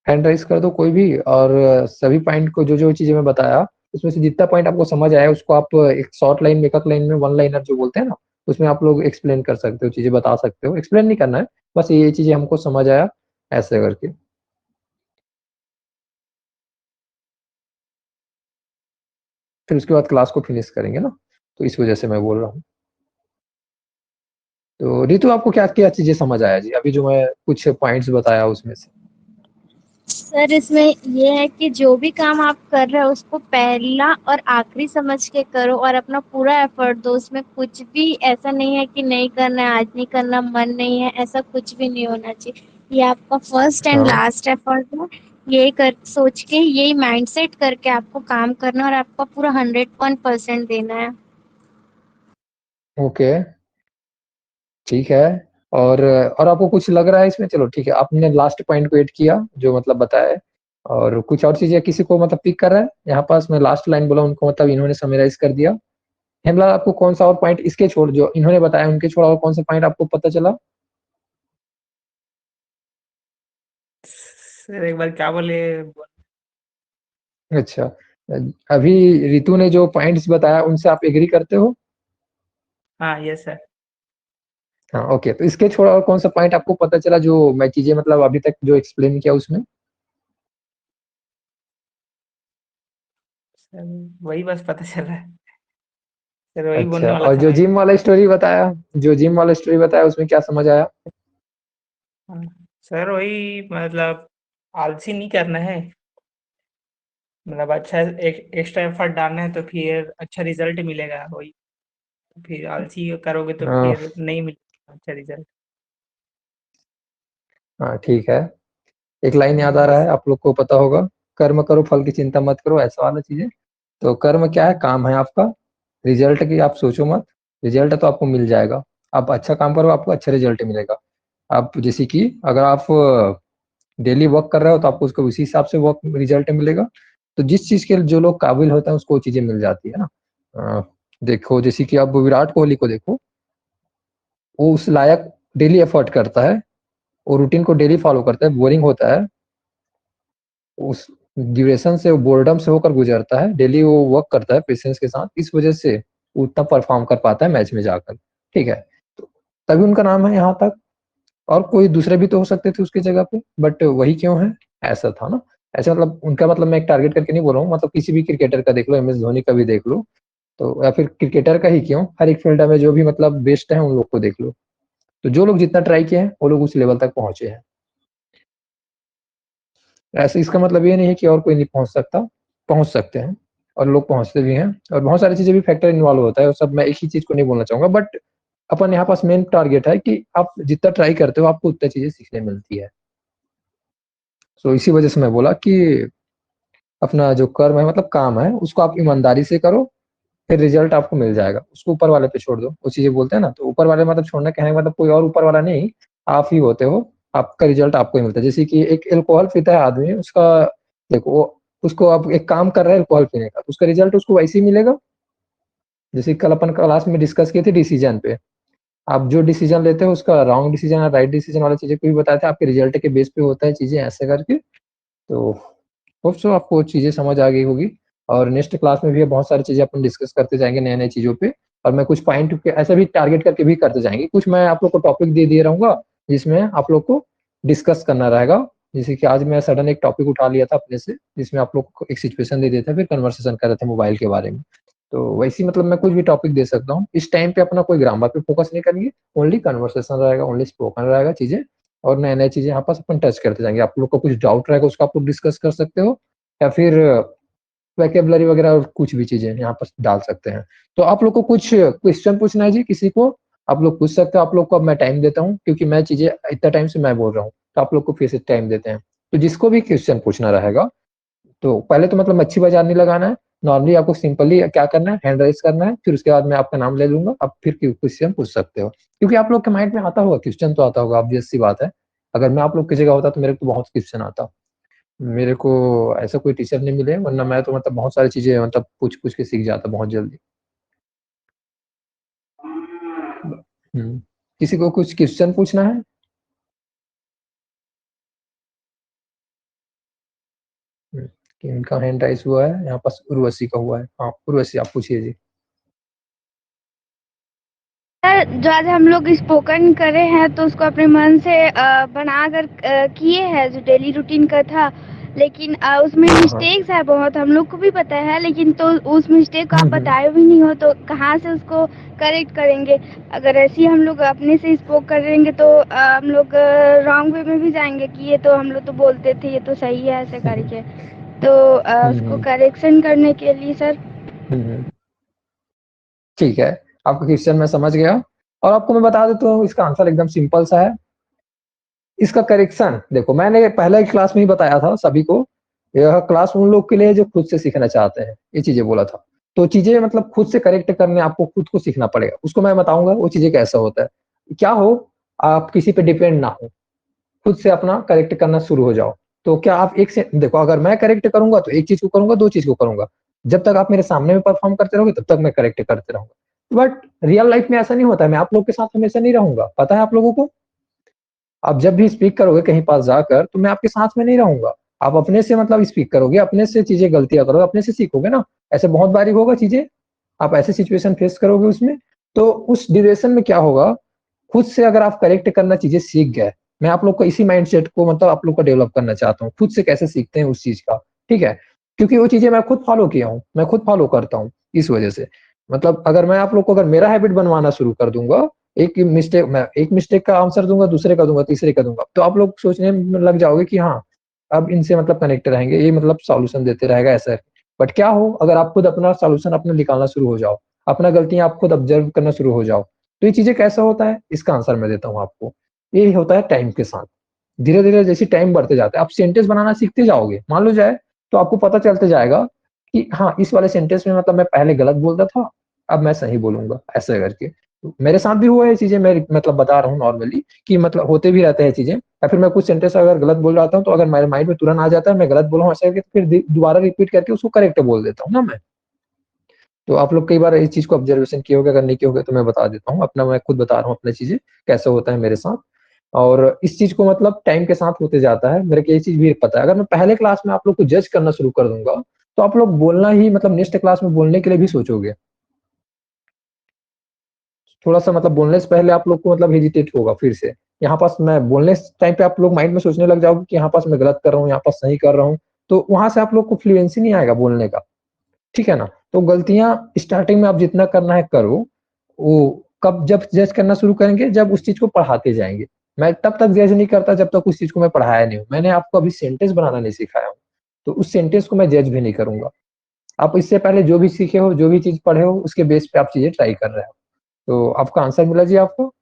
हैंड राइज कर दो कोई भी, और सभी पॉइंट को जो जो चीजें मैं बताया उसमें से जितना पॉइंट आपको समझ आया उसको आप एक शॉर्ट लाइन मेकअप लाइन में, वन लाइनर जो बोलते हैं ना, उसमें आप लोग एक्सप्लेन कर सकते हो, चीजें बता सकते हो, एक्सप्लेन नहीं करना है, बस ये चीजें हमको समझ आया ऐसे करके। फिर उसके बाद क्लास को फिनिश करेंगे ना, तो इस वजह से मैं बोल रहा हूँ। तो रितु आपको क्या क्या चीजें समझ आया जी अभी जो मैं कुछ पॉइंट्स बताया उसमें से? सर इसमें ये है कि जो भी काम आप कर रहे हो उसको पहला और आखिरी समझ के करो और अपना पूरा एफर्ट दो, उसमें कुछ भी ऐसा नहीं है कि नहीं करना है, आज नहीं करना, मन नहीं है, ऐसा कुछ भी नहीं होना चाहिए। ये आपका फर्स्ट एंड लास्ट एफर्ट है, यही कर सोच के यही माइंडसेट करके आपको काम करना और आपका पूरा 101% देना है। ओके ठीक है, और आपको कुछ लग रहा है इसमें? चलो ठीक है, आपने लास्ट पॉइंट को ऐड किया जो मतलब बताया, और कुछ और चीजें किसी को मतलब पिक कर रहा है यहाँ पास? मैं लास्ट लाइन बोला उनको मतलब इन्होंने समराइज कर दिया। हेमलाल आपको कौन सा और पॉइंट इसके छोड़ जो इन्होंने बताया उनके छोड़ा और कौन सा पॉइंट आपको पता चला? सर एक बार क्या बोले? अच्छा, अभी रितु ने जो पॉइंट्स बताया उनसे आप एग्री करते हो? हाँ यस सर। हाँ ओके, तो इसके छोड़ा और कौन सा पॉइंट आपको पता चला जो मैं चीजें मतलब अभी तक जो एक्सप्लेन किया उसमें? सर वही बस पता चला है सर, वही बोलने अच्छा, वाला और था जो मैं। जिम वाला स्टोरी बताया, जो जिम वाला स्टोरी बताया उसमें क्या समझ आया? हाँ, सर वही मतलब आलसी नहीं करना है, मतलब अच्छा एक एक्स्ट्रा एफर्ट डालना है तो फिर अच्छा रिजल्ट मिलेगा। वही फिर आलसी करोगे तो हाँ फिर नहीं मिलेगा अच्छा रिजल्ट। हाँ ठीक है, एक लाइन याद आ रहा है आप लोग को पता होगा, कर्म करो फल की चिंता मत करो, ऐसा वाला चीजें। तो कर्म क्या है? काम है आपका, रिजल्ट की आप सोचो मत, रिजल्ट तो आपको मिल जाएगा। आप अच्छा काम करो आपको अच्छा रिजल्ट मिलेगा। आप जैसे कि अगर आप डेली वर्क कर रहे हो तो आपको उसको उसी हिसाब से वर्क रिजल्ट मिलेगा। तो जिस चीज के जो लोग काबिल होते हैं उसको वो चीजें मिल जाती है ना। देखो जैसे कि आप विराट कोहली को देखो, वो उस लायक डेली एफर्ट करता है, वो रूटीन को डेली फॉलो करता है, बोरिंग होता है, उस ड्यूरेशन से, वो बोर्डम से होकर गुजरता है, डेली वो वर्क करता है पेशेंस के साथ, इस वजह से वो उतना परफॉर्म कर पाता है मैच में जाकर। ठीक है, तो तभी उनका नाम है यहाँ तक। और कोई दूसरे भी तो हो सकते थे उसकी जगह पे, बट वही क्यों है? ऐसा था ना। ऐसे मतलब उनका मतलब मैं एक टारगेट करके नहीं बोल रहा हूँ, मतलब किसी भी क्रिकेटर का देख लो, एम एस धोनी का भी देख लो, तो या फिर क्रिकेटर का ही क्यों, हर एक फील्ड में जो भी मतलब बेस्ट है उन लोग को देख लो। तो जो लोग जितना ट्राई किए हैं वो लोग उस लेवल तक पहुंचे हैं। ऐसे इसका मतलब ये नहीं है कि और कोई नहीं पहुंच सकता, पहुंच सकते हैं, और लोग पहुंचते भी हैं, और बहुत सारी चीजें भी फैक्टर इन्वॉल्व होता है, और सब मैं एक ही चीज को नहीं बोलना चाहूंगा, बट अपन यहाँ पास मेन टारगेट है कि आप जितना ट्राई करते हो आपको उतना चीजें सीखने मिलती है। सो इसी वजह से मैं बोला कि अपना जो कर्म है मतलब काम है उसको आप ईमानदारी से करो, फिर रिजल्ट आपको मिल जाएगा, उसको ऊपर वाले पे छोड़ दो। वो चीजें बोलते हैं ना, तो ऊपर वाले मतलब छोड़ना कहने का मतलब कोई और ऊपर वाला नहीं, आप ही होते हो, आपका रिजल्ट आपको ही मिलता है। जैसे कि एक अल्कोहल पीता है आदमी, उसका देखो उसको आप एक काम कर रहे हैं अल्कोहल पीने का, तो उसका रिजल्ट उसको वैसे ही मिलेगा। जैसे कल अपन क्लास में डिस्कस किए थे डिसीजन पे, आप जो डिसीजन लेते हो उसका रॉन्ग डिसीजन या राइट डिसीजन वाला चीजें को भी बताते हैं, आपके रिजल्ट के बेस पे होता है चीजें ऐसे करके। तो होप सो आपको चीजें समझ आ गई होगी, और नेक्स्ट क्लास में भी बहुत सारी चीजें अपन डिस्कस करते जाएंगे नए नए चीजों पे, और मैं कुछ पॉइंट ऐसा भी टारगेट करके भी करते जाएंगे। कुछ मैं आप लोग को टॉपिक दे दिए रहूंगा जिसमें आप लोग को डिस्कस करना रहेगा। जैसे कि आज मैं सडन एक टॉपिक उठा लिया था अपने से, जिसमें आप लोग को एक सिचुएशन दे देता फिर कन्वर्सेशन कर रहे थे मोबाइल के बारे में। तो वैसे मतलब मैं कुछ भी टॉपिक दे सकता हूँ। इस टाइम पे अपना कोई ग्रामर पे फोकस नहीं करेंगे, ओनली कन्वर्सेशन रहेगा, ओनली स्पोकन रहेगा चीजें, और नए-नए चीज़ें यहाँ पास अपन टच करते जाएँगे। आप लोग को कुछ डाउट रहेगा उसको आप लोग डिस्कस कर सकते हो या फिर वोकैब्युलरी वगैरह और कुछ भी चीज़ें यहाँ पर डाल सकते हैं। तो आप लोग को कुछ क्वेश्चन पूछना है जी किसी को? आप लोग पूछ सकते हो, आप लोग को अब मैं टाइम देता हूँ क्योंकि मैं चीज़ें इतना टाइम से मैं बोल रहा हूँ, तो आप लोग को फिर से टाइम देते हैं। तो जिसको भी क्वेश्चन पूछना रहेगा, तो पहले तो मतलब मच्छी बाजार नहीं लगाना है, नॉर्मली आपको सिंपली क्या करना है, हैंड राइज़ करना है, फिर उसके बाद मैं आपका नाम ले लूँगा, आप फिर क्वेश्चन पूछ सकते हो। क्योंकि आप लोग के माइंड में आता होगा, क्वेश्चन तो आता होगा, ऑब्वियस सी बात है। अगर मैं आप लोग की जगह होता तो मेरे को बहुत क्वेश्चन आता। मेरे को ऐसा कोई टीचर नहीं मिले वरना मैं तो मतलब बहुत सारी चीज़ें मतलब पूछ-पूछ के सीख जाता बहुत जल्दी। किसी को कुछ क्वेश्चन पूछना है? किनका हैंड राइज़ हुआ है? यहाँ पास उर्वशी का हुआ है। हाँ, उर्वशी आप पूछिए जी। सर, जो आज हम लोग स्पोकन करे हैं तो उसको अपने मन से बनाकर किए हैं जो डेली रूटीन का था, लेकिन उसमें हाँ, हाँ। मिस्टेक्स है बहुत, हम लोग को भी पता है, लेकिन तो उस मिस्टेक को आप बताए भी नहीं हो तो कहाँ से उसको करेक्ट करेंगे? अगर ऐसे ही हम लोग अपने से स्पोक करेंगे तो हम लोग रॉन्ग वे में भी जाएंगे कि ये तो हम लोग तो बोलते थे ये तो सही है ऐसे करके। तो उसको करेक्शन करने के लिए सर। ठीक है, आपका क्वेश्चन मैं समझ गया और आपको मैं बता देता हूँ इसका आंसर एकदम सिंपल सा है। इसका करेक्शन देखो मैंने पहले ही क्लास में ही बताया था सभी को, यह क्लास उन लोग के लिए जो खुद से सीखना चाहते हैं, ये चीज़ें बोला था। तो चीज़ें मतलब खुद से करेक्ट करने आपको खुद को सीखना पड़ेगा, उसको मैं बताऊँगा वो चीज़ें कैसा होता है। क्या हो, आप किसी पे डिपेंड ना हो, खुद से अपना करेक्ट करना शुरू हो जाओ। तो क्या आप एक से देखो अगर मैं करेक्ट करूँगा तो एक चीज़ को करूँगा, 2 चीज़ को करूँगा। जब तक आप मेरे सामने में परफ़ॉर्म करते रहोगे तब तक मैं करेक्ट करते रहूँगा। बट रियल लाइफ़ में ऐसा नहीं होता है, मैं आप लोग के साथ हमेशा नहीं रहूँगा, पता है आप लोगों को? आप जब भी स्पीक करोगे कहीं पास जाकर तो मैं आपके साथ में नहीं रहूँगा। आप अपने से मतलब स्पीक करोगे, अपने से चीज़ें गलतियाँ करोगे, अपने से सीखोगे ना। ऐसे बहुत बारी होगा चीज़ें, आप ऐसे सिचुएशन फेस करोगे उसमें, तो उस ड्यूरेशन में क्या होगा, खुद से अगर आप करेक्ट करना चीज़ें सीख गए, मैं आप लोग को इसी माइंडसेट को मतलब आप लोग को डेवलप करना चाहता हूँ, खुद से कैसे सीखते हैं उस चीज़ का, ठीक है? क्योंकि वो चीज़ें मैं खुद फॉलो किया हूँ, मैं खुद फॉलो करता हूँ, इस वजह से। मतलब अगर मैं आप लोग को अगर मेरा हैबिट बनवाना शुरू कर दूँगा, एक मिस्टेक का आंसर दूँगा, दूसरे का दूँगा, तीसरे का दूँगा, तो आप लोग सोचने में लग जाओगे कि हाँ, अब इनसे मतलब कनेक्ट रहेंगे, ये मतलब सॉल्यूशन देते रहेगा ऐसा है। बट क्या हो अगर आप खुद अपना सॉल्यूशन अपना निकालना शुरू हो जाओ, अपना गलतियाँ आप खुद ऑब्जर्व करना शुरू हो जाओ, तो ये चीज़ें कैसा होता है, इसका आंसर मैं देता हूँ आपको। ये होता है टाइम के साथ। धीरे-धीरे जैसे टाइम बढ़ते जाता है, आप सेंटेंस बनाना सीखते जाओगे। मान लो जाए, तो आपको पता चलते जाएगा कि हाँ, इस वाले सेंटेंस में मतलब मैं पहले गलत बोलता था, अब मैं सही बोलूँगा, ऐसे करके। तो मेरे साथ भी हुआ है ये चीज़ें, मैं मतलब बता रहा हूँ नॉर्मली कि मतलब होते भी रहते हैं चीज़ें या फिर मैं कुछ सेंटेंस अगर गलत बोल रहा हूँ, तो अगर मेरे माइंड में तुरंत आ जाता है, मैं गलत बोला हूँ ऐसे करके, फिर दोबारा रिपीट करके उसको करेक्ट बोल देता हूँ ना मैं। तो आप लोग कई बार इस चीज़ को ऑब्जर्वेशन किए होगे, अगर नहीं किए होगे तो मैं बता देता हूँ। अपना मैं खुद बता रहा हूँ अपनी चीज़ें, कैसा होता है मेरे साथ और इस चीज़ को मतलब टाइम के साथ होते जाता है। मेरे को ये चीज़ भी पता है, अगर मैं पहले क्लास में आप लोग को जज करना शुरू कर दूँगा, तो आप लोग बोलना ही मतलब नेक्स्ट क्लास में बोलने के लिए भी सोचोगे। थोड़ा-सा मतलब बोलने से पहले आप लोग को मतलब हेजिटेट होगा फिर से। यहाँ पास मैं बोलने स टाइम पे आप लोग माइंड में सोचने लग जाओगे कि यहाँ पास मैं गलत कर रहा हूँ, यहाँ पास सही कर रहा हूँ, तो वहाँ से आप लोग को फ्लुएंसी नहीं आएगा बोलने का। ठीक है ना? तो गलतियाँ स्टार्टिंग में आप जितना करना है करो, वो कब जब जज करना शुरू करेंगे जब उस चीज़ को पढ़ाते जाएँगे। मैं तब तक जज नहीं करता जब तक उस चीज़ को मैं पढ़ाया नहीं हूँ। मैंने आपको अभी सेंटेंस बनाना नहीं सिखाया हूँ, तो उस सेंटेंस को मैं जज भी नहीं करूँगा। आप इससे पहले जो भी सीखे हो, जो भी चीज़ पढ़े हो, उसके बेस पे आप चीज़ें ट्राई कर रहे हो। तो आपका आंसर मिला जी आपको?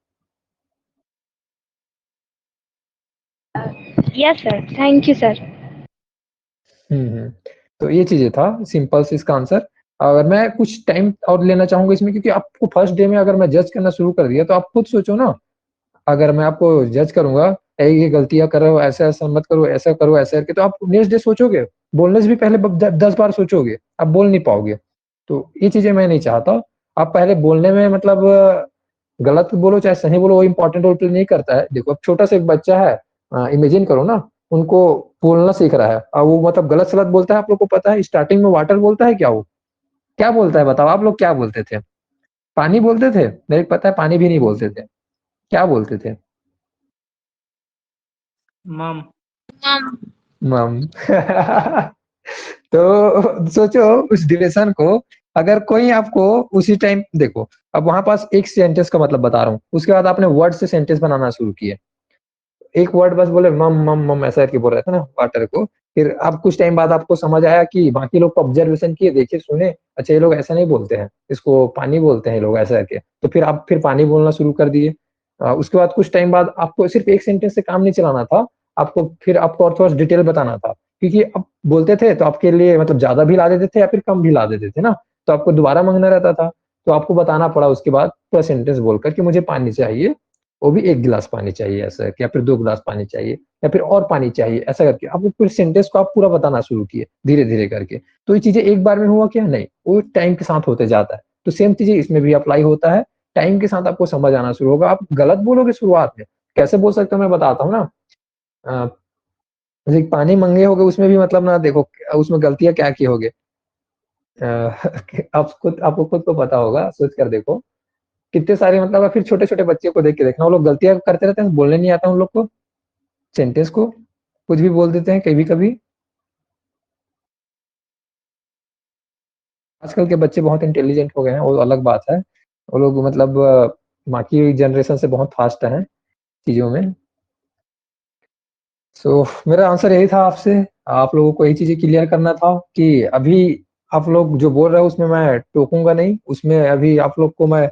Yes sir, thank you sir. हुँ। तो ये चीज़ें था सिंपल से इसका आंसर। अगर मैं कुछ टाइम और लेना चाहूँगा इसमें क्योंकि आपको फर्स्ट डे में अगर मैं जज करना शुरू कर दिया तो आप खुद सोचो ना, अगर मैं आपको जज करूँगा, ये गलतियाँ कर रहे हो, ऐसा-ऐसा मत करो, ऐसा करके तो आप नेक्स्ट डे सोचोगे, बोलने से भी पहले ब द 10 बार सोचोगे, आप बोल नहीं पाओगे। तो ये चीज़ें मैं नहीं चाहता। आप पहले बोलने में मतलब गलत बोलो चाहे सही बोलो वो इम्पोर्टेंट रोल प्ले नहीं करता है। देखो अब छोटा-सा एक बच्चा है इमेजिन करो ना, उनको बोलना सीख रहा है और वो मतलब गलत-सलत बोलता है, आप लोग को पता है स्टार्टिंग में वाटर बोलता है क्या वो? क्या बोलता है बताओ आप लोग क्या बोलते थे? पानी बोलते थे? मेरे को पता है पानी भी नहीं बोलते थे। क्या बोलते थे? मम। मम तो सोचो उस ड्यूरेशन को अगर कोई आपको उसी टाइम देखो, अब वहाँ पास एक सेंटेंस का मतलब बता रहा हूँ, उसके बाद आपने वर्ड से सेंटेंस बनाना शुरू किए। एक वर्ड बस बोले मम मम मम ऐसा करके बोल रहे थे ना वाटर को, फिर आप कुछ टाइम बाद आपको समझ आया कि बाकी लोग को ऑब्जर्वेशन किए, देखे, सुने, अच्छा ये लोग ऐसा नहीं बोलते हैं, इसको पानी बोलते हैं ये लोग ऐसा करके, तो फिर आप फिर पानी बोलना शुरू कर दिए। उसके बाद कुछ टाइम बाद आपको सिर्फ एक सेंटेंस से काम नहीं चलाना था, आपको फिर आपको और थोड़ा डिटेल बताना था, क्योंकि अब बोलते थे तो आपके लिए मतलब ज्यादा भी ला देते थे या फिर कम भी ला देते थे ना, तो आपको दोबारा मांगना रहता था, तो आपको बताना पड़ा उसके बाद पूरा सेंटेंस बोलकर कि मुझे पानी चाहिए, वो भी 1 गिलास पानी चाहिए ऐसा, या फिर 2 गिलास पानी चाहिए, या फिर और पानी चाहिए ऐसा करके आप पूरे सेंटेंस को आप पूरा बताना शुरू किए धीरे-धीरे करके। तो ये चीज़ें एक बार में हुआ क्या? नहीं, वो टाइम के साथ होते जाता है। तो सेम चीज़ें इसमें भी अप्लाई होता है, टाइम के साथ आपको समझ आना शुरू होगा। आप गलत बोलोगे शुरुआत में, कैसे बोल सकते हो मैं बताता हूँ ना। अ, जैसे पानी माँगे होगे उसमें भी मतलब ना देखो उसमें गलतियाँ क्या किए होगे। अ, आपको खुद को पता होगा, सोच कर देखो, कितने सारे मतलब फिर छोटे-छोटे बच्चे को देख के देखना, वो लोग गलतियाँ करते रहते हैं, बोलने नहीं आता उन लोग को, सेंटेंस को, कुछ भी बोल देते हैं कभी-कभी। आजकल के बच्चे बहुत इंटेलिजेंट हो गए हैं, वो अलग बात है। वो लोग मतलब बाकी जनरेशन से बहुत फास्ट हैं चीज़ों में। सो मेरा आंसर यही था आपसे, आप लोगों को यही चीज़ें क्लियर करना था कि अभी आप लोग जो बोल रहे हो उसमें मैं टोकूँगा नहीं, उसमें अभी आप लोग को मैं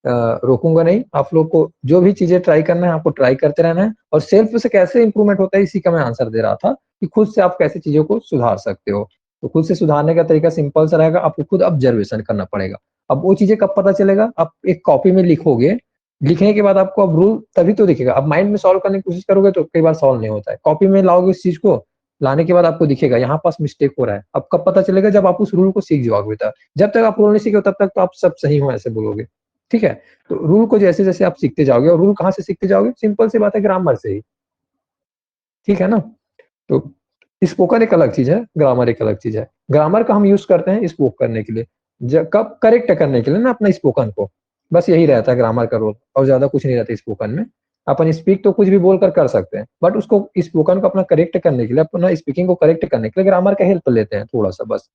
रोकूँगा नहीं। आप लोग को जो भी चीज़ें ट्राई करना है, आपको ट्राई करते रहना है, और सेल्फ से कैसे इम्प्रूवमेंट होता है इसी का मैं आंसर दे रहा था, कि खुद से आप कैसे चीज़ों को सुधार सकते हो। तो खुद से सुधारने का तरीका सिंपल सा रहेगा, आपको खुद ऑब्जर्वेशन करना पड़ेगा। अब वो चीज़ें कब पता चलेगा? आप एक कॉपी में लिखोगे, लिखने के बाद आपको अब रूल तभी तो दिखेगा। अब माइंड में सॉल्व करने की कोशिश करोगे तो कई बार सॉल्व नहीं होता है। कॉपी में लाओगे उस चीज़ को, लाने के बाद आपको दिखेगा यहाँ पास मिस्टेक हो रहा है। अब कब पता चलेगा? जब आप उस रूल को सीख जाओगे तब। जब तक आप रूल नहीं सीखे हो तब तक तो आप सब सही हो ऐसे बोलोगे। ठीक है? तो रूल को जैसे-जैसे आप सीखते जाओगे, और रूल कहाँ से सीखते जाओगे? सिंपल सी बात है, ग्रामर से ही। ठीक है ना? तो स्पोकन एक अलग चीज़ है, ग्रामर एक अलग चीज़ है। ग्रामर का हम यूज़ करते हैं स्पोक करने के लिए, कब करेक्ट करने के लिए ना अपना स्पोकन को। बस यही रहता है ग्रामर का रोल, और ज़्यादा कुछ नहीं रहता स्पोकन में। अपन स्पीक तो कुछ भी बोलकर कर सकते हैं, बट उसको स्पोकन को अपना करेक्ट करने के लिए, अपना स्पीकिंग को करेक्ट करने के लिए ग्रामर का हेल्प लेते हैं थोड़ा-सा बस।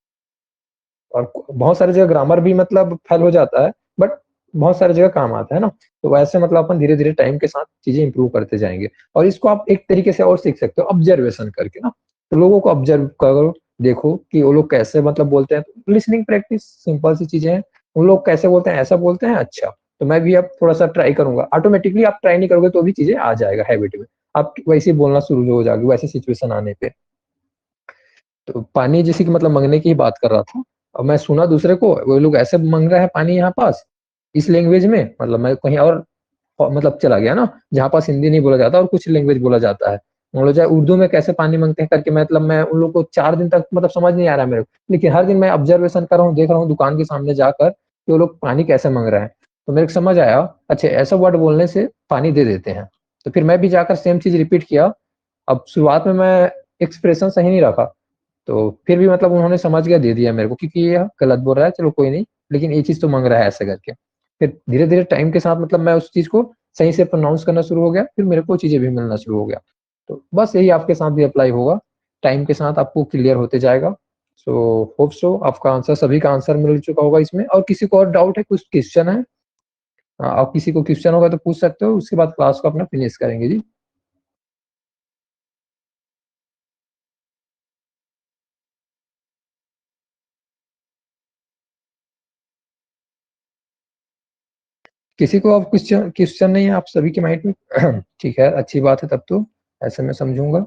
और बहुत सारी जगह ग्रामर भी मतलब फेल हो जाता है, बट बहुत सारी जगह काम आता है ना। तो वैसे मतलब अपन धीरे-धीरे टाइम के साथ चीज़ें इम्प्रूव करते जाएँगे, और इसको आप एक तरीके से और सीख सकते हो ऑब्जर्वेशन करके ना। तो लोगों को ऑब्जर्व करो, देखो कि वो लोग कैसे मतलब बोलते हैं। लिसनिंग प्रैक्टिस सिंपल सी चीज़ें हैं। उन लोग कैसे बोलते हैं, ऐसा बोलते हैं, अच्छा, तो मैं भी अब थोड़ा-सा ट्राई करूँगा। ऑटोमैटिकली आप ट्राई नहीं करोगे तो भी चीज़ें आ जाएगा हैबिट में। आप वैसे ही बोलना शुरू हो जाओगे वैसे सिचुएशन आने पे। तो पानी जैसे कि मतलब माँगने की ही बात कर रहा था। अब मैं सुना दूसरे को, वो लोग ऐसे माँग रहा है पानी यहाँ पास, इस लैंग्वेज में, मतलब मैं कहीं और मतलब चला गया ना, जहाँ पास हिंदी नहीं बोला जाता और कुछ लैंग्वेज बोला जाता है। मान लो चाहे उर्दू में कैसे पानी माँगते हैं करके, मतलब मैं उन लोग को 4 दिन तक मतलब समझ नहीं आ रहा है मेरे को। लेकिन हर दिन मैं ऑब्जर्वेशन कर रहा हूँ, देख रहा हूँ दुकान के सामने जाकर कि वो लोग पानी कैसे माँग रहे हैं। तो मेरे को समझ आया, अच्छा ऐसा वर्ड बोलने से पानी दे देते हैं। तो फिर मैं भी जाकर सेम चीज़ रिपीट किया। अब शुरुआत में मैं एक्सप्रेशन सही नहीं रखा, तो फिर भी मतलब उन्होंने समझ के दे दिया मेरे को, क्योंकि ये गलत बोल रहा है, चलो कोई नहीं, लेकिन ये चीज़ तो माँग रहा है ऐसे करके। फिर धीरे-धीरे टाइम के साथ मतलब मैं उस चीज़ को सही से प्रोनाउंस करना शुरू हो गया, फिर मेरे को चीज़ें भी मिलना शुरू हो गया। तो बस यही आपके साथ भी अप्लाई होगा, टाइम के साथ आपको क्लियर होते जाएगा। सो होप सो आपका आंसर, सभी का आंसर मिल चुका होगा इसमें। और किसी को और डाउट है, कुछ क्वेश्चन है? आप किसी को क्वेश्चन होगा तो पूछ सकते हो, उसके बाद क्लास को अपना फिनिश करेंगे जी। किसी को अब क्वेश्चन क्वेश्चन नहीं है आप सभी के माइंड में? ठीक है, अच्छी बात है तब तो, ऐसे मैं समझूँगा।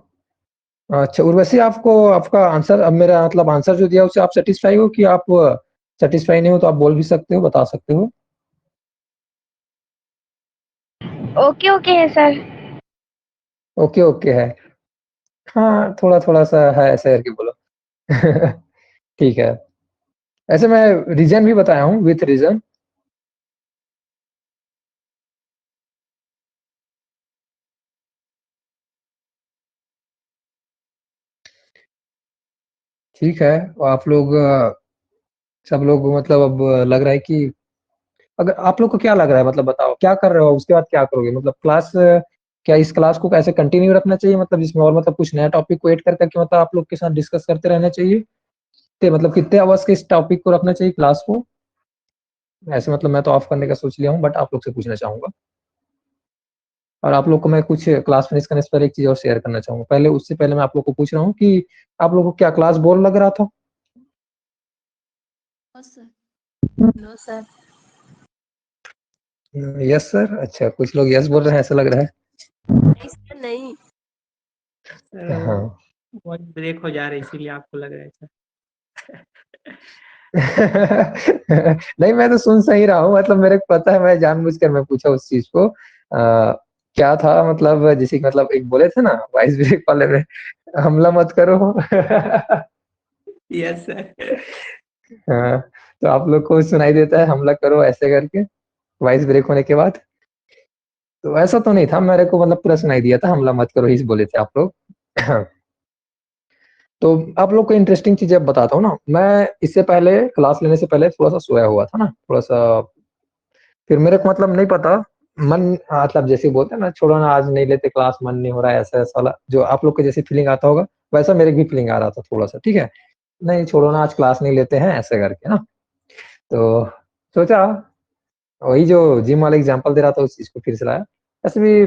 अच्छा, उर्वशी आपको आपका आंसर, अब मेरा मतलब आंसर जो दिया उससे आप सैटिस्फाई हो, कि आप सैटिस्फाई नहीं हो तो आप बोल भी सकते हो, बता सकते हो। ओके ओके है सर। ओके, ओके है। हाँ, थोड़ा-थोड़ा सा है ऐसे करके बोलो। ठीक है। ऐसे मैं रीज़न भी बताया हूँ, विथ रीज़न। ठीक है, आप लोग सब लोग मतलब अब लग रहा है कि, अगर आप लोग को क्या लग रहा है मतलब बताओ, क्या कर रहे हो? उसके बाद क्या करोगे? मतलब क्लास, क्या इस क्लास को कैसे कंटिन्यू रखना चाहिए, मतलब इसमें और मतलब कुछ नया टॉपिक को ऐड कर के मतलब आप लोग के साथ डिस्कस करते रहना चाहिए? मतलब कितने आवर्स के इस टॉपिक को रखना चाहिए क्लास को? ऐसे मतलब मैं तो ऑफ करने का सोच लिया हूँ, बट आप लोग से पूछना चाहूँगा। और आप लोग को मैं कुछ क्लास फिनिश करने से पहले एक चीज और शेयर करना चाहूंगा। पहले उससे पहले मैं आप लोग को पूछ रहा हूँ कि आप लोग को क्या क्लास बोर लग रहा था? No sir. Yes sir. अच्छा, कुछ लोग यस बोल रहे हैं, ऐसा लग रहा है। नहीं सर, नहीं। हाँ। वॉइस ब्रेक हो जा रहा है इसीलिए आपको लग रहा है ऐसा। नहीं, मैं तो सुन सही रहा हूँ, मतलब मेरे को पता है, मैं जानबूझकर मैं पूछा उस चीज को। क्या था मतलब, जैसे कि मतलब एक बोले थे ना वाइस ब्रेक वाले में, हमला मत करो। Yes sir. हाँ, तो आप लोग को सुनाई देता है हमला करो ऐसे करके वॉइस ब्रेक होने के बाद? तो ऐसा तो नहीं था, मेरे को मतलब पूरा सुनाई दिया था, हमला मत करो ही बोले थे आप लोग। तो आप लोग को इंटरेस्टिंग चीजें अब बताता हूँ ना। मैं इससे पहले क्लास लेने से पहले थोड़ा सा सोया हुआ था ना, थोड़ा सा। फिर मेरे को मतलब नहीं पता, मन मतलब जैसे बोलते हैं ना, छोड़ो ना आज नहीं लेते क्लास, मन नहीं हो रहा है, ऐसा ऐसा वाला जो आप लोग को जैसे फीलिंग आता होगा, वैसा मेरे भी फीलिंग आ रहा था थोड़ा सा। ठीक है, नहीं छोड़ो ना आज क्लास नहीं लेते हैं ऐसे करके ना। तो सोचा, वही जो जिम वाला एग्जांपल दे रहा था उस चीज को फिर से लाया। ऐसे भी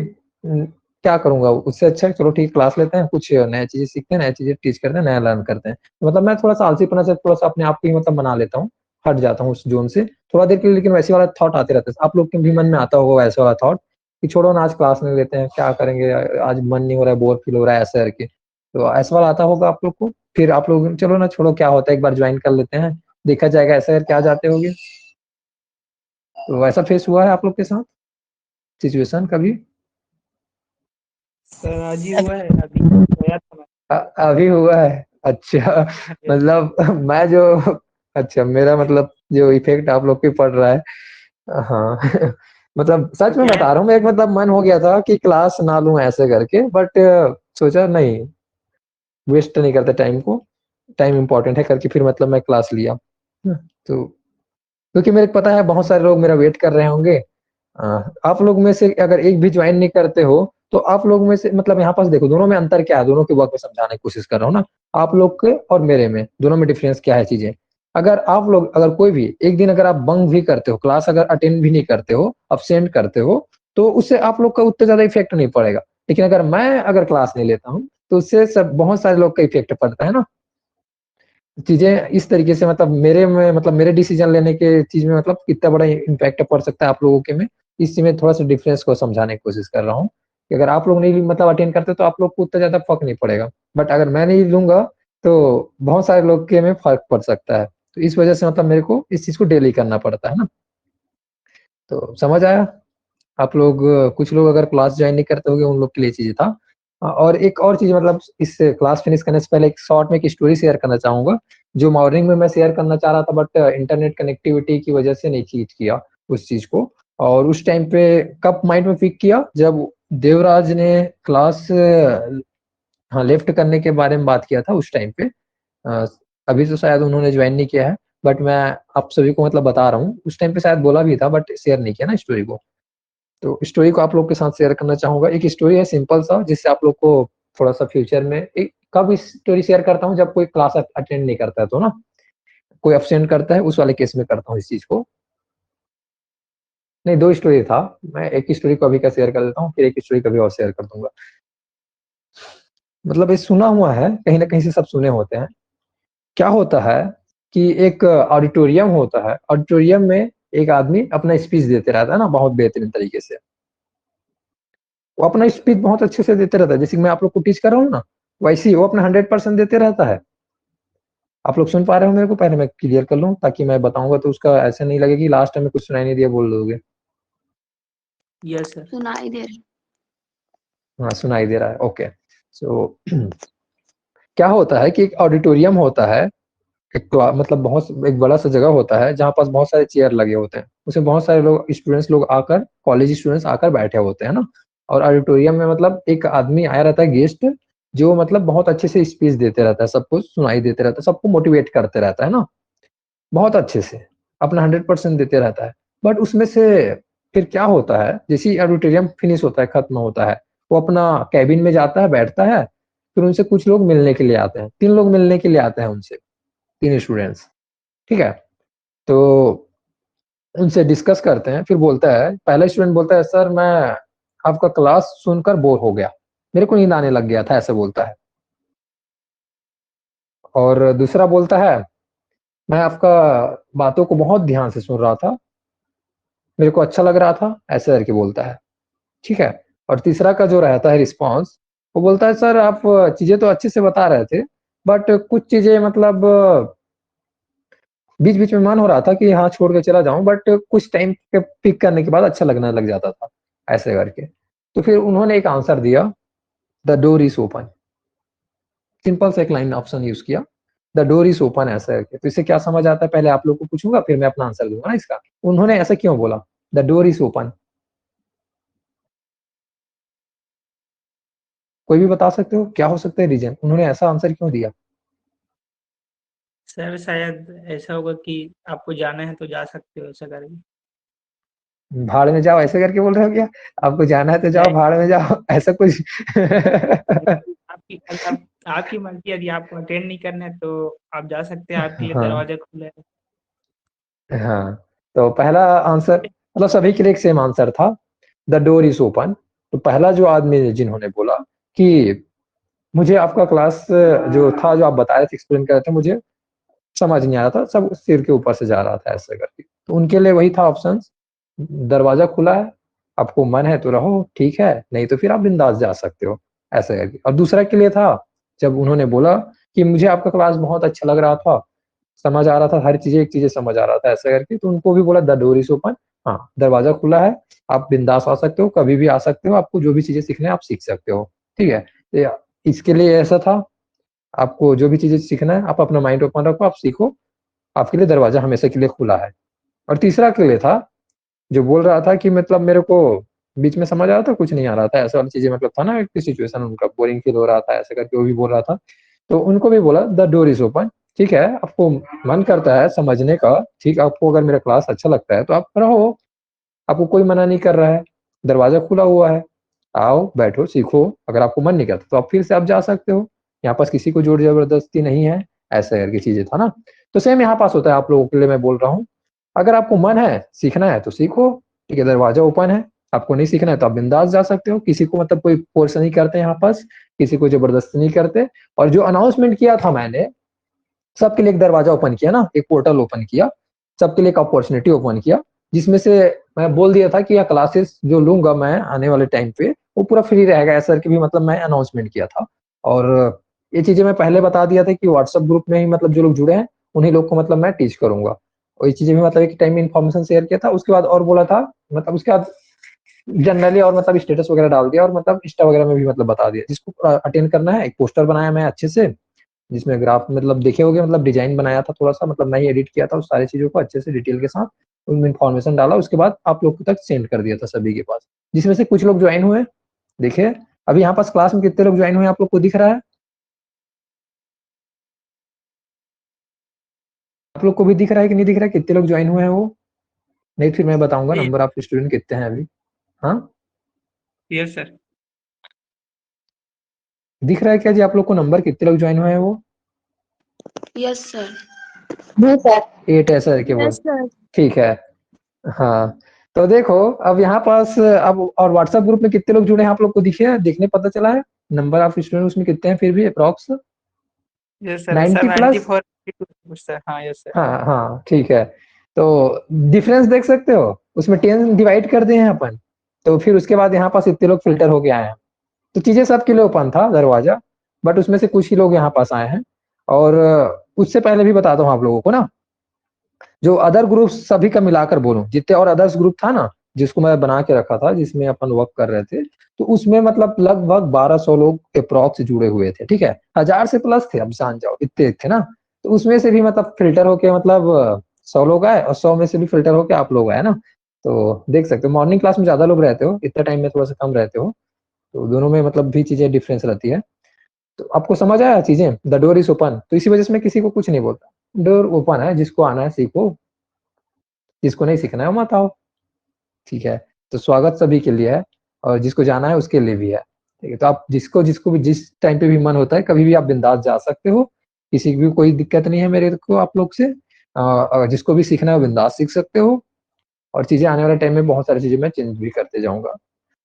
क्या करूंगा, उससे अच्छा है चलो ठीक क्लास लेते हैं, कुछ नई चीजें सीखते हैं, नई चीजें टीच करते हैं, नया लर्न करते हैं। तो मतलब मैं थोड़ा सा आलसीपना से थोड़ा सा अपने आप को ही मतलब बना लेता हूँ, हट जाता हूँ उस जोन से थोड़ा देर के लिए। लेकिन वैसे वाला थॉट आते रहते हैं, आप लोग के भी मन में आता होगा वैसा वाला थॉट कि छोड़ो ना आज क्लास नहीं लेते हैं, क्या करेंगे, आज मन नहीं हो रहा है, बोर फील हो रहा है ऐसा करके। तो ऐसा वाला आता होगा आप लोग को, फिर आप लोग चलो ना छोड़ो क्या होता है, एक बार ज्वाइन कर लेते हैं, देखा जाएगा ऐसा करके आ जाते होगे। तो वैसा फेस हुआ है आप लोग के साथ सिचुएशन कभी? सर आज ही हुआ है, अभी गया था मैं। अभी हुआ है? अच्छा, मतलब मैं जो, अच्छा मेरा मतलब जो इफेक्ट आप लोग पे पड़ रहा है। हाँ। मतलब सच में क्या बता रहा हूँ, मैं एक मतलब मन हो गया था कि क्लास ना लूं ऐसे करके, बट सोचा नहीं, वेस्ट नहीं करते टाइम को, टाइम इम्पोर्टेंट है करके फिर मतलब मैं क्लास लिया। तो क्योंकि मेरे को पता है बहुत सारे लोग मेरा वेट कर रहे होंगे। आप लोग में से अगर एक भी ज्वाइन नहीं करते हो तो आप लोग में से मतलब यहाँ पास देखो दोनों में अंतर क्या है, दोनों के वर्क में समझाने की कोशिश कर रहा हूँ ना। आप लोग के और मेरे में दोनों में डिफरेंस क्या है चीजें। अगर आप लोग अगर कोई भी एक दिन अगर आप बंक भी करते हो, क्लास अगर अटेंड भी नहीं करते हो, अब्सेंट करते हो, तो उससे आप लोग का उतना ज्यादा इफेक्ट नहीं पड़ेगा। लेकिन अगर मैं अगर क्लास नहीं लेता हूँ तो उससे सब बहुत सारे लोग का इफेक्ट पड़ता है ना। चीजें इस तरीके से मतलब मेरे में मतलब मेरे डिसीजन लेने के चीज में मतलब कितना बड़ा इम्पैक्ट पड़ सकता है आप लोगों के में, इस चीज में थोड़ा सा डिफरेंस को समझाने की कोशिश कर रहा हूँ कि अगर आप लोग नहीं मतलब अटेंड करते तो आप लोग को उतना ज्यादा फर्क नहीं पड़ेगा, बट अगर मैं नहीं लूंगा तो बहुत सारे लोग के में फर्क पड़ सकता है। तो इस वजह से मतलब मेरे को इस चीज को डेली करना पड़ता है ना। तो समझ आया? आप लोग कुछ लोग अगर क्लास ज्वाइन नहीं करते होंगे उन लोग के लिए चीज था। और एक और चीज मतलब इस क्लास फिनिश करने से पहले एक शॉर्ट में एक स्टोरी शेयर करना चाहूंगा, जो मॉर्निंग में मैं शेयर करना चाह रहा था बट इंटरनेट कनेक्टिविटी की वजह से नहीं खींच किया उस चीज को। और उस टाइम पे कब माइंड में पिक किया जब देवराज ने क्लास हाँ लेफ्ट करने के बारे में बात किया था उस टाइम पे। अ, अभी तो शायद उन्होंने ज्वाइन नहीं किया है, बट मैं आप सभी को मतलब बता रहा हूँ उस टाइम पे शायद बोला भी था बट शेयर नहीं किया ना स्टोरी को। तो स्टोरी को आप लोग के साथ शेयर करना चाहूंगा। एक स्टोरी है सिंपल सा जिससे आप लोग को थोड़ा सा फ्यूचर में एक कब स्टोरी शेयर करता हूँ जब कोई क्लास अटेंड नहीं करता है तो ना, कोई अब्सेंट करता है उस वाले केस में करता हूँ इस चीज को। नहीं, दो स्टोरी था, मैं एक स्टोरी को अभी का शेयर कर देता हूँ फिर एक स्टोरी कभी और शेयर कर दूंगा। मतलब ये सुना हुआ है, कहीं ना कहीं से सब सुने होते हैं। क्या होता है कि एक ऑडिटोरियम होता है, ऑडिटोरियम में एक आदमी अपना स्पीच देते रहता है ना बहुत बेहतरीन तरीके से। वो अपना स्पीच बहुत अच्छे से देते रहता है, जैसे कि मैं आप लोग को टीच कर रहा हूँ ना, वैसे ही वो अपना 100% देते रहता है। आप लोग सुन पा रहे हो मेरे को? पहले मैं क्लियर कर लूं ताकि मैं बताऊंगा तो उसका ऐसे नहीं लगे कि लास्ट टाइम में कुछ सुनाई नहीं दिया बोल दोगे। Yes sir. सुनाई दे रही। हाँ सुनाई दे रहा है, ओके। सो क्या होता है कि एक ऑडिटोरियम होता है, मतलब बहुत एक बड़ा सा जगह होता है जहाँ पास बहुत सारे चेयर लगे होते हैं, उसमें बहुत सारे लोग स्टूडेंट्स लोग आकर कॉलेज स्टूडेंट्स आकर बैठे होते हैं ना। और ऑडिटोरियम में मतलब एक आदमी आया रहता है गेस्ट, जो मतलब बहुत अच्छे से स्पीच देते रहता है, सबको सुनाई देते रहता है, सबको मोटिवेट करते रहता है ना, बहुत अच्छे से अपना 100% देते रहता है। बट उसमें से फिर क्या होता है, जैसे ही ऑडिटोरियम फिनिश होता है, खत्म होता है, वो अपना कैबिन में जाता है, बैठता है। फिर उनसे कुछ लोग मिलने के लिए आते हैं, 3 लोग मिलने के लिए आते हैं उनसे, 3 स्टूडेंट्स। ठीक है, तो उनसे डिस्कस करते हैं। फिर बोलता है, पहला स्टूडेंट बोलता है सर मैं आपका क्लास सुनकर बोर हो गया, मेरे को नींद आने लग गया था, ऐसे बोलता है। और दूसरा बोलता है, मैं आपका बातों को बहुत ध्यान से सुन रहा था, मेरे को अच्छा लग रहा था, ऐसे करके बोलता है, ठीक है। और तीसरा का जो रहता है रिस्पॉन्स, वो बोलता है सर आप चीजें तो अच्छे से बता रहे थे, बट कुछ चीजें मतलब बीच-बीच में मन हो रहा था कि हाँ, छोड़ के चला जाऊँ, बट कुछ टाइम पे पिक करने के बाद अच्छा लगने लग जाता था, ऐसे करके। तो फिर उन्होंने एक आंसर दिया, the door is open. Simple सा एक लाइन ऑप्शन यूज़ किया, द डोर इज़ ओपन ऐसे करके। तो इससे क्या समझ आता है, पहले आप लोग को पूछूँगा, फिर मैं अपना आंसर दूँगा ना इसका। उन्होंने ऐसा क्यों बोला, द डोर इज़ ओपन? कोई भी बता सकते हो, क्या हो सकता है रीज़न? उन्होंने ऐसा आंसर क्यों दिया? सर शायद ऐसा होगा कि आपको जाना है तो जा सकते हो, ऐसा करके। भाड़ में जाओ ऐसे करके बोल रहे हो क्या? आपको जाना है तो जाओ, भाड़ में जाओ, ऐसा कुछ? आपकी मतलब आपकी मर्ज़ी, यदि आपको अटेंड नहीं करना है तो आप जा सकते हैं, आपके लिए हाँ। दरवाज़ा खुला है। हाँ, तो पहला आंसर मतलब सभी के लिए एक सेम आंसर था, द डोर इज़ ओपन। तो पहला जो आदमी जिन्होंने बोला कि मुझे आपका क्लास जो था, जो आप बता रहे थे, एक्सप्लेन कर रहे थे, मुझे समझ नहीं आ रहा था, सब सिर के ऊपर से जा रहा था ऐसे करके। तो उनके लिए वही था ऑप्शंस, दरवाज़ा खुला है, आपको मन है तो रहो, ठीक है, नहीं तो फिर आप बिंदास जा सकते हो, ऐसे करके। और दूसरा के लिए था, जब उन्होंने बोला कि मुझे आपका क्लास बहुत अच्छा लग रहा था, समझ आ रहा था, हर चीज़ें एक चीज़ें समझ आ रहा था, ऐसा करके। तो उनको भी बोला द डोर इज़ ओपन, हाँ, दरवाज़ा खुला है, आप बिंदास आ सकते हो, कभी भी आ सकते हो, आपको जो भी चीज़ें सीखना है आप सीख सकते हो, ठीक है। तो इसके लिए ऐसा था, आपको जो भी चीज़ें सीखना है, आप अपना माइंड ओपन रखो, आप सीखो, आपके लिए दरवाज़ा हमेशा के लिए खुला है। और तीसरा के लिए था, जो बोल रहा था कि मतलब मेरे को बीच में समझ आ रहा था, कुछ नहीं आ रहा था, ऐसा वाली चीज़ें, मतलब था ना एक सिचुएशन, उनका बोरिंग फील हो रहा था, ऐसे करके वो भी बोल रहा था। तो उनको भी बोला द डोर इज़ ओपन, ठीक है, आपको मन करता है समझने का, ठीक, आपको अगर मेरा क्लास अच्छा लगता है तो आप रहो, आपको कोई मना नहीं कर रहा है, दरवाज़ा खुला हुआ है, आओ, बैठो, सीखो, अगर आपको मन नहीं करता तो आप फिर से आप जा सकते हो, यहाँ पास किसी को ज़ोर ज़बरदस्ती नहीं है, ऐसे करके चीज़ें था ना। तो सेम यहाँ पास होता है, आप लोगों के लिए मैं बोल रहा हूँ, अगर आपको मन है, सीखना है तो सीखो, ठीक है, दरवाज़ा ओपन है, आपको नहीं सीखना है तो आप बिंदास जा सकते हो, किसी को मतलब कोई फ़ोर्स नहीं करते यहाँ पास, किसी को ज़बरदस्ती नहीं करते। और जो अनाउंसमेंट किया था मैंने, सबके लिए एक दरवाज़ा ओपन किया ना, एक पोर्टल ओपन किया, सबके लिए एक अपॉर्च्युनिटी ओपन किया, जिसमें से मैं बोल दिया था कि यह क्लासेस जो लूँगा मैं आने वाले टाइम पे, वो पूरा फ्री रहेगा, ऐसा करके भी मतलब मैं अनाउंसमेंट किया था। और ये चीज़ें मैं पहले बता दिया था कि व्हाट्सएप ग्रुप में ही मतलब जो लोग जुड़े हैं, उन्हीं लोग को मतलब मैं टीच करूँगा। और ये चीज़ें भी मतलब एक टाइम में इन्फॉर्मेशन शेयर किया था, उसके बाद और बोला था, मतलब उसके बाद जनरली और मतलब स्टेटस वगैरह डाल दिया, और मतलब इंस्टा वगैरह में भी मतलब बता दिया, जिसको अटेंड करना है, एक पोस्टर बनाया मैं अच्छे से, जिसमें ग्राफ मतलब देखे होंगे, मतलब डिजाइन बनाया था थोड़ा-सा, मतलब मैं ही एडिट किया था उस सारी चीज़ों को अच्छे से डिटेल के साथ, उनमें इन्फॉर्मेशन डाला, उसके बाद आप लोगों तक सेंड कर दिया था सभी के पास, जिसमें से कुछ लोग जॉइन हुए। देखिए, अभी यहाँ पास क्लास में कितने लोग जॉइन हुए आप लोग को दिख रहा है? आप लोग को भी दिख रहा है कि नहीं दिख रहा है, कितने लोग जॉइन हुए हैं वो? नहीं फिर मैं बताऊँगा नंबर ऑफ स्टूडेंट कितने हैं अभी। हाँ? Yes sir. दिख रहा है क्या जी आप लोग को नंबर, कितने लोग जॉइन हुए हैं वो? Yes sir. जी सर। 8 ऐसा करके बोल, यस सर। ठीक है। हाँ, तो देखो अब यहाँ पास अब, और व्हाट्सएप ग्रुप में कितने लोग जुड़े हैं आप लोग को दिखे, देखने पता चला है? नंबर ऑफ स्टूडेंट उसमें कितने हैं फिर भी approx? Yes sir, 90 plus? 94 sir, हाँ यस सर। हाँ, हाँ, ठीक है। तो डिफरेंस देख सकते हो? उसमें 10 डिवाइड कर दिए हैं अपन, तो फिर उसके बाद यहाँ पास इतने लोग फिल्टर होके आए हैं। तो चीज़ें सबके लिए ओपन था दरवाज़ा, बट उसमें से कुछ ही लोग यहाँ पास आए हैं। और उससे पहले भी बताता हूँ आप लोगों को ना, जो अदर ग्रुप सभी का मिलाकर बोलूँ, जितने और अदर्स ग्रुप था ना, जिसको मैं बना के रखा था, जिसमें अपन वर्क कर रहे थे, तो उसमें मतलब लगभग 1200 लोग अप्रॉक्स जुड़े हुए थे, ठीक है? 1000 से प्लस थे, अब जान जाओ इतने थे ना। तो उसमें से भी मतलब फिल्टर होके मतलब 100 लोग आए, और 100 में से भी फिल्टर होके आप लोग आए ना। तो देख सकते हो मॉर्निंग क्लास में ज़्यादा लोग रहते हो, इतने टाइम में थोड़ा-सा कम रहते हो, तो दोनों में मतलब भी चीज़ें डिफरेंस रहती है। तो आपको समझ आया चीज़ें? द डोर इज़ ओपन, तो इसी वजह से मैं किसी को कुछ नहीं बोलता। डोर ओपन है, जिसको आना है सीखो, जिसको नहीं सीखना है वो मत आओ, ठीक है? तो स्वागत सभी के लिए है, और जिसको जाना है उसके लिए भी है, ठीक है? तो आप जिसको भी जिस टाइम पे भी मन होता है, कभी भी आप बिंदास जा सकते हो, किसी की भी कोई दिक्कत नहीं है मेरे को आप लोग से। जिसको भी सीखना है वो बिंदास सीख सकते हो, और चीज़ें आने वाले टाइम में बहुत सारी चीज़ें मैं चेंज भी करते जाऊँगा।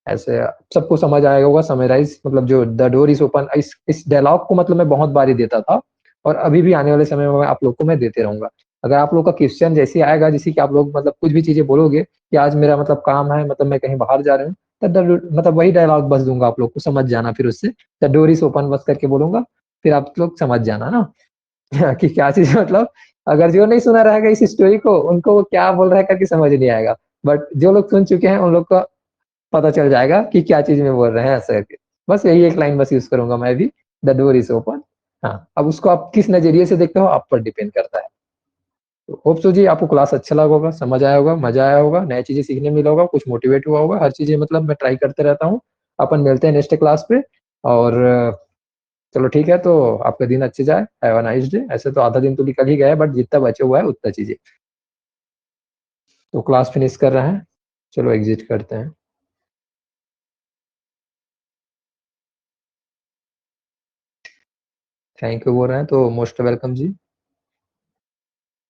ऐसे सबको समझ आया होगा। समराइज मतलब जो द डोर इज ओपन, इस डायलॉग को मतलब मैं बहुत बारी देता था और अभी भी आने वाले समय में आप लोग को मैं देते रहूंगा। अगर आप लोग का क्वेश्चन जैसे आएगा, जैसे कि आप लोग मतलब कुछ भी चीजें बोलोगे कि आज मेरा मतलब काम है, मतलब मैं कहीं बाहर जा रहा हूँ, तब मतलब वही डायलॉग बस दूंगा आप लोग को, समझ जाना। फिर उससे द डोर इज ओपन बस करके बोलूंगा, फिर आप लोग समझ जाना ना कि क्या चीज मतलब। अगर जो नहीं सुना रहेगा इस स्टोरी को, उनको वो क्या बोल रहा है करके समझ नहीं आएगा, बट जो लोग सुन चुके हैं उन लोग को पता चल जाएगा कि क्या चीज में बोल रहे हैं ऐसा करके। बस यही एक लाइन बस यूज करूंगा मैं भी, द डोर इज ओपन। हाँ, अब उसको आप किस नजरिए से देखते हो आप पर डिपेंड करता है। तो होप सो जी आपको क्लास अच्छा लगा होगा, समझ आया होगा, मजा आया होगा, नई चीजें सीखने मिला होगा, कुछ मोटिवेट हुआ होगा। हर चीजें मतलब मैं ट्राई करते रहता हूँ। अपन मिलते हैं नेक्स्ट क्लास पे। और चलो ठीक है, तो आपका दिन अच्छे जाए, हैव अ नाइस डे। ऐसे तो आधा दिन तो निकल ही गया है, बट जितना बचे हुआ है उतना चीजें। तो क्लास फिनिश कर रहे हैं, चलो एग्जिट करते हैं। थैंक यू बोल रहे हैं तो मोस्ट वेलकम जी।